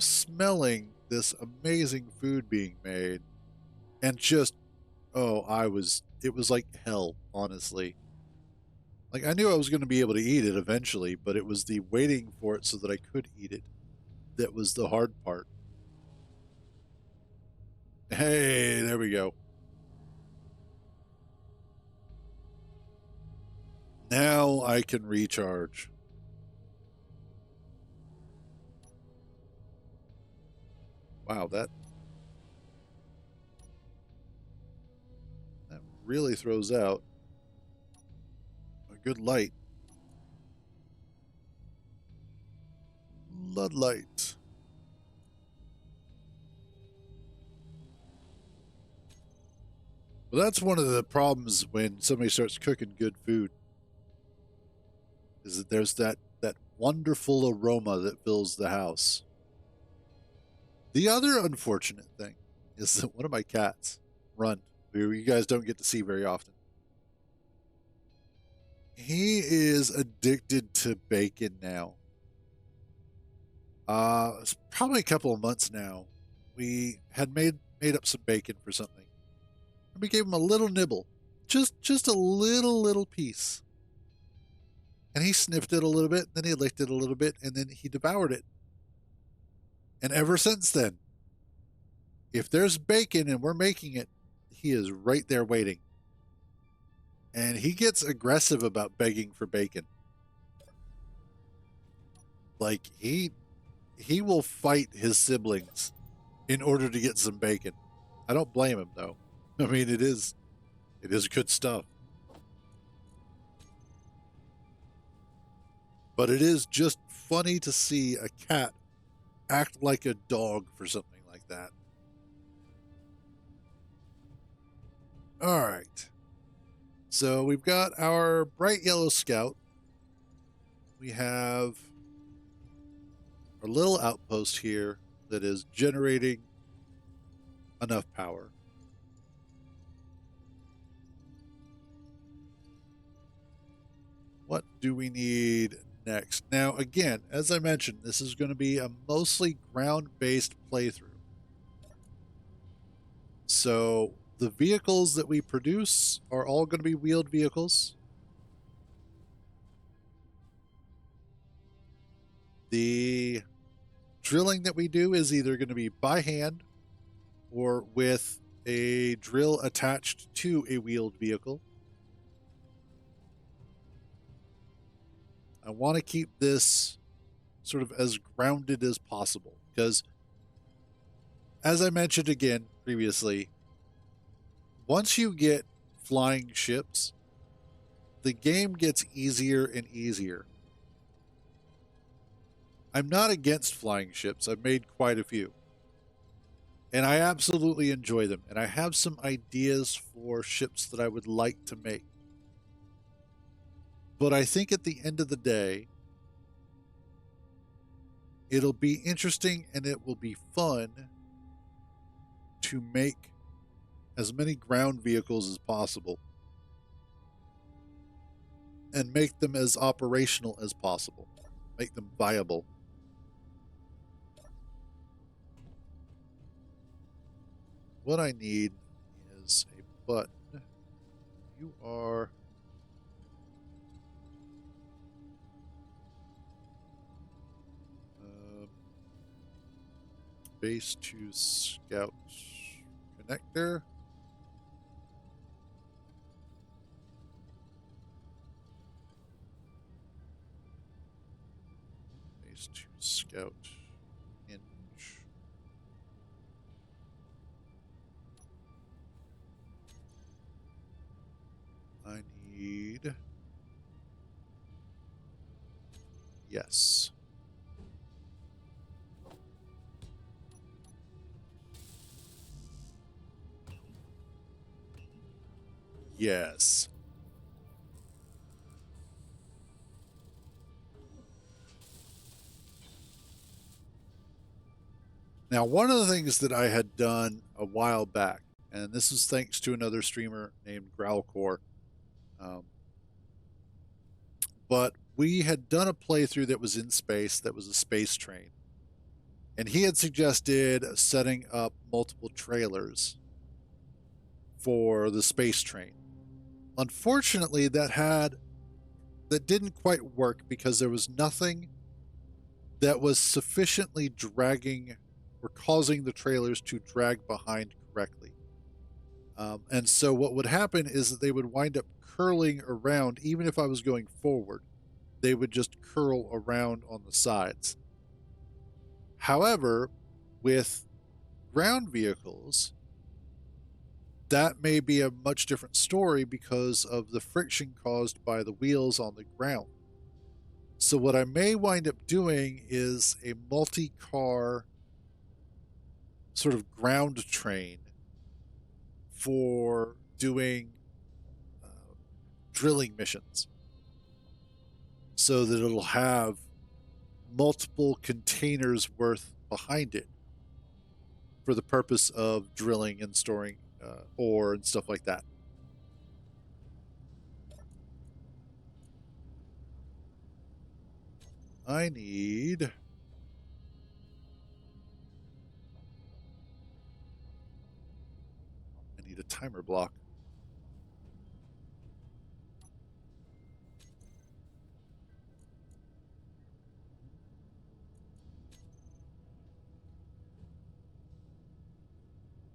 smelling this amazing food being made, and just, it was like hell, honestly. Like, I knew I was going to be able to eat it eventually, but it was the waiting for it so that I could eat it that was the hard part. Hey, there we go. Now I can recharge. Wow, that really throws out a good light. Ludlight. Well, that's one of the problems when somebody starts cooking good food, is that there's that wonderful aroma that fills the house. The other unfortunate thing is that one of my cats, Run, who you guys don't get to see very often, he is addicted to bacon now. It's probably a couple of months now. We had made up some bacon for something, and we gave him a little nibble, just a little piece, and he sniffed it a little bit, then he licked it a little bit, and then he devoured it. And ever since then, if there's bacon and we're making it, he is right there waiting. And he gets aggressive about begging for bacon. Like he will fight his siblings in order to get some bacon. I don't blame him though. I mean, it is good stuff. But it is just funny to see a cat act like a dog for something like that. All right. So we've got our bright yellow scout. We have our little outpost here that is generating enough power. What do we need next? Now, again, as I mentioned, this is going to be a mostly ground-based playthrough. So the vehicles that we produce are all going to be wheeled vehicles. The drilling that we do is either going to be by hand or with a drill attached to a wheeled vehicle. I want to keep this sort of as grounded as possible because, as I mentioned again previously, once you get flying ships, the game gets easier and easier. I'm not against flying ships. I've made quite a few. And I absolutely enjoy them. And I have some ideas for ships that I would like to make. But I think at the end of the day, it'll be interesting and it will be fun to make as many ground vehicles as possible and make them as operational as possible, make them viable. What I need is a button. You are base to scout connector. Base to scout hinge. I need. Yes. Yes. Now, one of the things that I had done a while back, and this is thanks to another streamer named Growlcore, um, but we had done a playthrough that was in space, that was a space train. And he had suggested setting up multiple trailers for the space train. Unfortunately, that didn't quite work because there was nothing that was sufficiently dragging or causing the trailers to drag behind correctly. And so what would happen is that they would wind up curling around, even if I was going forward, they would just curl around on the sides. However, with ground vehicles, that may be a much different story because of the friction caused by the wheels on the ground. So, what I may wind up doing is a multi car sort of ground train for doing drilling missions so that it'll have multiple containers worth behind it for the purpose of drilling and storing ore and stuff like that. I need a timer block.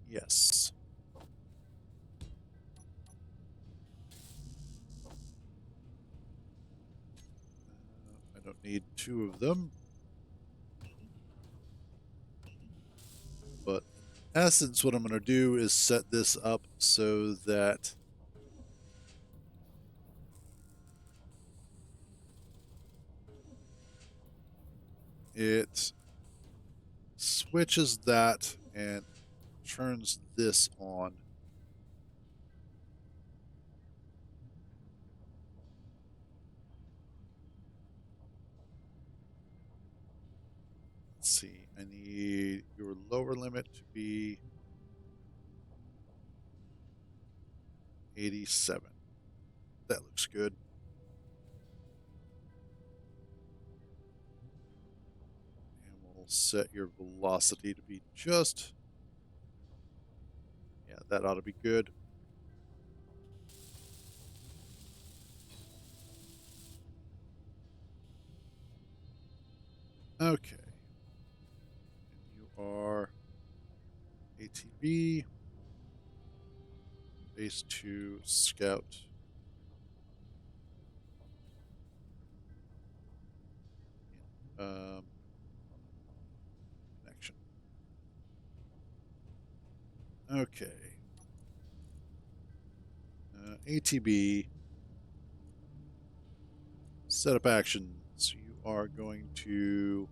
Yes. I don't need two of them. But in essence, what I'm going to do is set this up so that it switches that and turns this on. Let's see. I need your lower limit to be 87. That looks good. And we'll set your velocity to be just. Yeah, that ought to be good. Okay. And you are ATB. Base 2 Scout. Connection. Okay. ATB. Set up actions. You are going to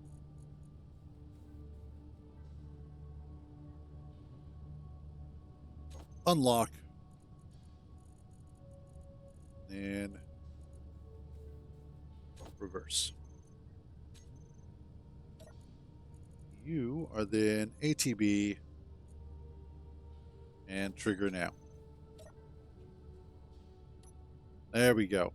unlock and reverse. You are then ATB and trigger now. There we go.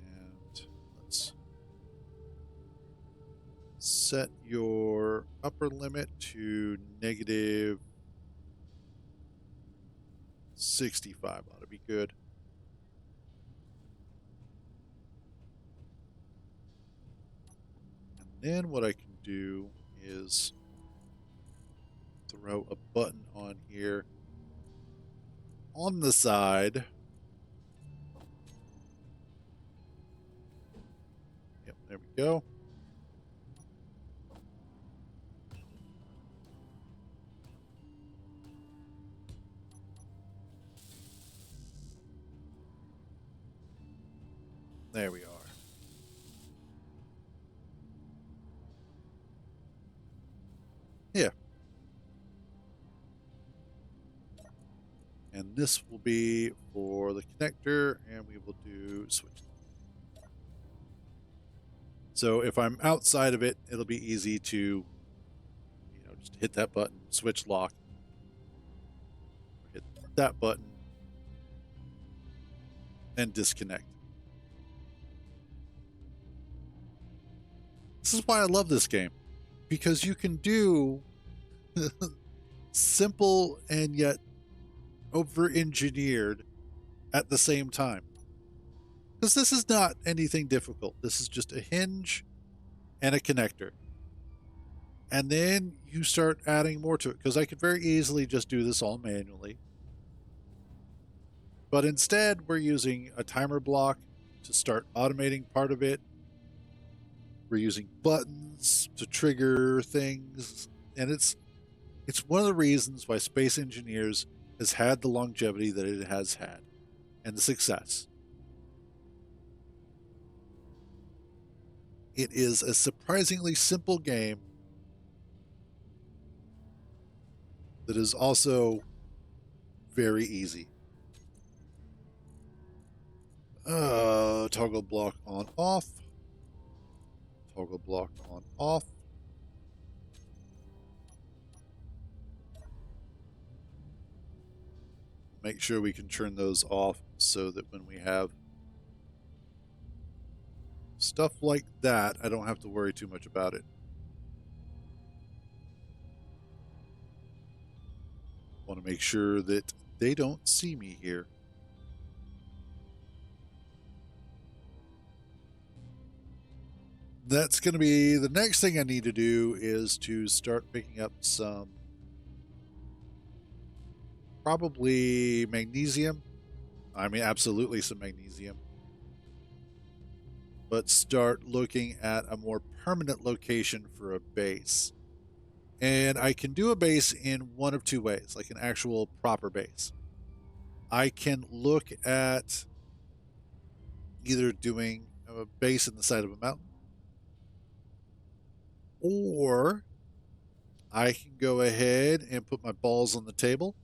And let's set your upper limit to negative 65. Ought to be good. And then what I can do is throw a button on here on the side. Yep, there we go. There we are. Yeah. And this will be for the connector, and we will do switch lock. So if I'm outside of it, it'll be easy to, just hit that button, switch lock, hit that button, and disconnect. This is why I love this game, because you can do simple and yet over-engineered at the same time. Because this is not anything difficult. This is just a hinge and a connector. And then you start adding more to it, because I could very easily just do this all manually. But instead, we're using a timer block to start automating part of it. We're using buttons to trigger things. And it's one of the reasons why Space Engineers has had the longevity that it has had and the success. It is a surprisingly simple game that is also very easy. Toggle block on off. Toggle block on off. Make sure we can turn those off so that when we have stuff like that, I don't have to worry too much about it. Want to make sure that they don't see me here. That's going to be the next thing I need to do, is to start picking up some, probably magnesium. I mean, absolutely some magnesium. But start looking at a more permanent location for a base. And I can do a base in one of two ways, like an actual proper base. I can look at either doing a base in the side of a mountain, or I can go ahead and put my balls on the table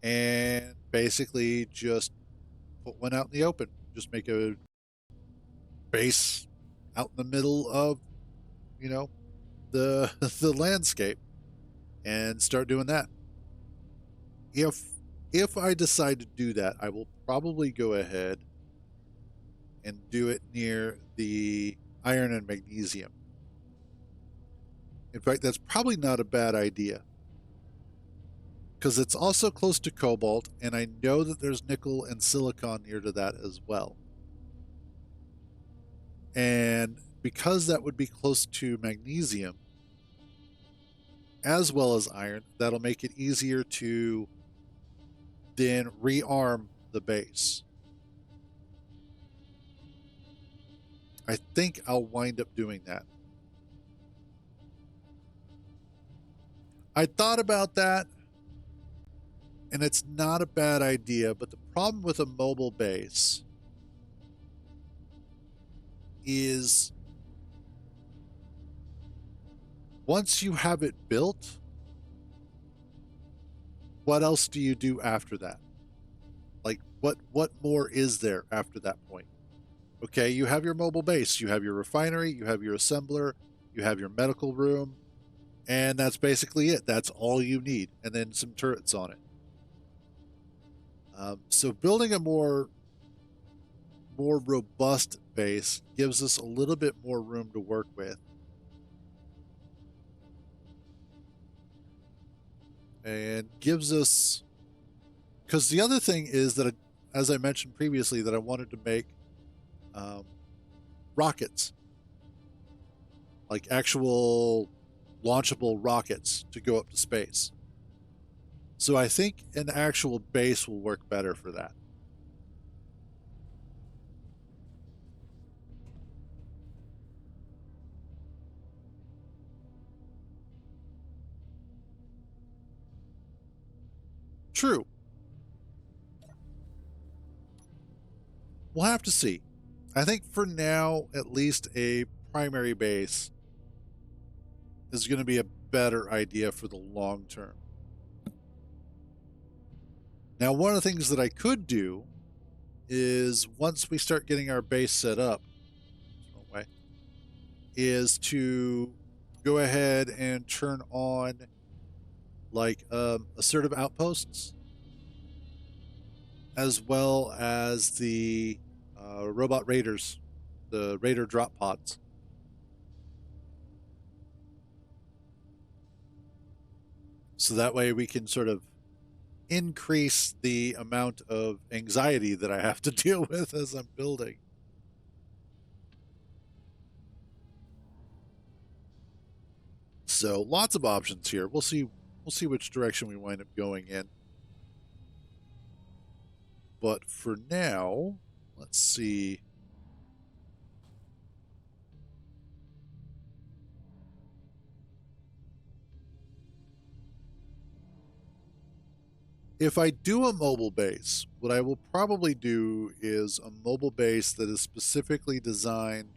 and basically just put one out in the open. Just make a base out in the middle of, the the landscape, and start doing that. If I decide to do that, I will probably go ahead and do it near the iron and magnesium. In fact, that's probably not a bad idea, because it's also close to cobalt, and I know that there's nickel and silicon near to that as well. And because that would be close to magnesium as well as iron, that'll make it easier to then rearm the base. I think I'll wind up doing that. I thought about that, And it's not a bad idea, but the problem with a mobile base is once you have it built, what else do you do after that? Like what more is there after that point? Okay, you have your mobile base, you have your refinery, you have your assembler, you have your medical room, and that's basically it. That's all you need, and then some turrets on it. So building a more robust base gives us a little bit more room to work with, and gives us, because the other thing is that, as I mentioned previously, that I wanted to make um, rockets, like actual launchable rockets to go up to space. So I think an actual base will work better for that. True. We'll have to see. I think for now, at least a primary base is going to be a better idea for the long term. Now, one of the things that I could do is once we start getting our base set up, way, is to go ahead and turn on like assertive outposts, as well as the robot raiders, the raider drop pods. So that way we can sort of increase the amount of anxiety that I have to deal with as I'm building. So lots of options here. We'll see. We'll see which direction we wind up going in. But for now, let's see. If I do a mobile base, what I will probably do is a mobile base that is specifically designed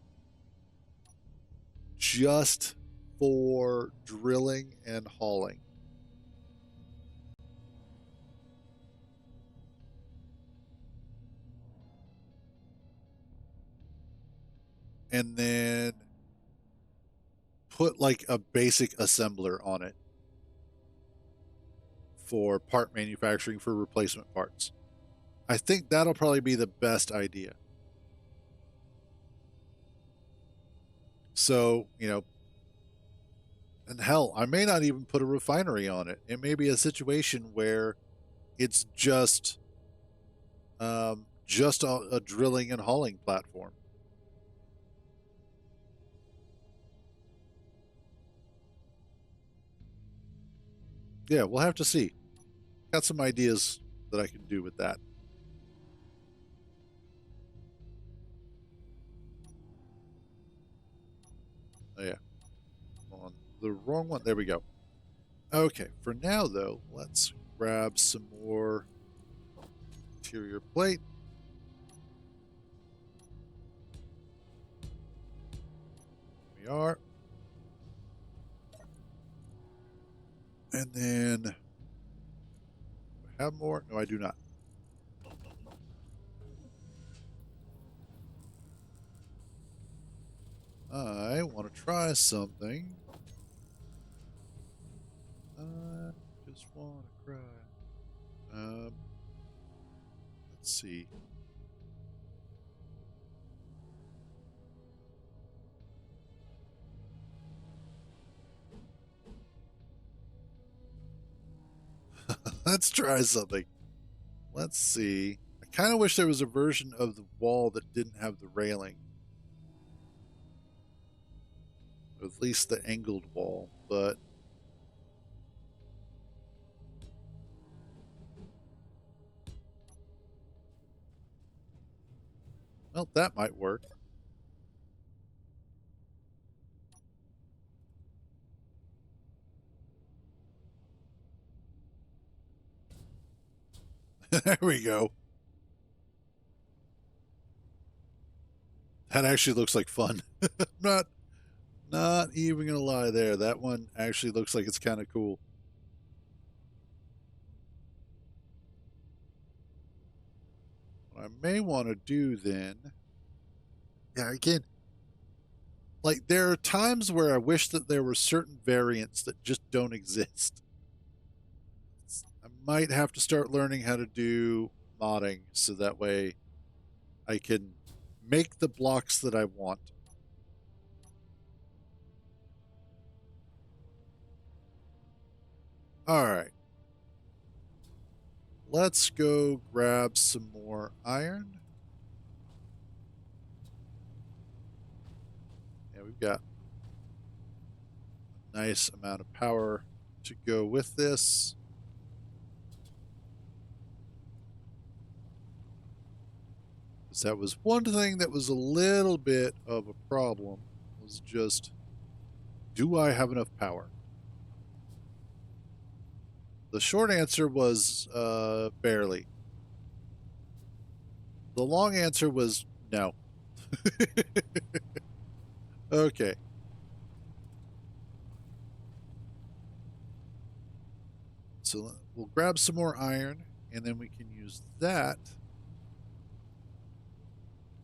just for drilling and hauling. And then put like a basic assembler on it for part manufacturing for replacement parts. I think that'll probably be the best idea. So, and hell, I may not even put a refinery on it. It may be a situation where it's just a drilling and hauling platform. Yeah, we'll have to see. Got some ideas that I can do with that. Oh, yeah, on the wrong one. There we go. Okay, for now though, let's grab some more interior plate. We are. And then, do I have more? No, I do not. I want to try something. I just want to cry. Let's see. Let's try something. Let's see. I kind of wish there was a version of the wall that didn't have the railing. At least the angled wall, but well, that might work. There we go. That actually looks like fun. not not even gonna lie there. That one actually looks like it's kind of cool. What I may want to do then, yeah, again, like there are times where I wish that there were certain variants that just don't exist. I might have to start learning how to do modding so that way I can make the blocks that I want. All right. Let's go grab some more iron. Yeah, we've got a nice amount of power to go with this. Because that was one thing that was a little bit of a problem, was just, do I have enough power? The short answer was barely. The long answer was no. Okay. So we'll grab some more iron, and then we can use that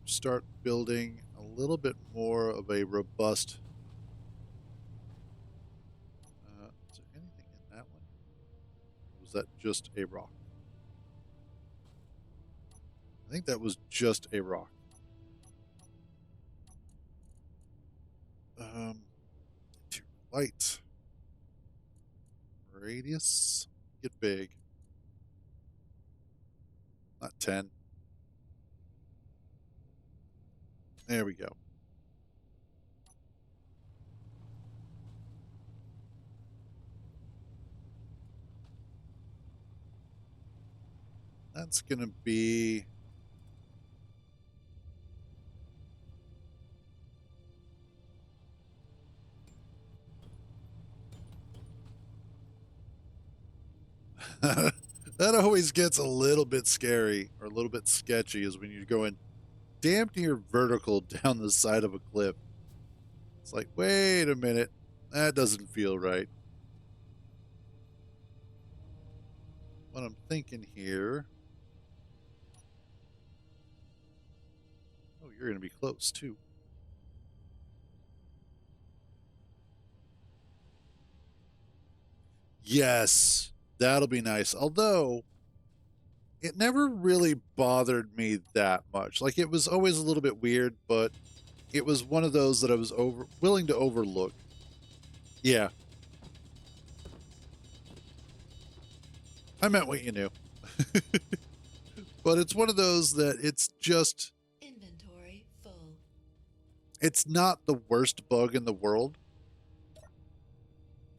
to start building a little bit more of a robust. Is there anything in that one? Or was that just a rock? I think that was just a rock. Light. Radius. Get big. Not 10. There we go. That's going to be... That always gets a little bit scary or a little bit sketchy is when you're going damn near vertical down the side of a cliff. It's like, wait a minute, that doesn't feel right. What I'm thinking here... Oh, you're going to be close too. Yes, that'll be nice. Although it never really bothered me that much. Like it was always a little bit weird, but it was one of those that I was willing to overlook. Yeah, I meant what you knew. But it's one of those that it's just, Inventory full. it's not the worst bug in the world.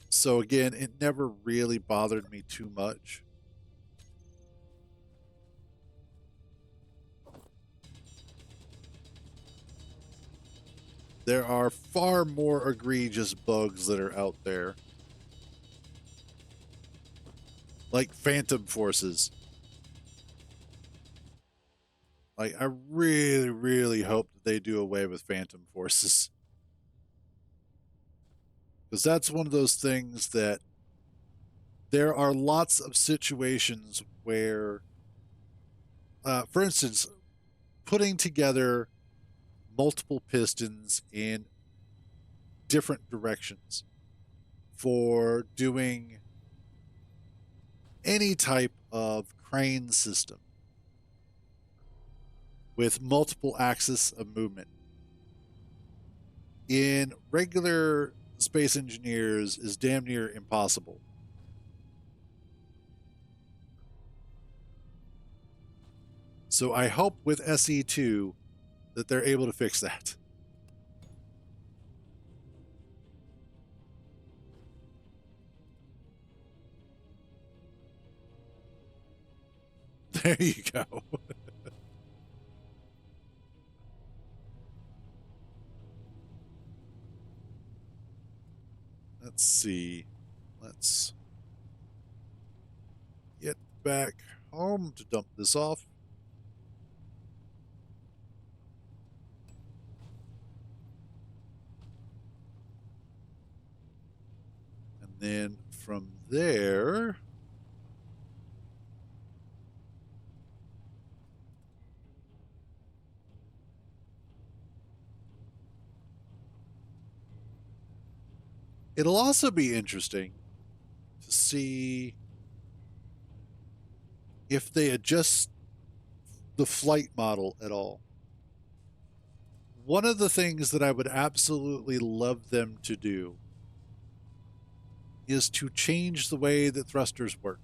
So again, it never really bothered me too much. There are far more egregious bugs that are out there, like phantom forces. Like, I really, really hope that they do away with phantom forces. Because that's one of those things that there are lots of situations where, for instance, putting together multiple pistons in different directions for doing any type of crane system with multiple axes of movement in regular space engineers is damn near impossible. So I hope with SE2 that they're able to fix that. There you go. Let's see. Let's get back home to dump this off. And then from there, it'll also be interesting to see if they adjust the flight model at all. One of the things that I would absolutely love them to do is to change the way that thrusters work,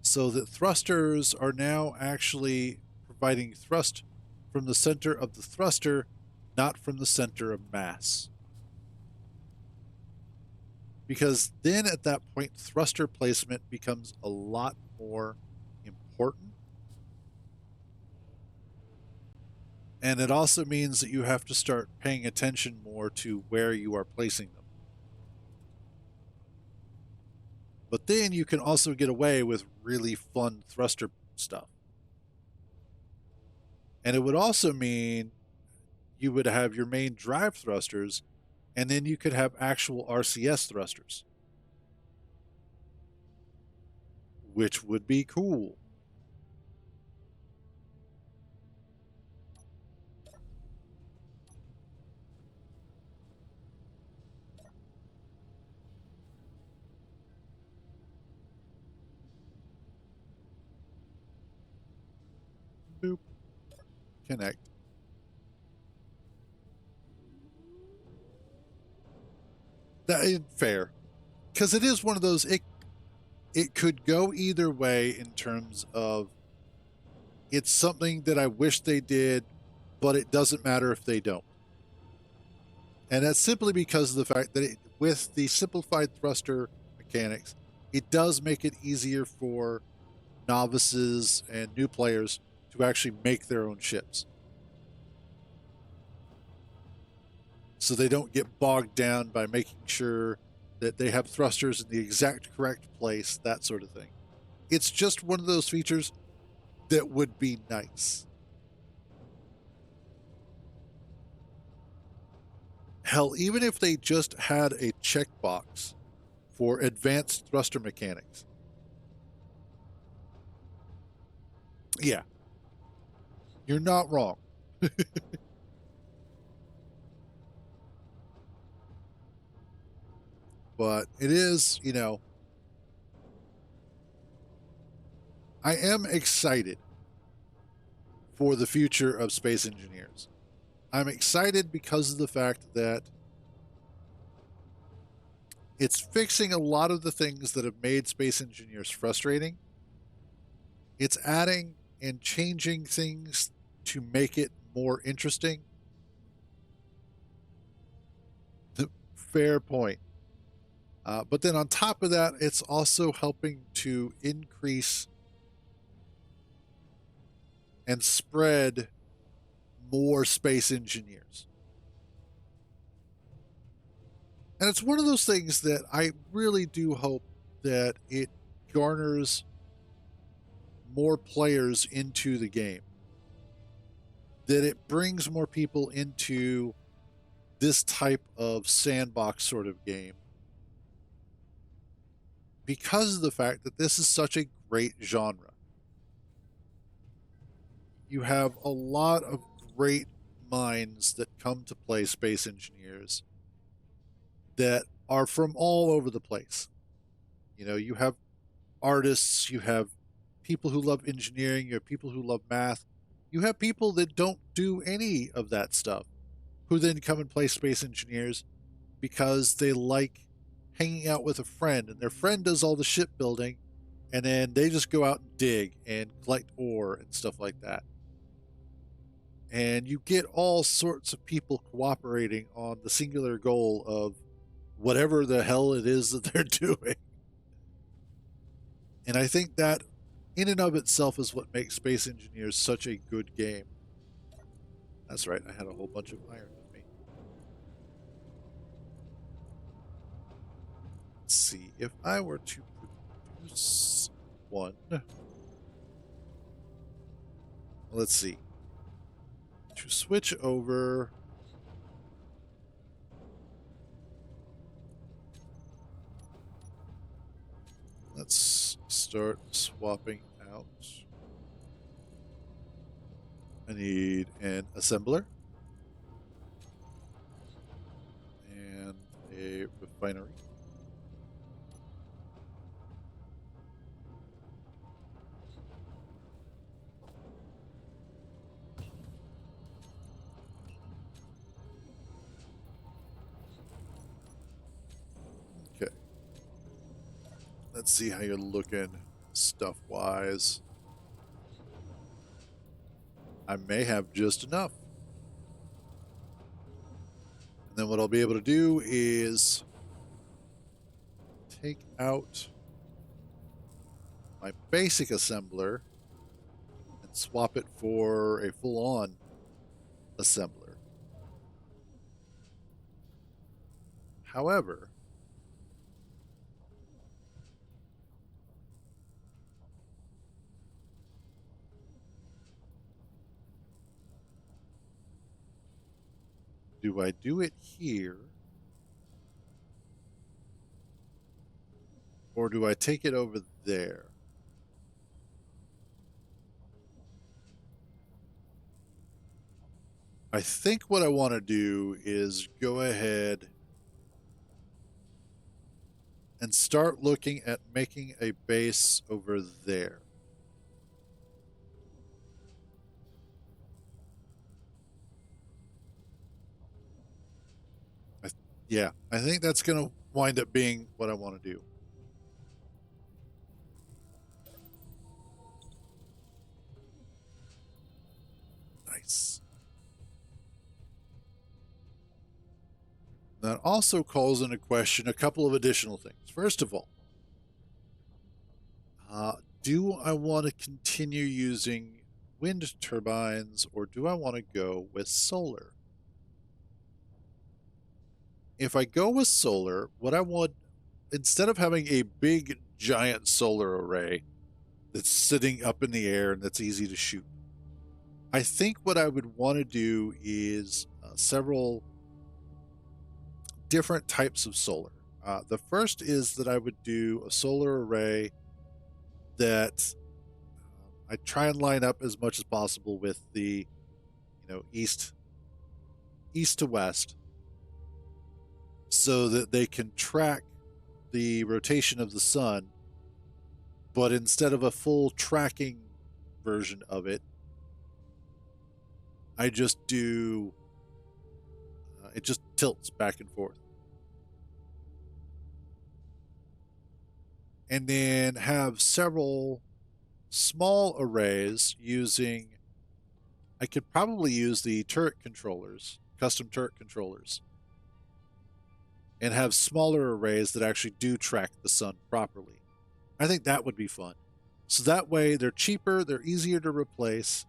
so that thrusters are now actually providing thrust from the center of the thruster, not from the center of mass. Because then at that point, thruster placement becomes a lot more important. And it also means that you have to start paying attention more to where you are placing them. But then you can also get away with really fun thruster stuff. And it would also mean you would have your main drive thrusters, and then you could have actual RCS thrusters, which would be cool. Boop. Connect. That is fair. Because it is one of those, it could go either way in terms of it's something that I wish they did, but it doesn't matter if they don't. And that's simply because of the fact that with the simplified thruster mechanics, it does make it easier for novices and new players to actually make their own ships. So they don't get bogged down by making sure that they have thrusters in the exact correct place, that sort of thing. It's just one of those features that would be nice. Hell, even if they just had a checkbox for advanced thruster mechanics. Yeah, you're not wrong. But it is, I am excited for the future of space engineers. I'm excited because of the fact that it's fixing a lot of the things that have made space engineers frustrating. It's adding and changing things to make it more interesting. Fair point. But then on top of that, it's also helping to increase and spread more space engineers. And it's one of those things that I really do hope that it garners more players into the game, that it brings more people into this type of sandbox sort of game, because of the fact that this is such a great genre. You have a lot of great minds that come to play space engineers that are from all over the place. You have artists, you have people who love engineering, you have people who love math, you have people that don't do any of that stuff who then come and play space engineers because they like hanging out with a friend and their friend does all the shipbuilding and then they just go out and dig and collect ore and stuff like that. And you get all sorts of people cooperating on the singular goal of whatever the hell it is that they're doing. And I think that in and of itself is what makes Space Engineers such a good game. That's right, I had a whole bunch of iron with me. Let's see, if I were to produce one. Let's see. To switch over, let's start swapping out. I need an assembler and a refinery. Okay. Let's see how you're looking stuff wise. I may have just enough. And then what I'll be able to do is take out my basic assembler and swap it for a full-on assembler. However, do I do it here or do I take it over there? I think what I want to do is go ahead and start looking at making a base over there. Yeah, I think that's going to wind up being what I want to do. Nice. That also calls into question a couple of additional things. First of all, do I want to continue using wind turbines or do I want to go with solar? If I go with solar, what I want, instead of having a big giant solar array that's sitting up in the air and that's easy to shoot, I think what I would want to do is several different types of solar. The first is that I would do a solar array that I try and line up as much as possible with the, east to west, so that they can track the rotation of the sun. But instead of a full tracking version of it, I just do it just tilts back and forth. And then have several small arrays using, I could probably use the turret controllers, custom turret controllers, and have smaller arrays that actually do track the sun properly. I think that would be fun. So that way they're cheaper, they're easier to replace.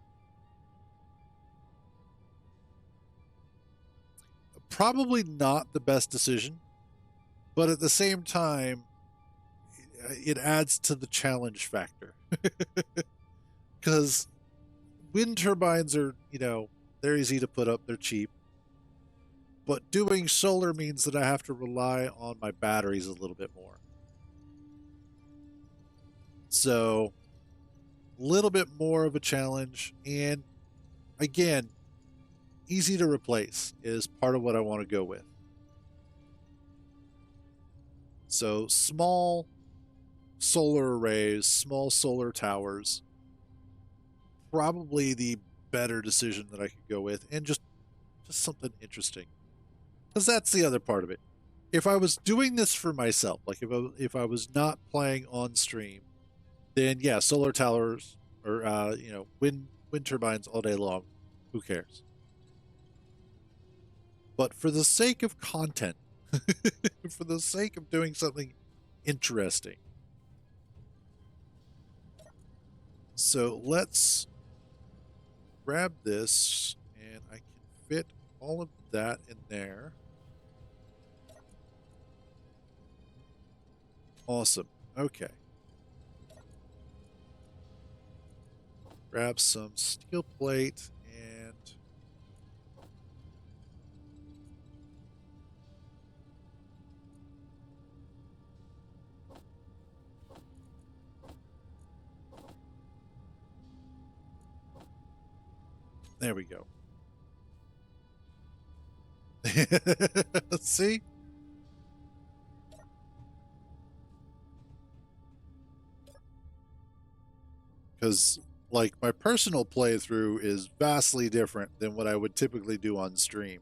Probably not the best decision, but at the same time, it adds to the challenge factor. Because wind turbines are, they're easy to put up, they're cheap. But doing solar means that I have to rely on my batteries a little bit more. So, a little bit more of a challenge. And again, easy to replace is part of what I want to go with. So, small solar arrays, small solar towers, probably the better decision that I could go with, and just something interesting. Because that's the other part of it. If I was doing this for myself, like if I was not playing on stream, then yeah, solar towers or wind turbines all day long. Who cares? But for the sake of content, for the sake of doing something interesting, so let's grab this, and I can fit all of that in there. Awesome. Okay. grab some steel plate and there we go. See? Because, like, my personal playthrough is vastly different than what I would typically do on stream.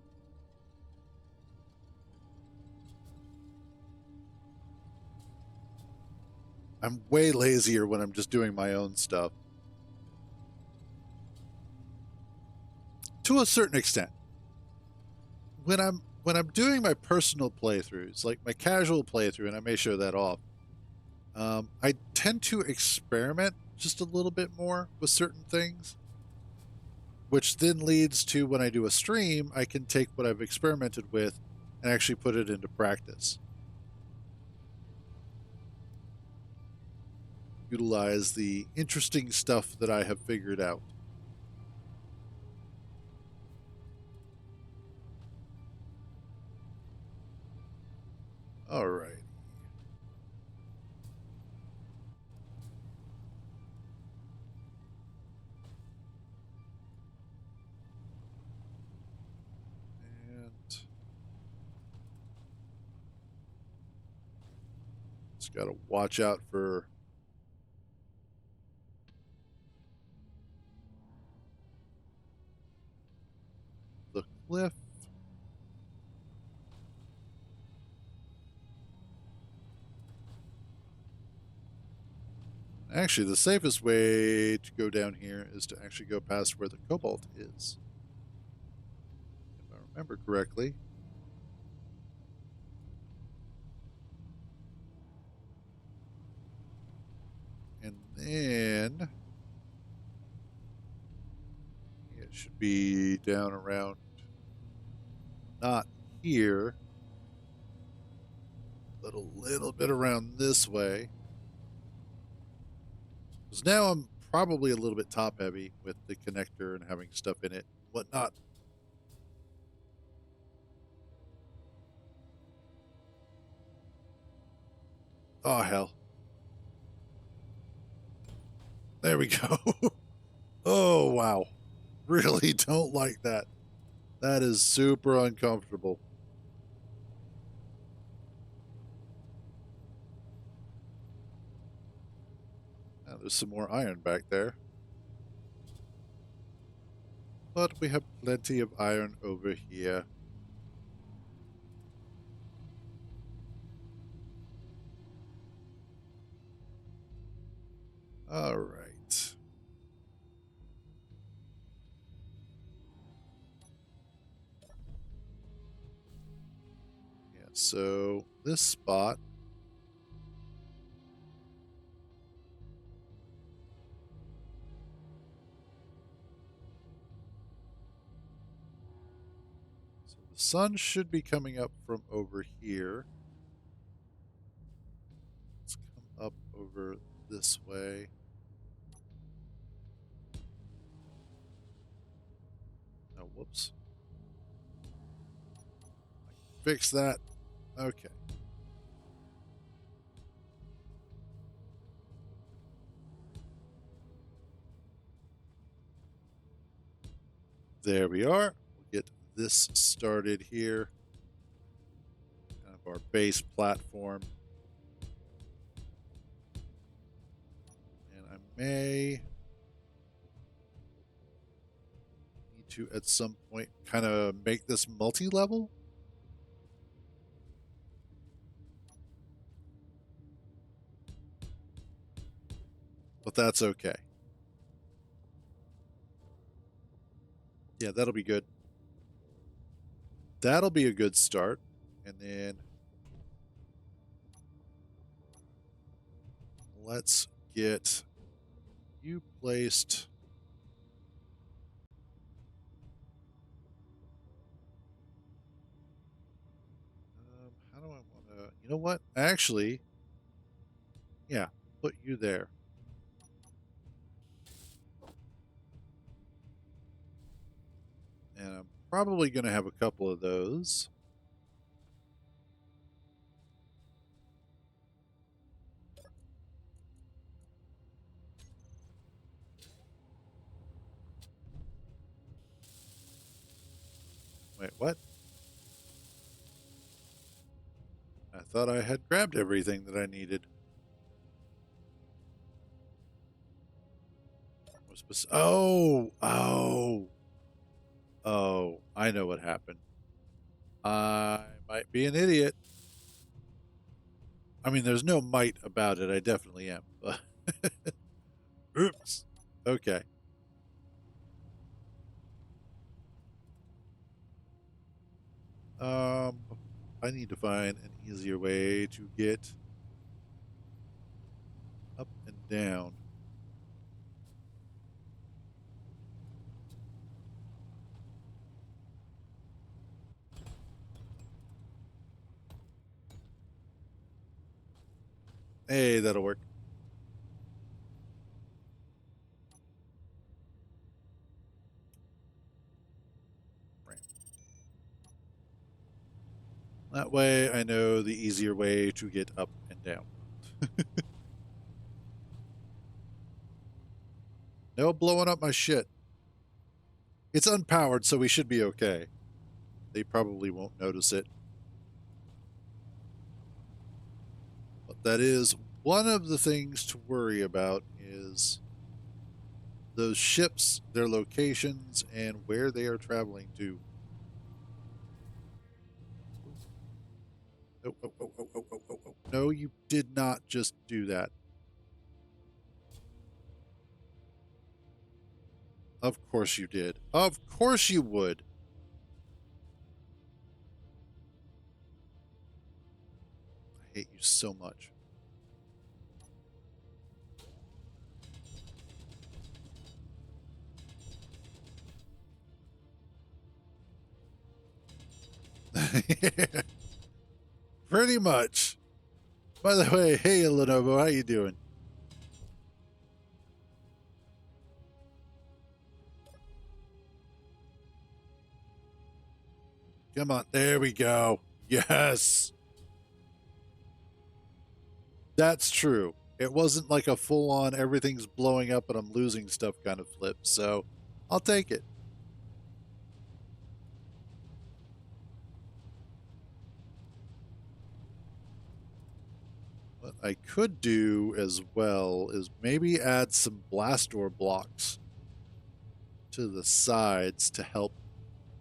I'm way lazier when I'm just doing my own stuff. To a certain extent. When I'm doing my personal playthroughs, like my casual playthrough, and I may show that off, I tend to experiment just a little bit more with certain things, which then leads to when I do a stream, I can take what I've experimented with and actually put it into practice. Utilize the interesting stuff that I have figured out. All right. And just got to watch out for the cliff. Actually, the safest way to go down here is to actually go past where the cobalt is. If I remember correctly. And then it should be down around, not here, but a little bit around this way. Because now I'm probably a little bit top heavy with the connector and having stuff in it, whatnot. Oh, hell. There we go. Oh, wow. Really don't like that. That is super uncomfortable. Now, there's some more iron back there. But we have plenty of iron over here. All right. Yeah, so this spot. So the sun should be coming up from over here. Let's come up over this way. Oh, whoops. Fix that. Okay. There we are. We'll get this started here. Kind of our base platform. And I may need to, at some point, kind of make this multi-level. But that's okay. Yeah, that'll be good. That'll be a good start. And then let's get you placed. How do I want to? You know what? Actually, yeah, put you there. And I'm probably going to have a couple of those. Wait, what? I thought I had grabbed everything that I needed. Oh, I know what happened. I might be an idiot. I mean, there's no might about it. I definitely am. But oops. Okay. Um, I need to find an easier way to get up and down. Hey, that'll work. That way I know the easier way to get up and down. No blowing up my shit. It's unpowered, so we should be okay. They probably won't notice it. But that is one of the things to worry about is those ships, their locations, and where they are traveling to. Oh, oh, oh, oh, oh, oh, oh, oh. No, you did not just do that. Of course you did. Of course you would. I hate you so much. Pretty much. By the way, hey Lenovo, how you doing? Come on, there we go. Yes. That's true. It wasn't like a full on everything's blowing up and I'm losing stuff kind of flip, so I'll take it. What I could do as well is maybe add some blast door blocks to the sides to help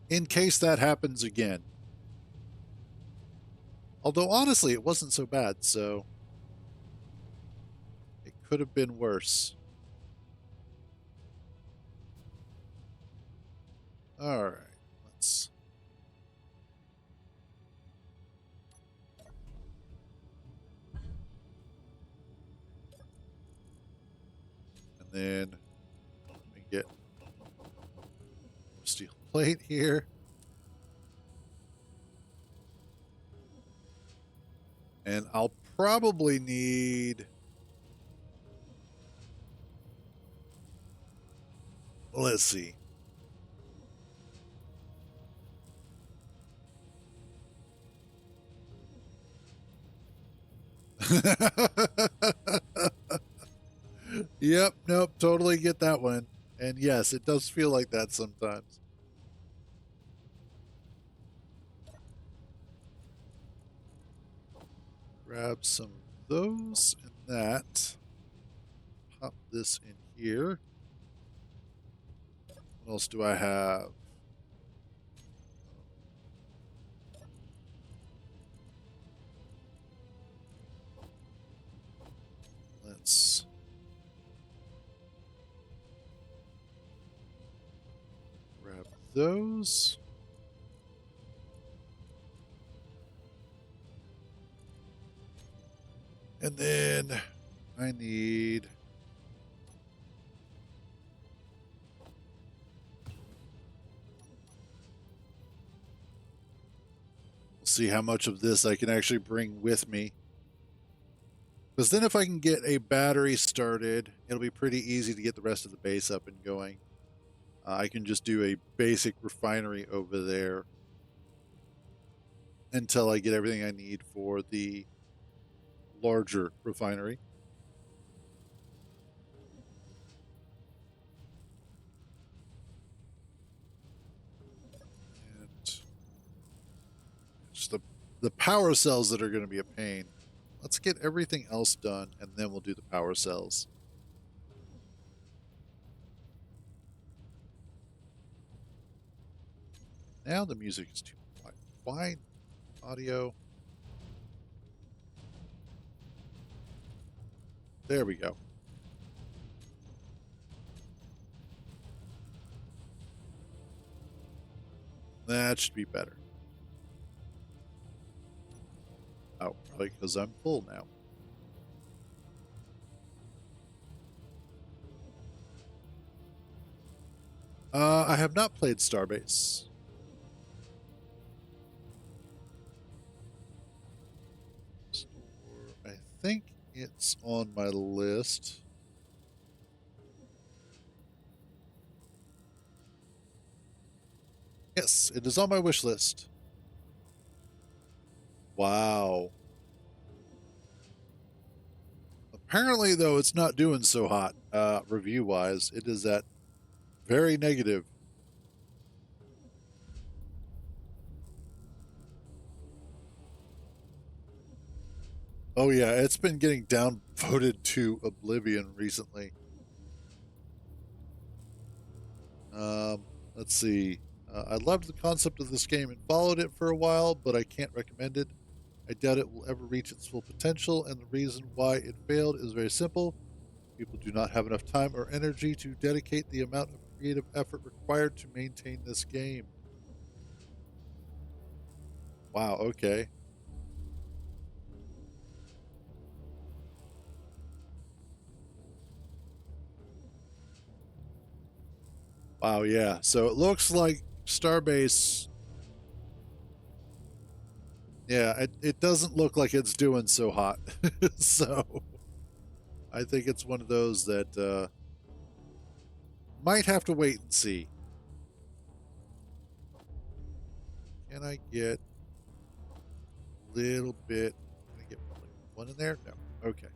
in case that happens again. Although honestly, it wasn't so bad, so it could have been worse. All right, let's. And then let me get steel plate here. And I'll probably need. Let's see. Yep, nope, totally get that one. And yes, it does feel like that sometimes. Grab some of those and that. Pop this in here. What else do I have? Let's grab those. And then I need. We'll see how much of this I can actually bring with me. Because then if I can get a battery started, it'll be pretty easy to get the rest of the base up and going. I can just do a basic refinery over there until I get everything I need for the larger refinery. And it's the power cells that are going to be a pain. Let's get everything else done, and then we'll do the power cells. Now the music is too quiet. Why audio? There we go. That should be better. Oh, probably because I'm full now. I have not played Starbase. I think it's on my list. Yes, it is on my wish list. Wow. Apparently, though, it's not doing so hot review wise. It is at very negative. Oh, yeah, it's been getting downvoted to oblivion recently. Let's see. I loved the concept of this game and followed it for a while, but I can't recommend it. I doubt it will ever reach its full potential, and the reason why it failed is very simple. People do not have enough time or energy to dedicate the amount of creative effort required to maintain this game. Wow, okay. Wow, yeah. So it looks like Starbase, yeah, it doesn't look like it's doing so hot. So I think it's one of those that might have to wait and see. Can I get a little bit? Can I get one in there? No. Okay.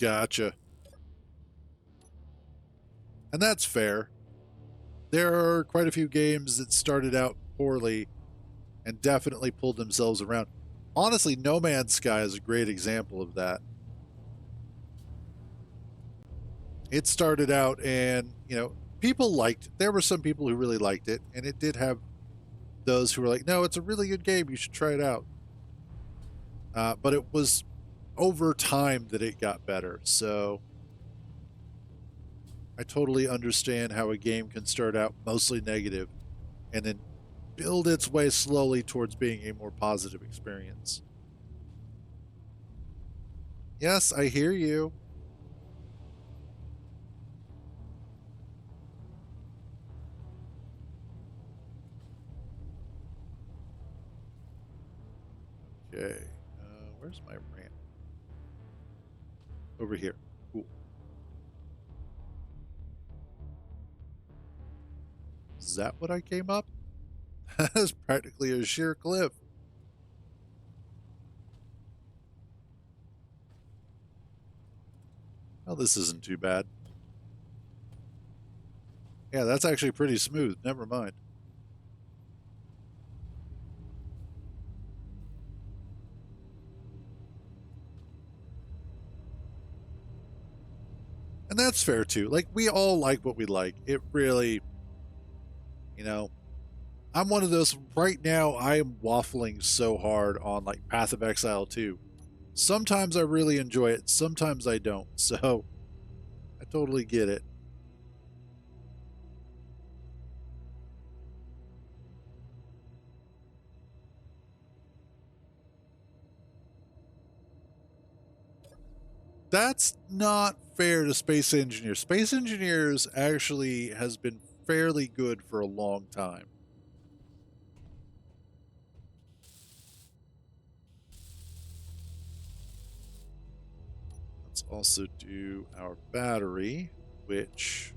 Gotcha. And that's fair. There are quite a few games that started out poorly and definitely pulled themselves around. Honestly, No Man's Sky is a great example of that. It started out and, people liked it. There were some people who really liked it, and it did have those who were like, no, it's a really good game. You should try it out. But it was over time that it got better. So I totally understand how a game can start out mostly negative and then build its way slowly towards being a more positive experience. Yes, I hear you. Okay. Where's my ramp? Over here. Cool. Is that what I came up? That is practically a sheer cliff. Well, this isn't too bad. Yeah, that's actually pretty smooth. Never mind. And that's fair too. Like, we all like what we like. It really, you know, I'm one of those right now. I am waffling so hard on like Path of Exile 2. Sometimes I really enjoy it, sometimes I don't. So I totally get it. That's not fair to Space Engineers. Space Engineers actually has been fairly good for a long time. Let's also do our battery, which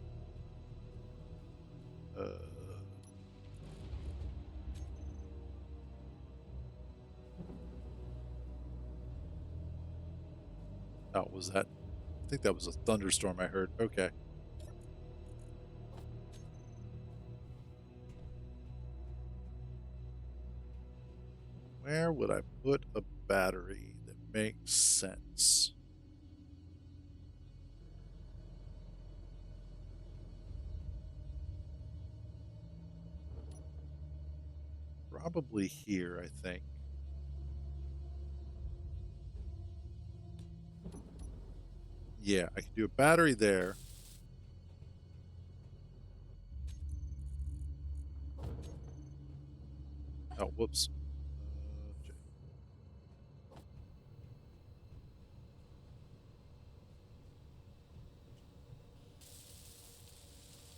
oh, was that? I think that was a thunderstorm I heard. Okay. Where would I put a battery that makes sense? Probably here, I think. Yeah, I can do a battery there. Oh, whoops.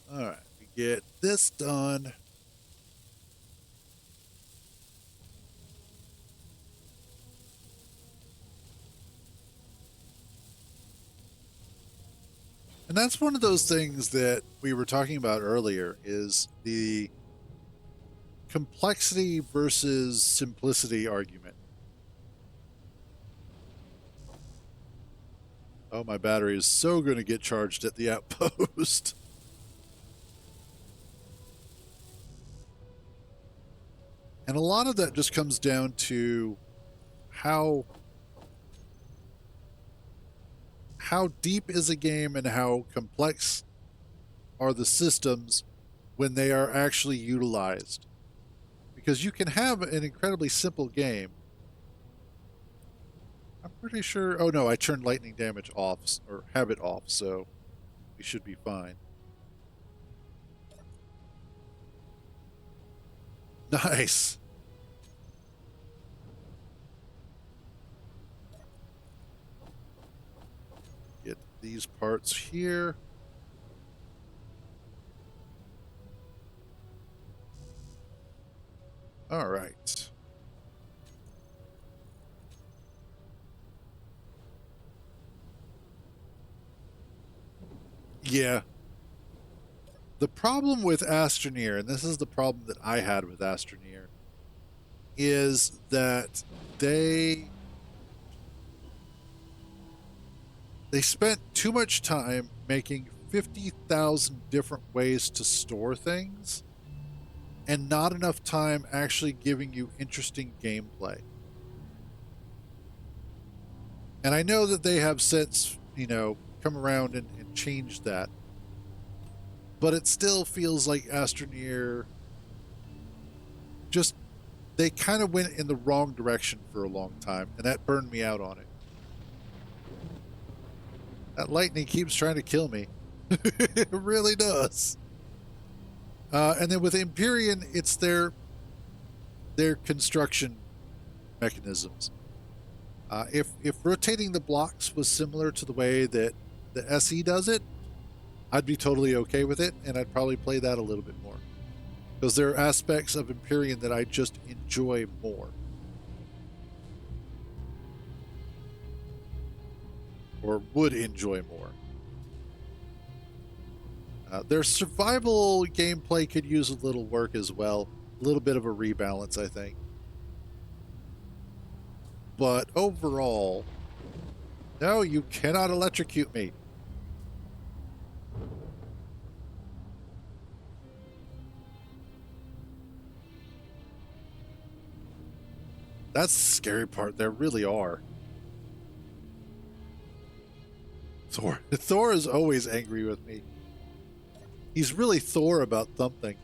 All right, we get this done. And that's one of those things that we were talking about earlier is the complexity versus simplicity argument. Oh, my battery is so going to get charged at the outpost. And a lot of that just comes down to how deep is a game and how complex are the systems when they are actually utilized. Because you can have an incredibly simple game. I'm pretty sure. Oh no, I turned lightning damage off or habit off, so we should be fine. Nice. Get these parts here. All right. Yeah. The problem with Astroneer, and this is the problem that I had with Astroneer, is that they spent too much time making 50,000 different ways to store things and not enough time actually giving you interesting gameplay. And I know that they have since, come around and changed that. But it still feels like Astroneer just, they kind of went in the wrong direction for a long time, and that burned me out on it. That lightning keeps trying to kill me. It really does. And then with Empyrean, it's their construction mechanisms. If rotating the blocks was similar to the way that the SE does it, I'd be totally okay with it, and I'd probably play that a little bit more. Because there are aspects of Empyrean that I just enjoy more. Or would enjoy more. Their survival gameplay could use a little work as well. A little bit of a rebalance, I think. But overall, no, you cannot electrocute me. That's the scary part. There really are. Thor is always angry with me. He's really Thor about something.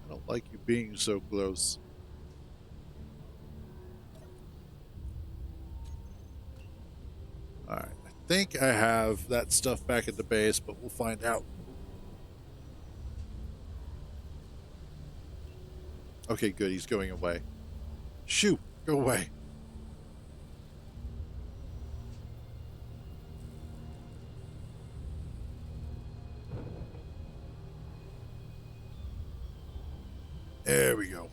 I don't like you being so close. Alright, I think I have that stuff back at the base, but we'll find out. Okay, good, he's going away. Shoo, go away. There we go.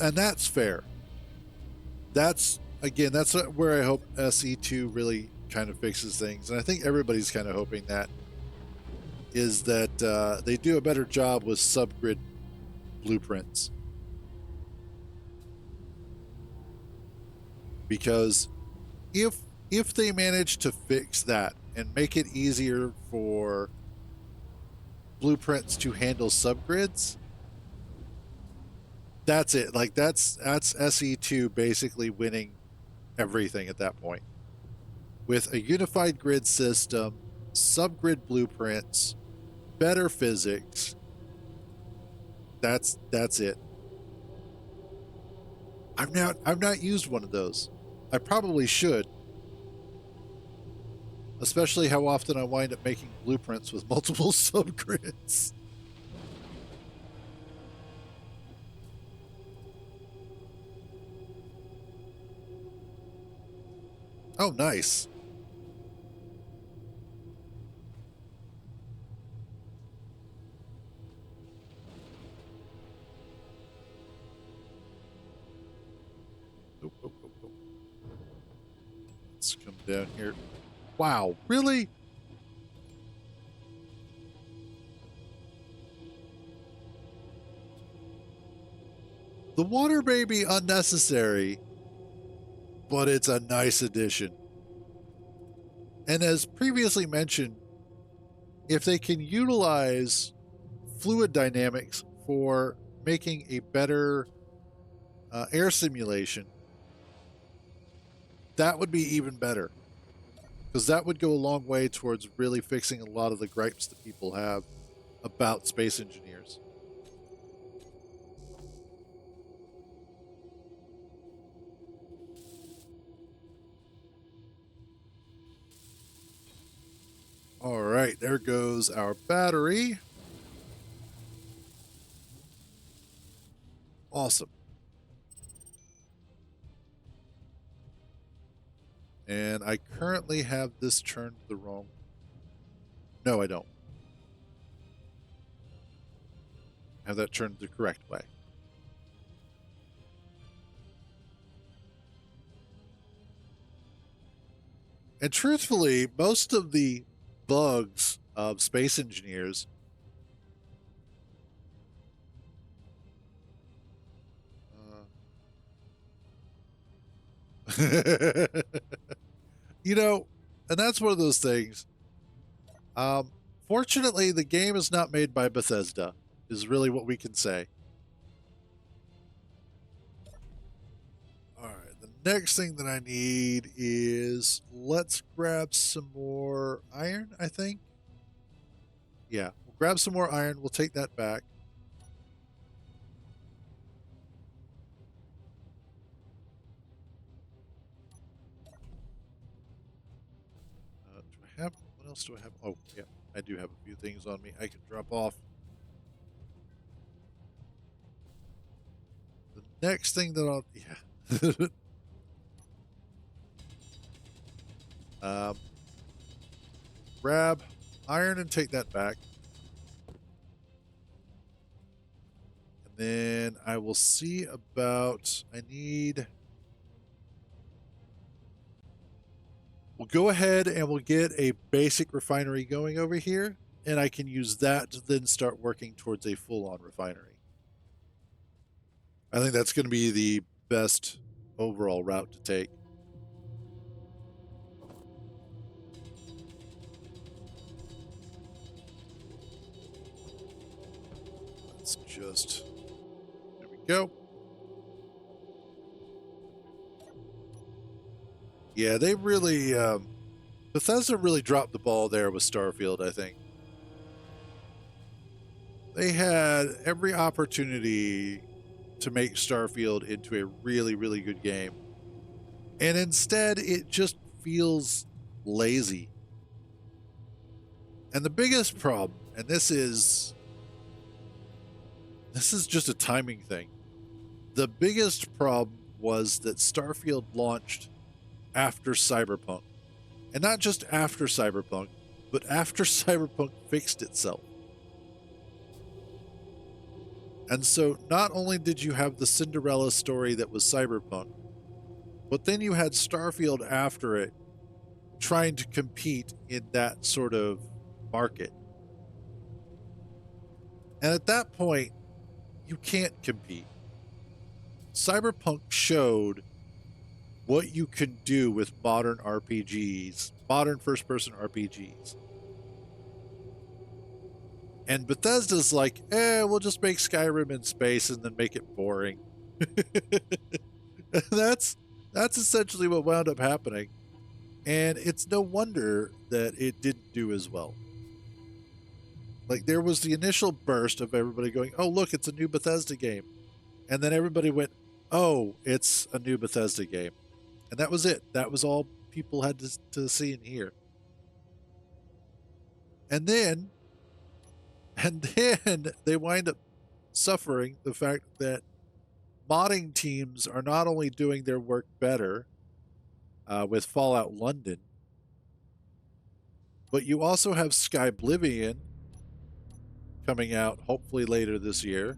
And that's fair. That's where I hope SE2 really kind of fixes things, and I think everybody's kind of hoping that is that they do a better job with subgrid blueprints, because if they manage to fix that and make it easier for blueprints to handle subgrids, that's it. Like that's SE2 basically winning everything at that point. With a unified grid system, subgrid blueprints, better physics, that's it. I've not used one of those. I probably should. Especially how often I wind up making blueprints with multiple subgrids. Oh, nice. Oh, oh, oh, oh. Let's come down here. Wow, really? The water may be unnecessary, but it's a nice addition. And as previously mentioned, if they can utilize fluid dynamics for making a better air simulation, that would be even better. Because that would go a long way towards really fixing a lot of the gripes that people have about space engineers. All right, there goes our battery. Awesome. And I currently have this turned the wrong. No, I don't. Have that turned the correct way. And truthfully, most of the bugs of space engineers you know, and that's one of those things. Fortunately, the game is not made by Bethesda, is really what we can say. All right, the next thing that I need is let's grab some more iron, I think. Yeah, we'll grab some more iron. We'll take that back. Do I have, what else do I have? Oh, yeah, I do have a few things on me I can drop off. The next thing that I'll, yeah. Grab iron and take that back. And then I will see about, I need, we'll go ahead and we'll get a basic refinery going over here, and I can use that to then start working towards a full-on refinery. I think that's going to be the best overall route to take. Let's just, there we go. Yeah, they really, Bethesda really dropped the ball there with Starfield, I think. They had every opportunity to make Starfield into a really, really good game. And instead, it just feels lazy. And the biggest problem, and this is just a timing thing. The biggest problem was that Starfield launched after Cyberpunk. And not just after Cyberpunk, but after Cyberpunk fixed itself. And so not only did you have the Cinderella story that was Cyberpunk, but then you had Starfield after it trying to compete in that sort of market. And at that point, you can't compete. Cyberpunk showed what you can do with modern RPGs, modern first person RPGs. And Bethesda's like, we'll just make Skyrim in space and then make it boring. that's essentially what wound up happening. And it's no wonder that it didn't do as well. Like, there was the initial burst of everybody going, oh, look, it's a new Bethesda game. And then everybody went, oh, it's a new Bethesda game. And that was it. That was all people had to see and hear. And then they wind up suffering the fact that modding teams are not only doing their work better with Fallout London, but you also have Skyblivion coming out hopefully later this year.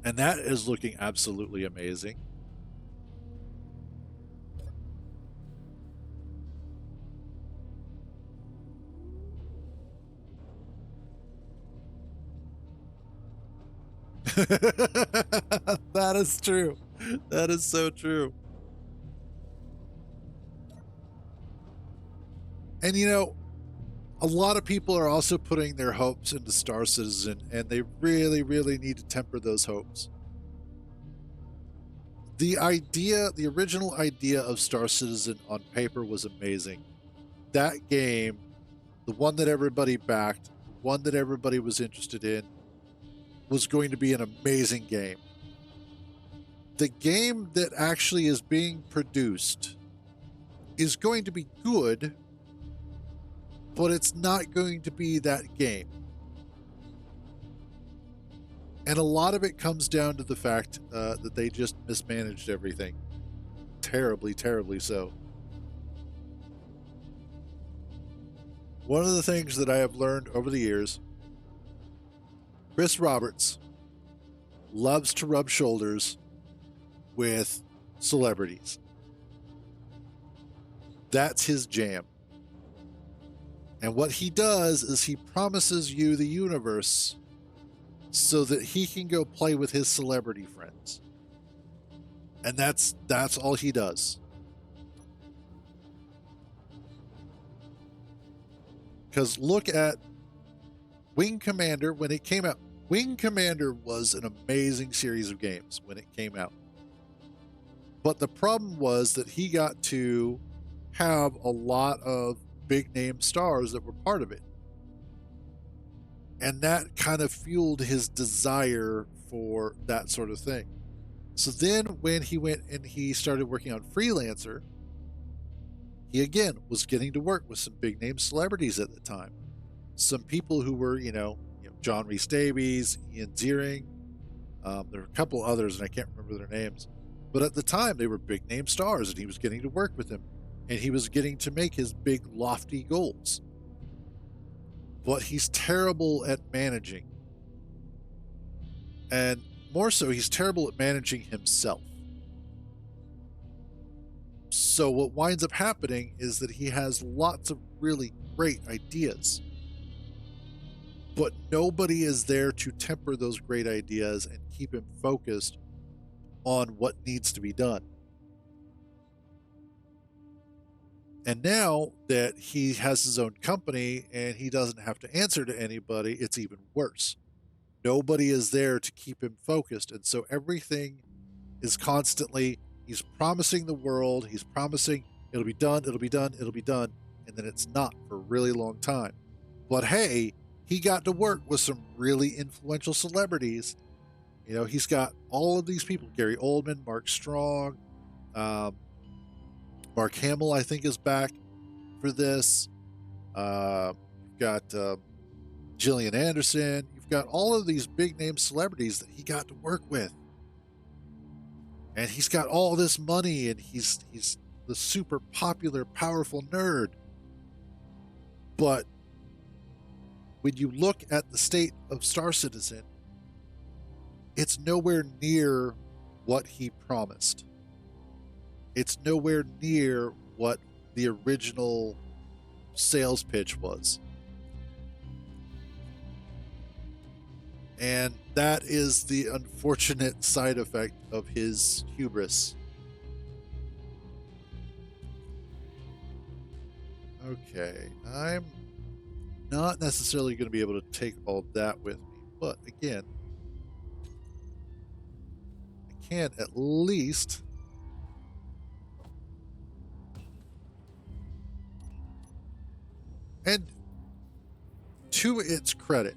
And that is looking absolutely amazing. That is true. That is so true. And a lot of people are also putting their hopes into Star Citizen, and they really, really need to temper those hopes. The original idea of Star Citizen on paper was amazing. That game, the one that everybody backed, the one that everybody was interested in, was going to be an amazing game. The game that actually is being produced is going to be good, but it's not going to be that game. And a lot of it comes down to the fact that they just mismanaged everything. Terribly, terribly so. One of the things that I have learned over the years, Chris Roberts loves to rub shoulders with celebrities. That's his jam. And what he does is he promises you the universe so that he can go play with his celebrity friends. And that's all he does. Because look at Wing Commander when it came out. Wing Commander was an amazing series of games when it came out. But the problem was that he got to have a lot of big name stars that were part of it. And that kind of fueled his desire for that sort of thing. So then when he went and he started working on Freelancer, he again was getting to work with some big name celebrities at the time. Some people who were, John Rhys Davies, Ian Ziering. There were a couple others, and I can't remember their names. But at the time, they were big name stars, and he was getting to work with them. And he was getting to make his big, lofty goals. But he's terrible at managing. And more so, he's terrible at managing himself. So what winds up happening is that he has lots of really great ideas. But nobody is there to temper those great ideas and keep him focused on what needs to be done. And now that he has his own company and he doesn't have to answer to anybody, it's even worse. Nobody is there to keep him focused. And so everything is constantly, he's promising the world, he's promising it'll be done, it'll be done, it'll be done. And then it's not for a really long time. But hey, he got to work with some really influential celebrities. He's got all of these people, Gary Oldman, Mark Strong, Mark Hamill, I think, is back for this. Got got Gillian Anderson. You've got all of these big name celebrities that he got to work with, and he's got all this money, and he's the super popular, powerful nerd. But when you look at the state of Star Citizen, it's nowhere near what he promised. It's nowhere near what the original sales pitch was. And that is the unfortunate side effect of his hubris. Okay, I'm not necessarily going to be able to take all that with me, but again, I can at least and to its credit,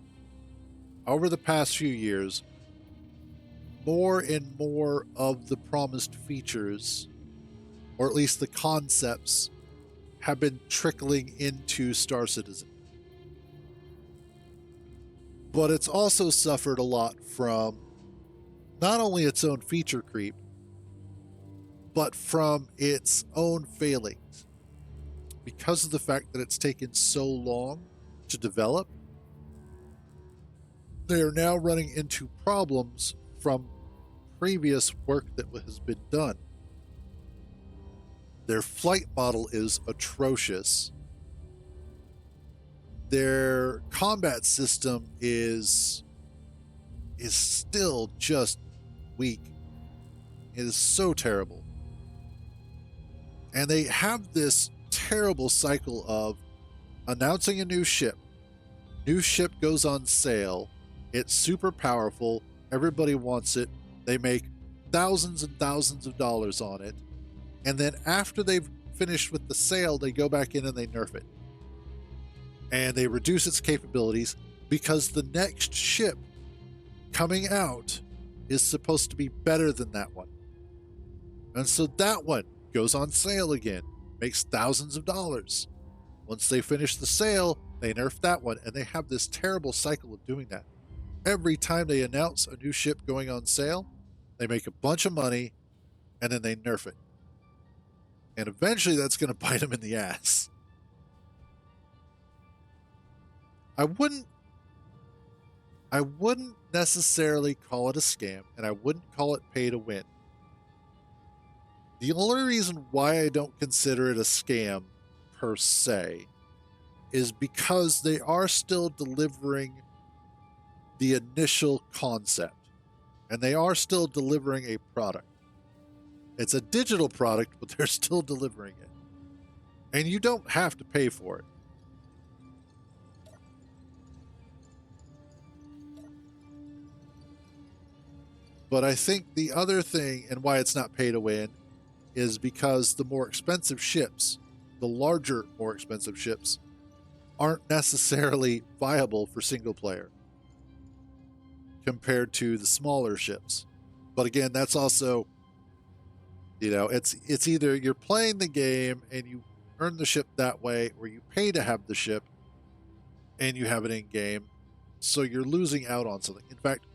over the past few years, more and more of the promised features, or at least the concepts, have been trickling into Star Citizen. But it's also suffered a lot from not only its own feature creep, but from its own failings. Because of the fact that it's taken so long to develop, they are now running into problems from previous work that has been done. Their flight model is atrocious. Their combat system is still just weak. It is so terrible. And they have this terrible cycle of announcing a new ship. New ship goes on sale. It's super powerful. Everybody wants it. They make thousands and thousands of dollars on it. And then after they've finished with the sale, they go back in and they nerf it. And they reduce its capabilities because the next ship coming out is supposed to be better than that one. And so that one goes on sale again, makes thousands of dollars. Once they finish the sale, they nerf that one, and they have this terrible cycle of doing that. Every time they announce a new ship going on sale, they make a bunch of money, and then they nerf it. And eventually that's going to bite them in the ass. I wouldn't necessarily call it a scam, and I wouldn't call it pay to win. The only reason why I don't consider it a scam per se is because they are still delivering the initial concept, and they are still delivering a product. It's a digital product, but they're still delivering it. And you don't have to pay for it. But I think the other thing, and why it's not pay to win, is because the more expensive ships, the larger, more expensive ships, aren't necessarily viable for single player compared to the smaller ships. But again, that's also, it's either you're playing the game and you earn the ship that way, or you pay to have the ship and you have it in game, so you're losing out on something. In fact,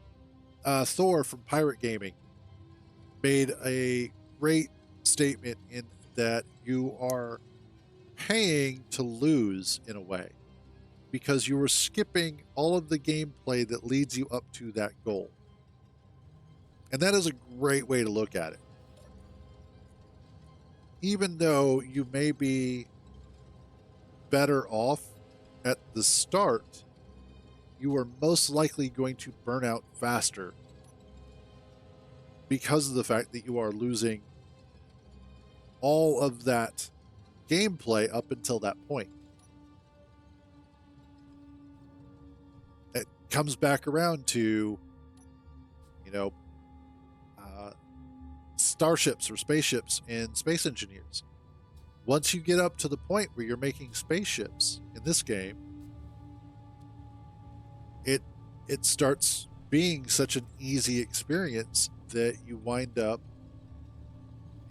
Thor from Pirate Gaming made a great statement in that you are paying to lose in a way, because you are skipping all of the gameplay that leads you up to that goal. And that is a great way to look at it. Even though you may be better off at the start, you are most likely going to burn out faster because of the fact that you are losing all of that gameplay up until that point. It comes back around to, starships or spaceships and space engineers. Once you get up to the point where you're making spaceships in this game, it starts being such an easy experience that you wind up,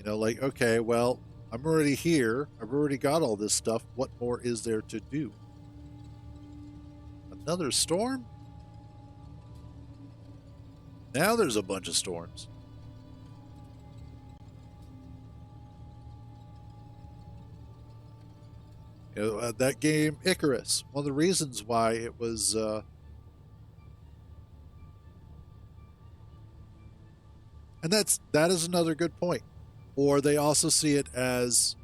like, okay, well, I'm already here. I've already got all this stuff. What more is there to do? another storm? Now there's a bunch of storms. You know, that game, Icarus, one of the reasons why it was. And that is another good point. Or they also see it as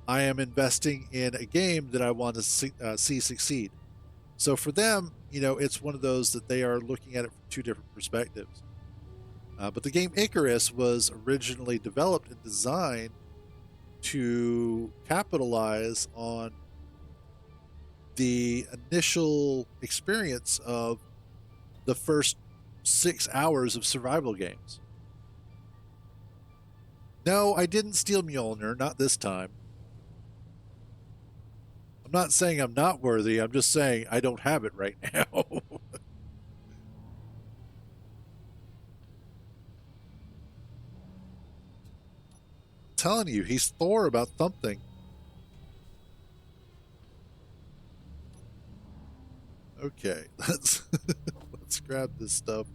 I am investing in a game that I want to see succeed. So for them, you know, it's one of those that they are looking at it from two different perspectives. But the game Icarus was originally developed and designed to capitalize on the initial experience of the first 6 hours of survival games. No, I didn't steal Mjolnir, not this time. I'm not saying I'm not worthy, I'm just saying I don't have it right now. Telling you, he's Thor about something. Okay, let's grab this stuff.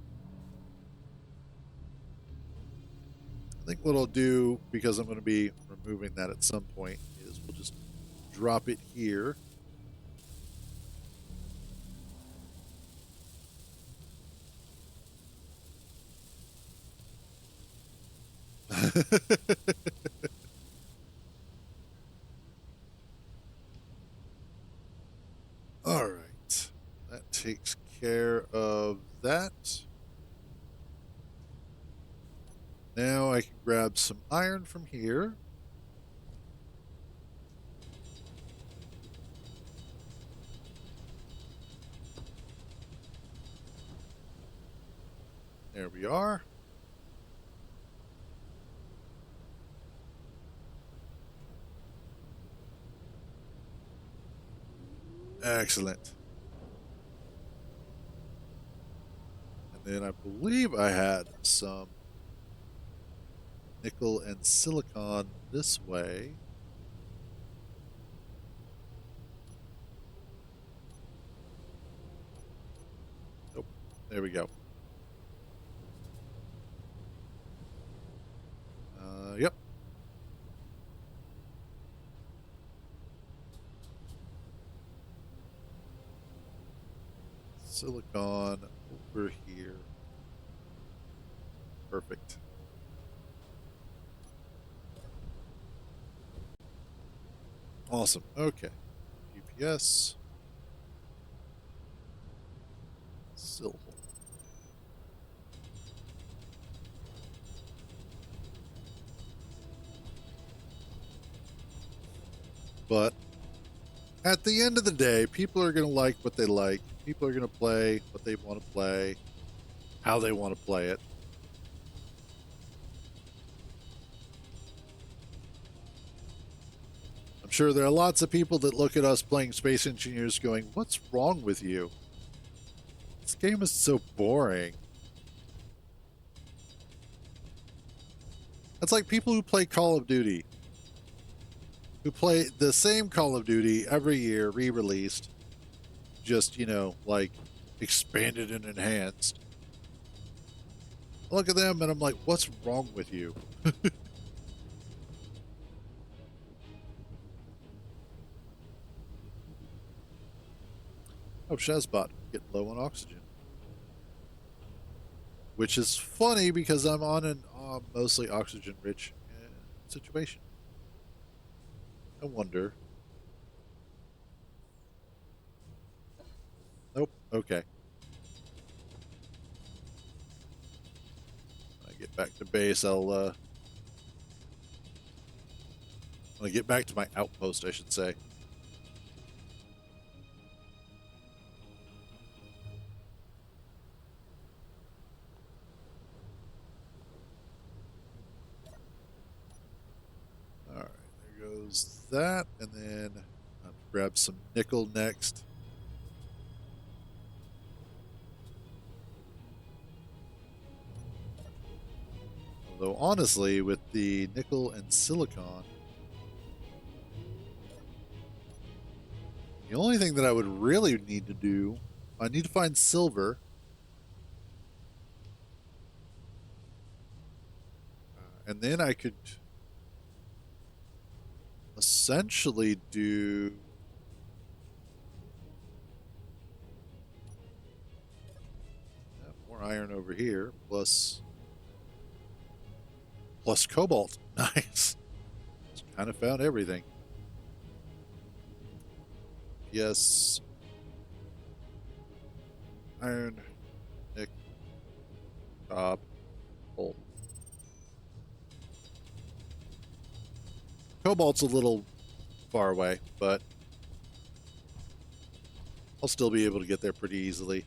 I think what I'll do, because I'm going to be removing that at some point, is we'll just drop it here. All right, that takes care of that. Now I can grab some iron from here. There we are. Excellent. And then I believe I had some nickel and silicon this way. Nope. There we go. Yep. Silicon over here. Perfect. Awesome. Okay. GPS. Silver. But at the end of the day, people are going to like what they like. People are going to play what they want to play, how they want to play it. I'm sure there are lots of people that look at us playing Space Engineers going, what's wrong with you? This game is so boring. It's like people who play Call of Duty, who play the same Call of Duty every year, re-released, just, you know, like expanded and enhanced. I look at them and I'm like, what's wrong with you? Oh, Shazbot, getting low on oxygen. Which is funny because I'm on an mostly oxygen-rich situation. I wonder. Nope. Okay. When I get back to base, when I get back to my outpost, I should say. All right, there goes that, and then I'll grab some nickel next. Although honestly, with the nickel and silicon, the only thing that I would really need to do I need to find silver. And then I could essentially do more iron over here, plus cobalt. Nice. Just kind of found everything. Yes. Iron, nick, cobalt. Cobalt's a little far away, but I'll still be able to get there pretty easily.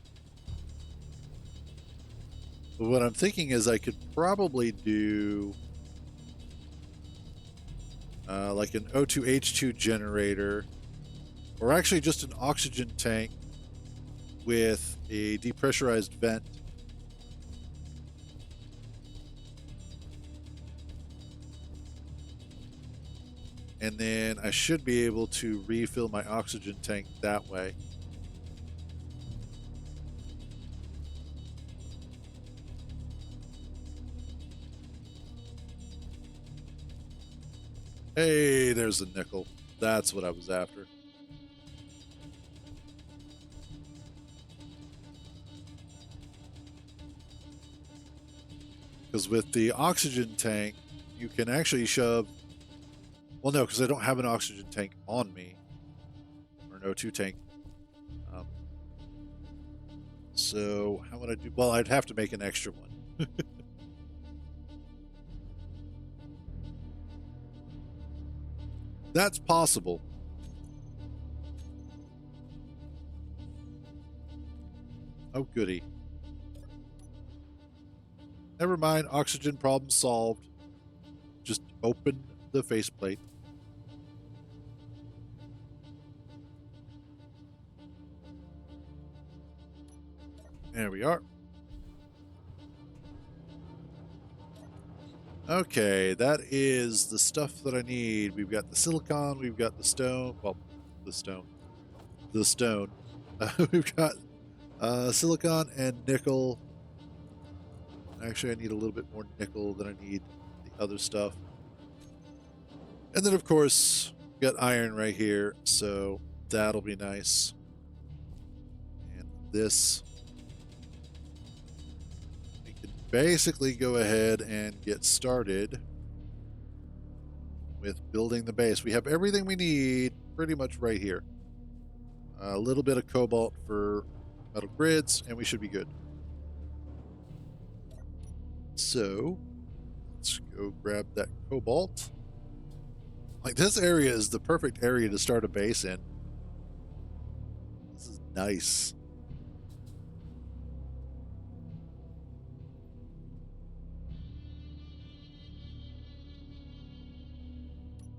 But what I'm thinking is I could probably do like an O2H2 generator, or actually just an oxygen tank with a depressurized vent. And then I should be able to refill my oxygen tank that way. Hey, there's a nickel. That's what I was after. Because with the oxygen tank, you can actually shove. Well, no, because I don't have an oxygen tank on me, or an O2 tank. Um, so how would I do? Well, I'd have to make an extra one. That's possible. Oh, goody. Never mind. Oxygen problem solved. Just open the faceplate. There we are. Okay, that is the stuff that I need. We've got the silicon, we've got the stone. Well, the stone. The stone. We've got silicon and nickel. Actually, I need a little bit more nickel than I need the other stuff. And then, of course, we got iron right here, so that'll be nice. And this, we can basically go ahead and get started with building the base. We have everything we need pretty much right here. A little bit of cobalt for metal grids, and we should be good. So, let's go grab that cobalt. Like, this area is the perfect area to start a base in. This is nice.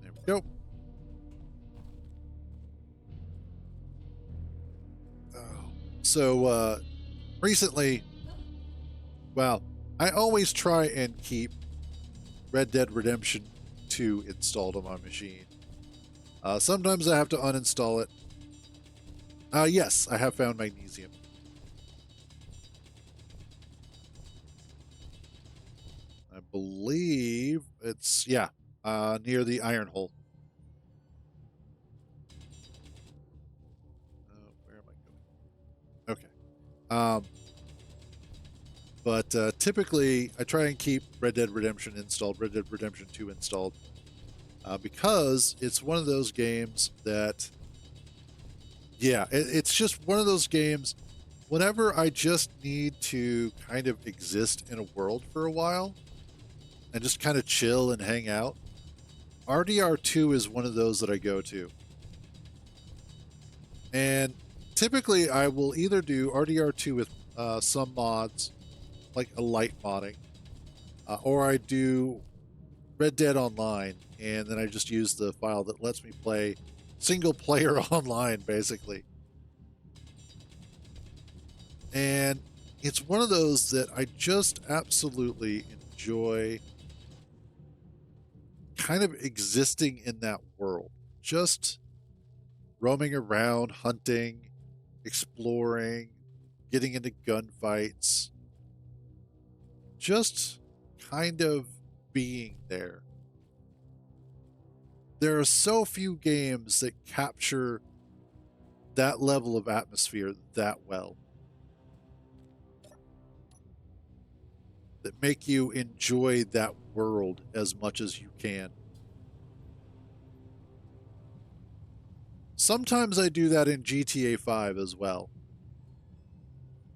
There we go. Oh. So, recently, well, I always try and keep Red Dead Redemption 2 installed on my machine. Sometimes I have to uninstall it. Yes, I have found magnesium. I believe it's, yeah, near the iron hole. Where am I going? Okay. But typically, I try and keep Red Dead Redemption installed, Red Dead Redemption 2 installed, because it's one of those games that, yeah, it's just one of those games. Whenever I just need to kind of exist in a world for a while and just kind of chill and hang out, RDR2 is one of those that I go to. And typically, I will either do RDR2 with some mods, like a light modding, or I do Red Dead Online, and then I just use the file that lets me play single player online, basically. And it's one of those that I just absolutely enjoy kind of existing in that world. Just roaming around, hunting, exploring, getting into gunfights, just kind of being there. There are so few games that capture that level of atmosphere that well, that make you enjoy that world as much as you can. Sometimes I do that in GTA 5 as well.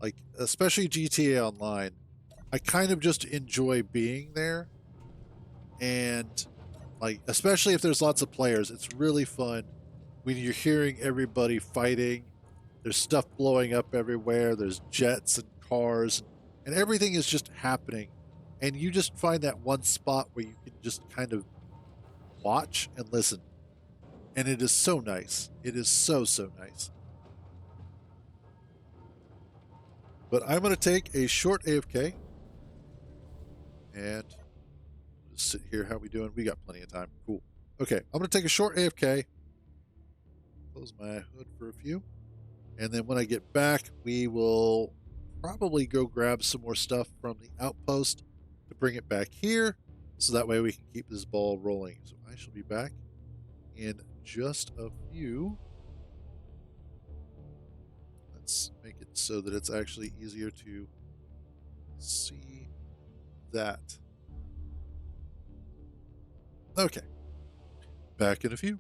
Like, especially GTA Online. I kind of just enjoy being there. And, like, especially if there's lots of players, it's really fun when you're hearing everybody fighting. There's stuff blowing up everywhere. There's jets and cars, and everything is just happening. And you just find that one spot where you can just kind of watch and listen. And it is so nice. It is so, so nice. But I'm going to take a short AFK and just sit here. How we doing? We got plenty of time. Cool. Okay, I'm going to take a short AFK. Close my hood for a few. And then when I get back, we will probably go grab some more stuff from the outpost to bring it back here. So that way we can keep this ball rolling. So I shall be back in just a few. Let's make it so that it's actually easier to see that. Okay. Back in a few.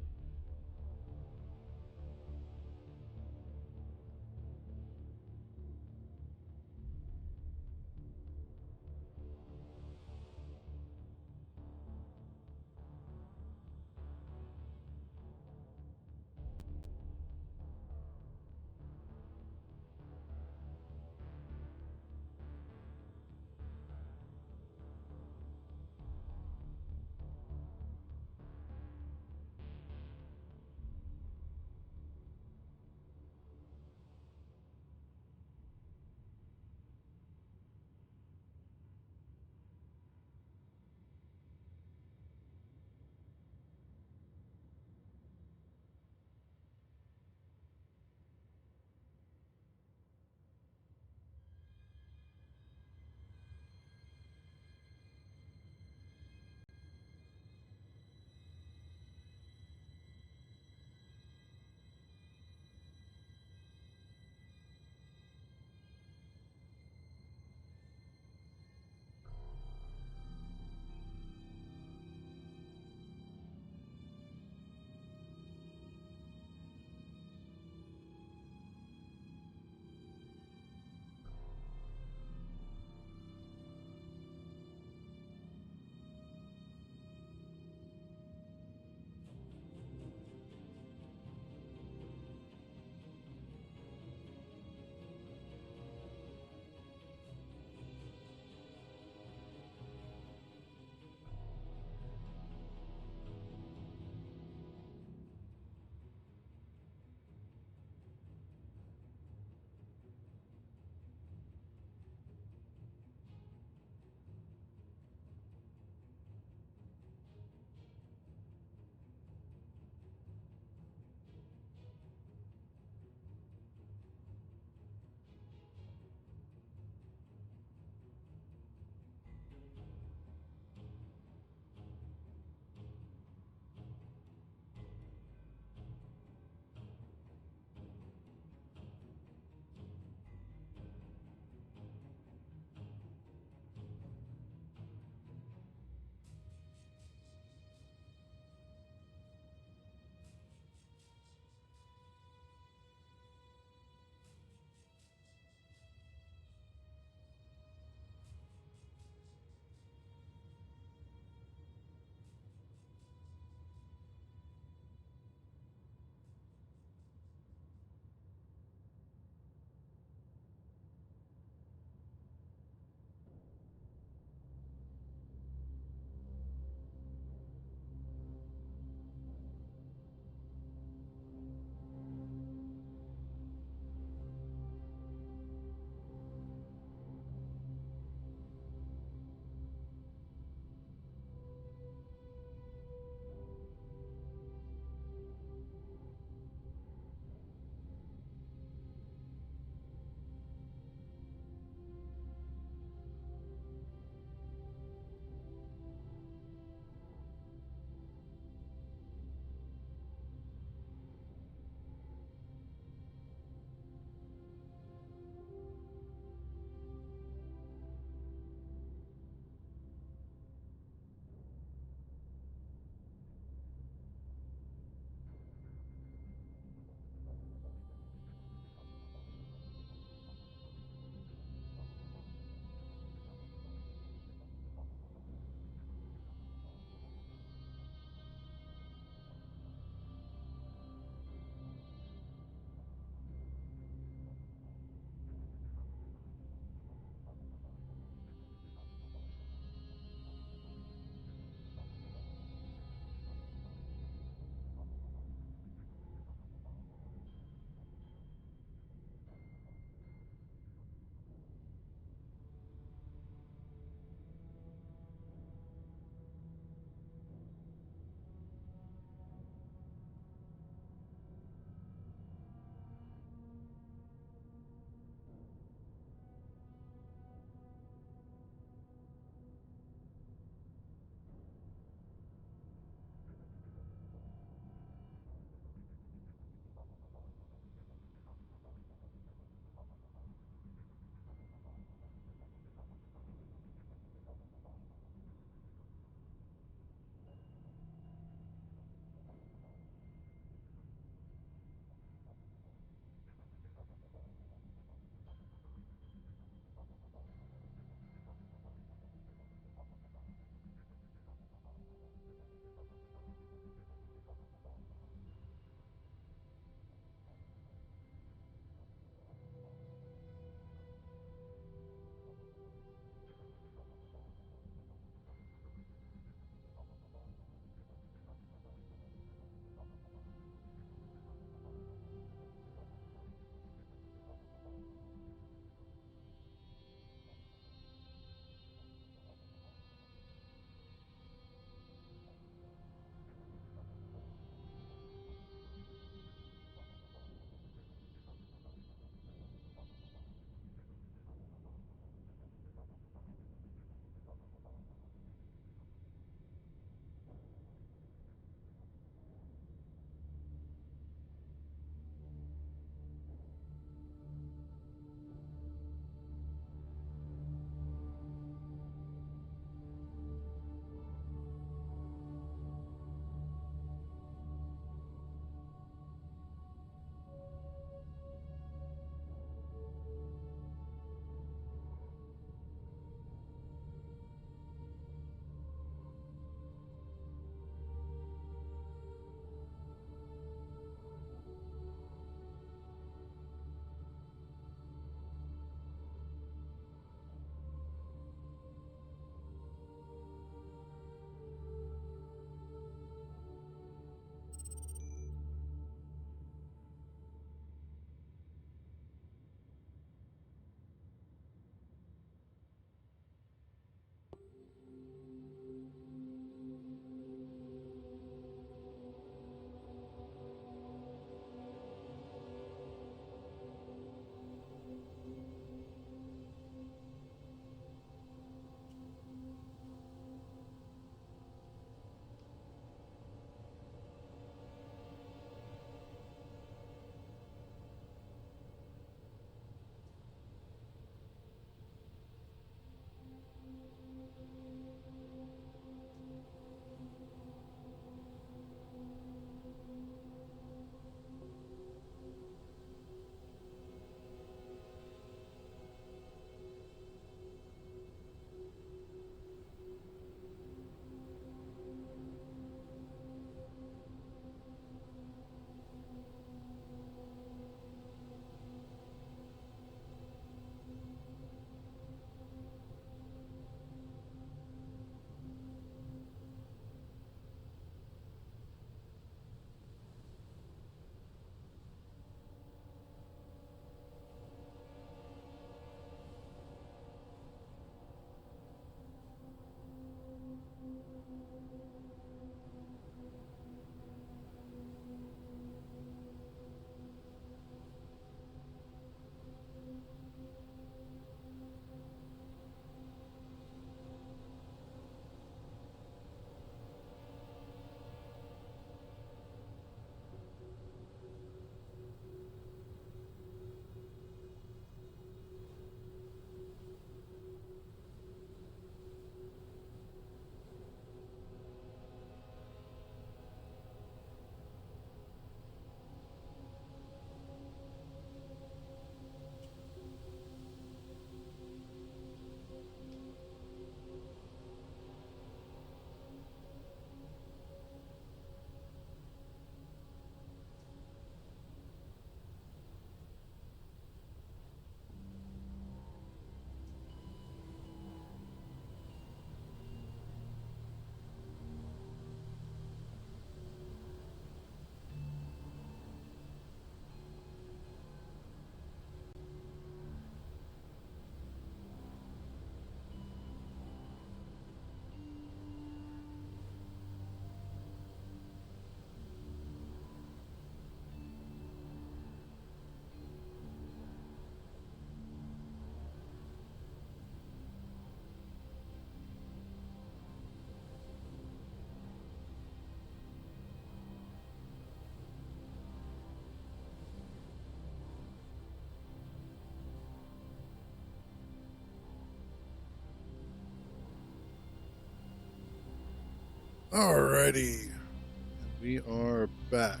Alrighty. And we are back.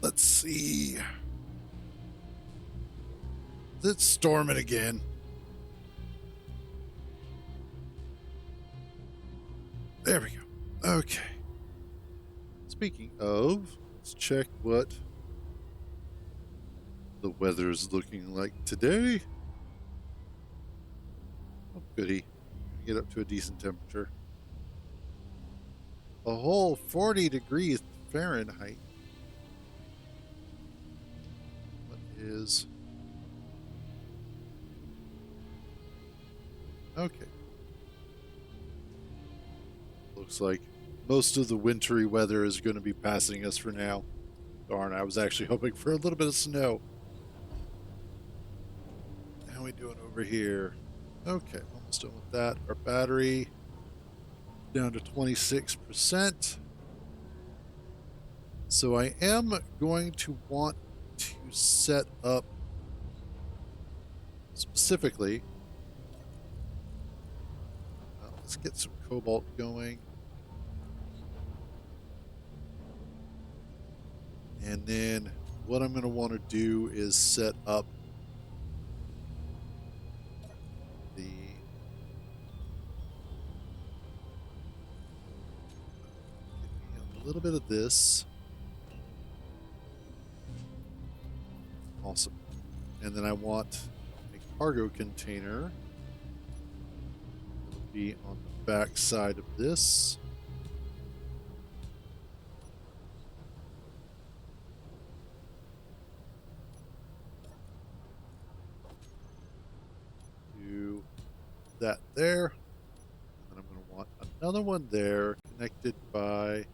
Let's see. It's storming again. There we go. Okay. Speaking of, let's check what the weather's looking like today. Oh, goody. Gonna get up to a decent temperature. A whole 40 degrees Fahrenheit. What is. Okay. Looks like most of the wintry weather is going to be passing us for now. Darn, I was actually hoping for a little bit of snow. How are we doing over here? Okay, almost done with that. Our battery down to 26%. So I am going to want to set up specifically. Let's get some cobalt going. And then what I'm going to want to do is set up the a little bit of this. Awesome. And then I want a cargo container. It'll be on the back side of this. Do that there. And then I'm going to want another one there connected by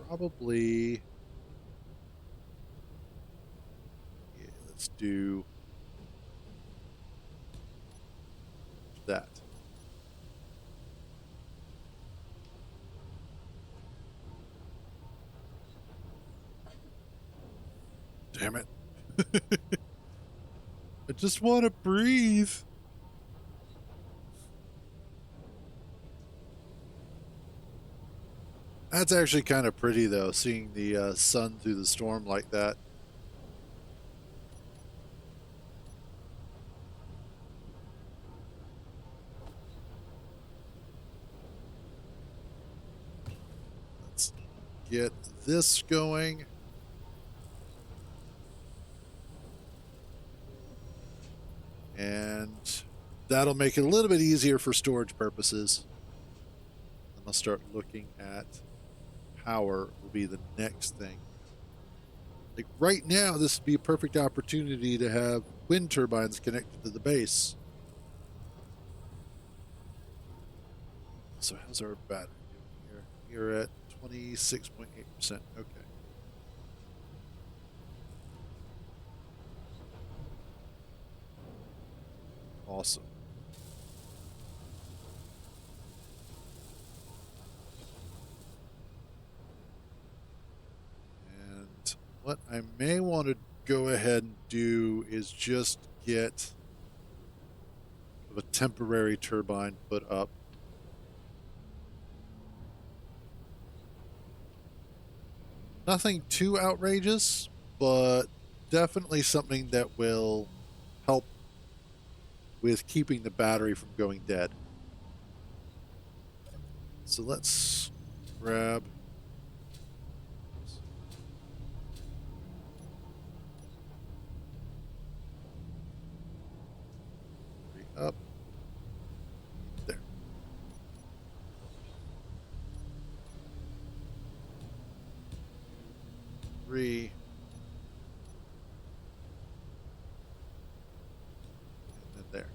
probably. Yeah, let's do that. Damn it. I just want to breathe. That's actually kind of pretty, though, seeing the sun through the storm like that. Let's get this going. And that'll make it a little bit easier for storage purposes. And I'll start looking at power will be the next thing. Like right now, this would be a perfect opportunity to have wind turbines connected to the base. So how's our battery doing here? We're at 26.8%. Okay. Awesome. And what I may want to go ahead and do is just get a temporary turbine put up. Nothing too outrageous, but definitely something that will help with keeping the battery from going dead. So let's grab up there. 3 and then there.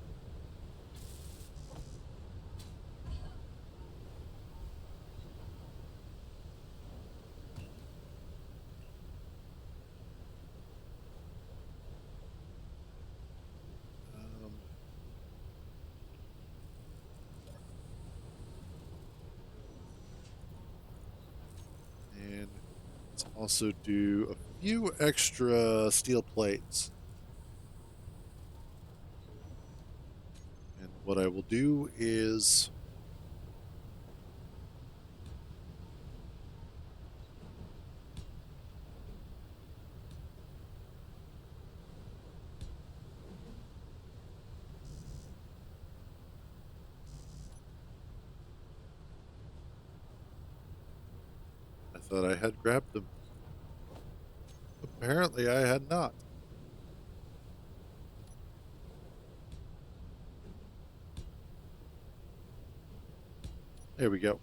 And let's also do a few extra steel plates. And what I will do is I thought I had grabbed them. Apparently I had not. There we go.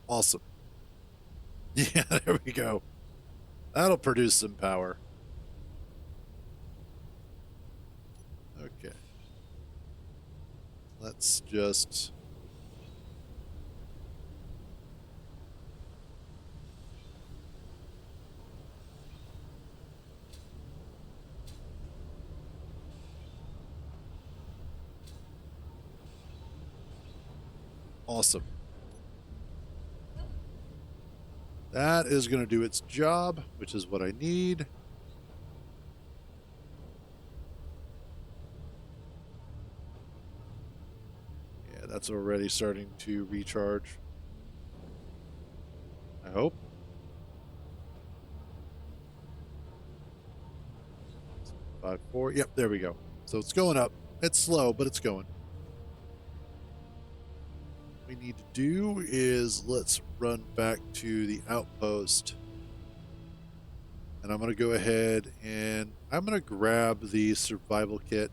Awesome. Yeah, there we go. That'll produce some power. Okay. Let's just... Awesome. That is going to do its job, which is what I need. Yeah, that's already starting to recharge. I hope. 5-4. Yep, there we go. So it's going up. It's slow, but it's going. What we need to do is let's run back to the outpost. And I'm going to go ahead and I'm going to grab the survival kit.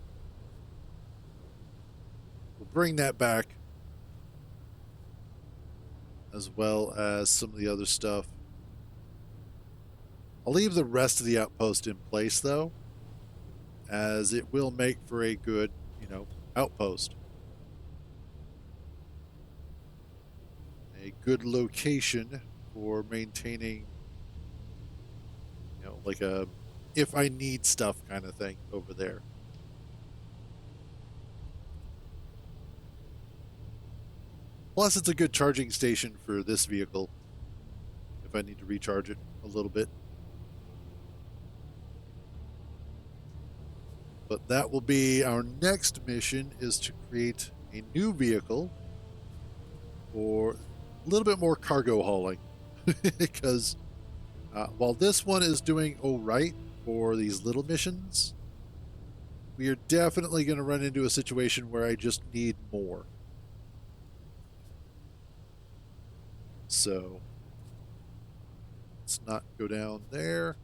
We'll bring that back, as well as some of the other stuff. I'll leave the rest of the outpost in place, though, as it will make for a good, outpost. A good location for maintaining, like a if I need stuff kind of thing over there. Plus, it's a good charging station for this vehicle if I need to recharge it a little bit. But that will be our next mission, is to create a new vehicle for a little bit more cargo hauling. Because while this one is doing all right for these little missions, we are definitely going to run into a situation where I just need more. So let's not go down there.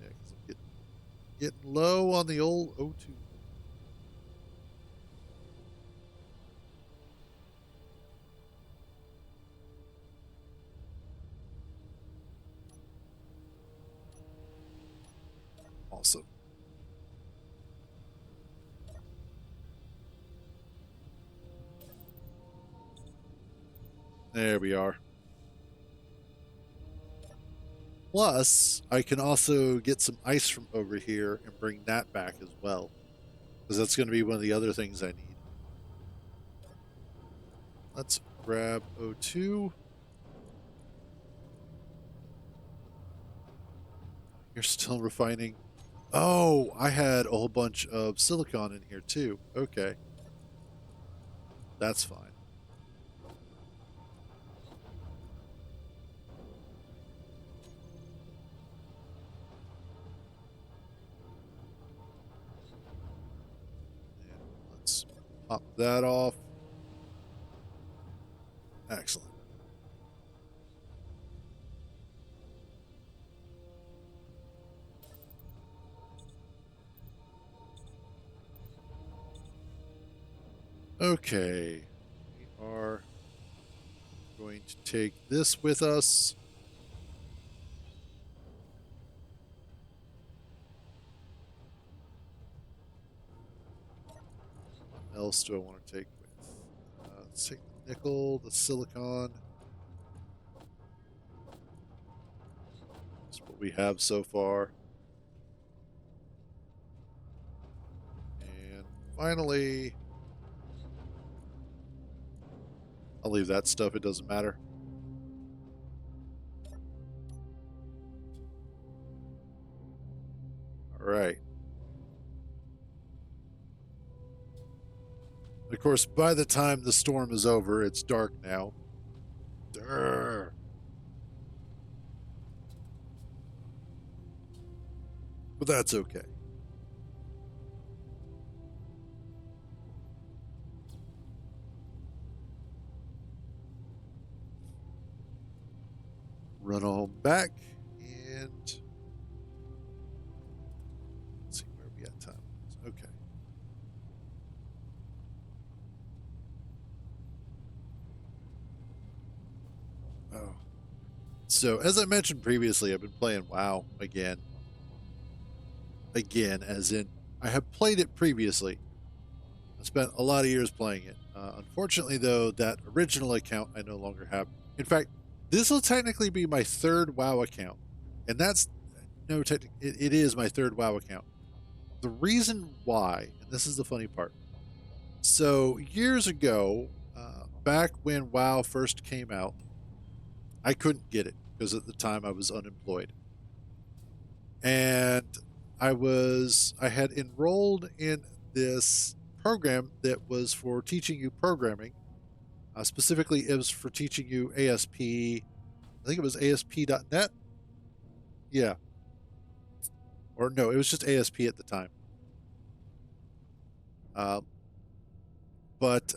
Yeah, because I'm getting low on the old O2. Awesome. There we are. Plus, I can also get some ice from over here and bring that back as well, because that's going to be one of the other things I need. Let's grab O2. You're still refining. Oh, I had a whole bunch of silicon in here too. Okay. That's fine. And let's pop that off. Excellent. Okay. We are going to take this with us. What else do I want to take with? Let's take the nickel, the silicon. That's what we have so far. And finally, I'll leave that stuff. It doesn't matter. All right. Of course, by the time the storm is over, it's dark now. Durr. But that's okay. Run on back and let's see where we at time. Okay. Oh. So as I mentioned previously, I've been playing WoW again. Again, as in I have played it previously. I spent a lot of years playing it. Unfortunately, though, that original account I no longer have. In fact, this will technically be my third WoW account, and that's no, it is my third WoW account. The reason why, and this is the funny part. So years ago, back when WoW first came out, I couldn't get it because at the time I was unemployed, and I had enrolled in this program that was for teaching you programming. Specifically, it was for teaching you ASP. I think it was ASP.net. Yeah, or no, it was just ASP at the time. Um, but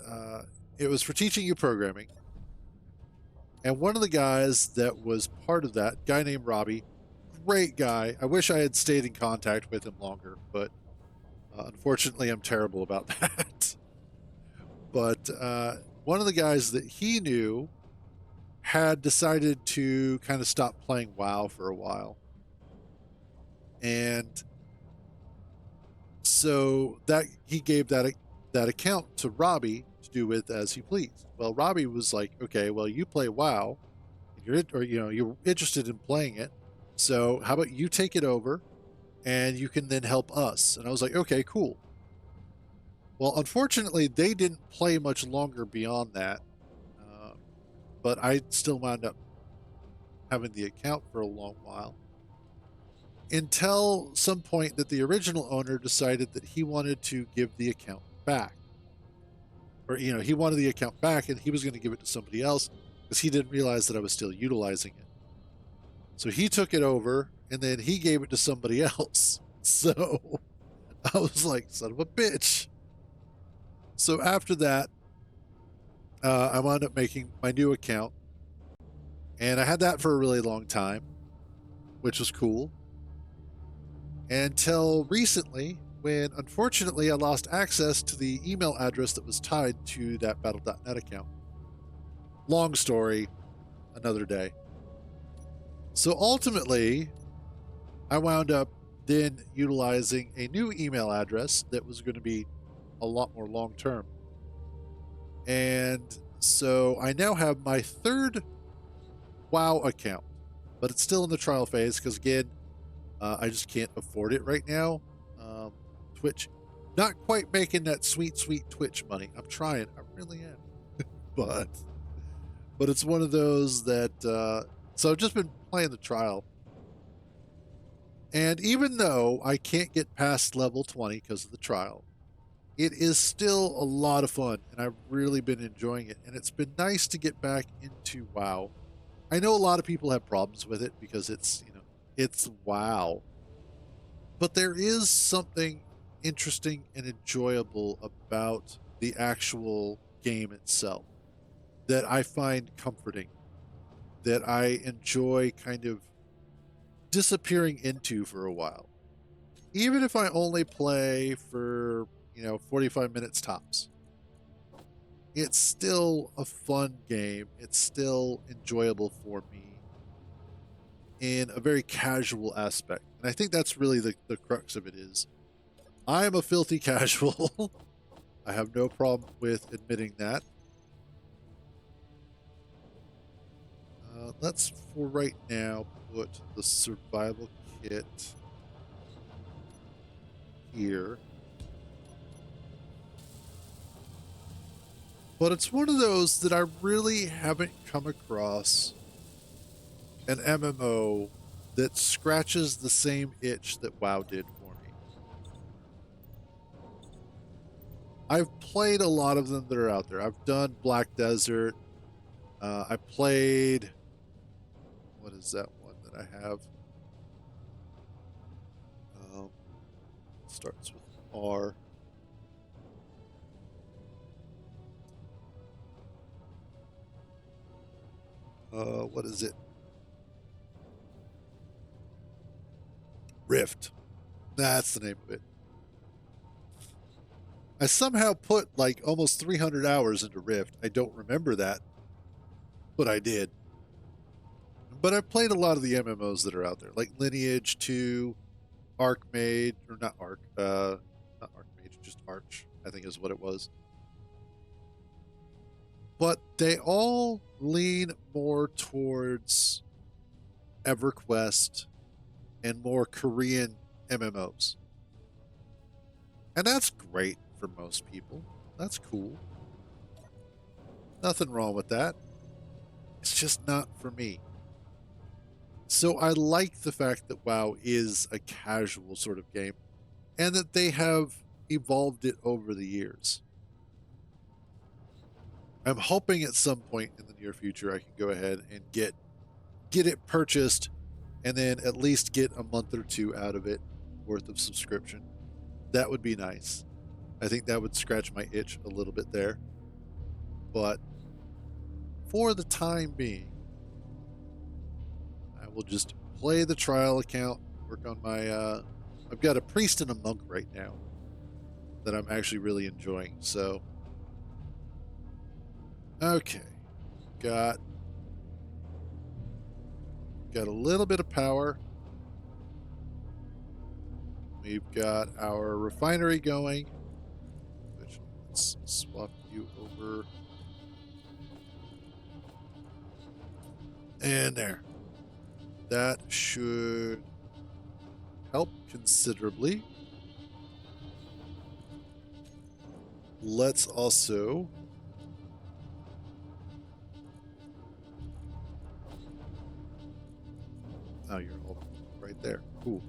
it was for teaching you programming. And one of the guys that was part of that, guy named Robbie, great guy. I wish I had stayed in contact with him longer, but unfortunately, I'm terrible about that. But one of the guys that he knew had decided to kind of stop playing WoW for a while. And so that he gave that account to Robbie to do with as he pleased. Well, Robbie was like, "Okay, well, you play WoW, you're interested in playing it, so how about you take it over, and you can then help us?" And I was like, "Okay, cool." Well, unfortunately, they didn't play much longer beyond that, uh, but I still wound up having the account for a long while until some point that the original owner decided that he wanted to give the account back. Or, he wanted the account back and he was going to give it to somebody else because he didn't realize that I was still utilizing it. So he took it over and then he gave it to somebody else. So I was like, son of a bitch. So after that, I wound up making my new account. And I had that for a really long time, which was cool. Until recently, when unfortunately I lost access to the email address that was tied to that Battle.net account. Long story, another day. So ultimately, I wound up then utilizing a new email address that was going to be a lot more long term. And so I now have my third WoW account, but it's still in the trial phase because, again, I just can't afford it right now. Twitch, not quite making that sweet, sweet Twitch money. I'm trying, I really am, but it's one of those that. So I've just been playing the trial, and even though I can't get past level 20 because of the trial, it is still a lot of fun, and I've really been enjoying it. And it's been nice to get back into WoW. I know a lot of people have problems with it because it's WoW. But there is something interesting and enjoyable about the actual game itself that I find comforting, that I enjoy kind of disappearing into for a while. Even if I only play for, 45 minutes tops, it's still a fun game. It's still enjoyable for me in a very casual aspect. And I think that's really the crux of it is I am a filthy casual. I have no problem with admitting that. Let's, for right now, put the survival kit here. but it's one of those that I really haven't come across an MMO that scratches the same itch that WoW did for me. I've played a lot of them that are out there. I've done Black Desert. I played, what is that one that I have? Um, Starts with R. What is it? Rift. That's the name of it. I somehow put like almost 300 hours into Rift. I don't remember that, but I did. But I've played a lot of the MMOs that are out there, like Lineage 2, Archmage, or not Arch, not Archmage, just Arch, I think is what it was. But they all lean more towards EverQuest and more Korean MMOs. And that's great for most people. That's cool. Nothing wrong with that. It's just not for me. So I like the fact that WoW is a casual sort of game and that they have evolved it over the years. I'm hoping at some point in the near future I can go ahead and get it purchased and then at least get a month or two out of it worth of subscription. That would be nice. I think that would scratch my itch a little bit there. But for the time being, I will just play the trial account, work on my I've got a priest and a monk right now that I'm actually really enjoying. So okay. Got got a little bit of power. We've got our refinery going, which let's swap you over. And there. That should help considerably. Let's also oh, you're all right there. Cool.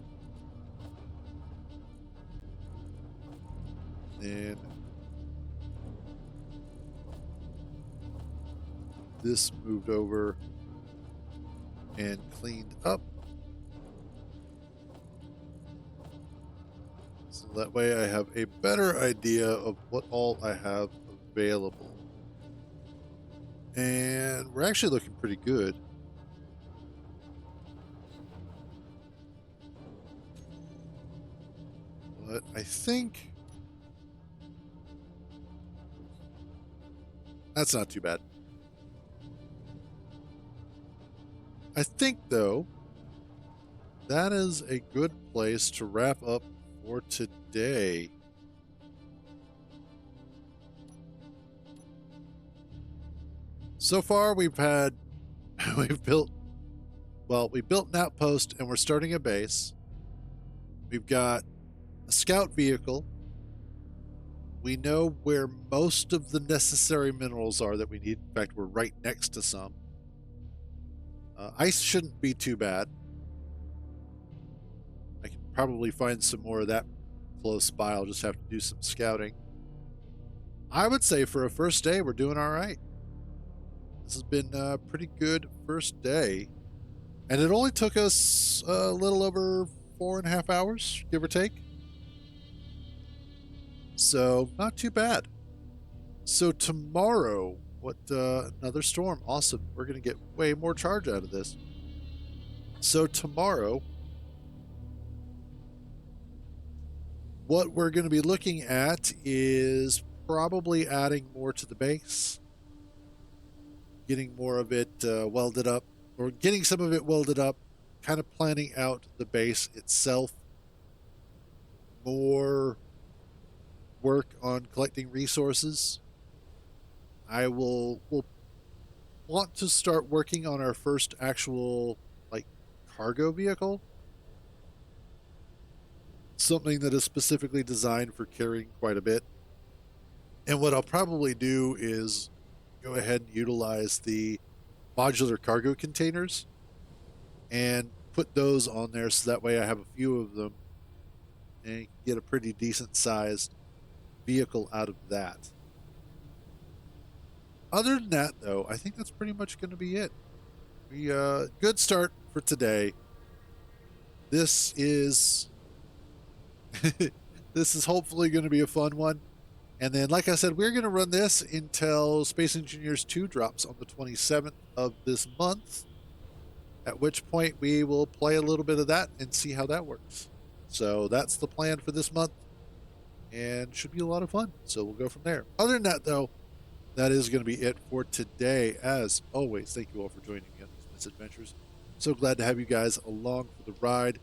And this moved over and cleaned up. So that way I have a better idea of what all I have available. And we're actually looking pretty good. But I think that's not too bad. I think, though, that is a good place to wrap up for today. So far, we've built, well, we built an outpost and we're starting a base. We've got a scout vehicle. We know where most of the necessary minerals are that we need. In fact, we're right next to some. Ice shouldn't be too bad. I can probably find some more of that close by. I'll just have to do some scouting. I would say for a first day, we're doing all right. This has been a pretty good first day. And it only took us a little over 4.5 hours, give or take. So, not too bad. So, tomorrow, what another storm. Awesome. We're going to get way more charge out of this. So, tomorrow, what we're going to be looking at is probably adding more to the base, getting more of it welded up, or getting some of it welded up, kind of planning out the base itself, more work on collecting resources. Will want to start working on our first actual like cargo vehicle, something that is specifically designed for carrying quite a bit. And what I'll probably do is go ahead and utilize the modular cargo containers and put those on there so that way I have a few of them and get a pretty decent sized vehicle out of that. Other than that, though, I think that's pretty much going to be it. We good start for today. This is this is hopefully going to be a fun one. And then, like I said, we're going to run this until Space Engineers 2 drops on the 27th of this month, at which point we will play a little bit of that and see how that works. So that's the plan for this month and should be a lot of fun. So we'll go from there. Other than that, though, that is going to be it for today. As always, thank you all for joining me on these misadventures. So glad to have you guys along for the ride.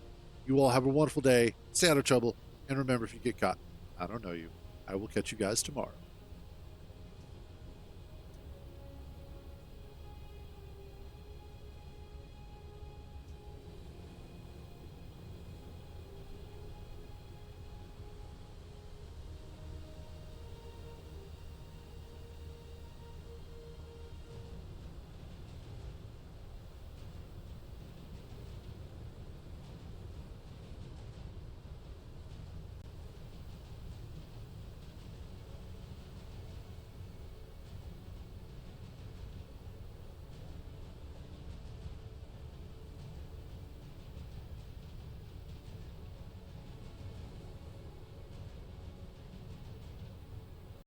You all have a wonderful day. Stay out of trouble. And remember, if you get caught, I don't know you. I will catch you guys tomorrow.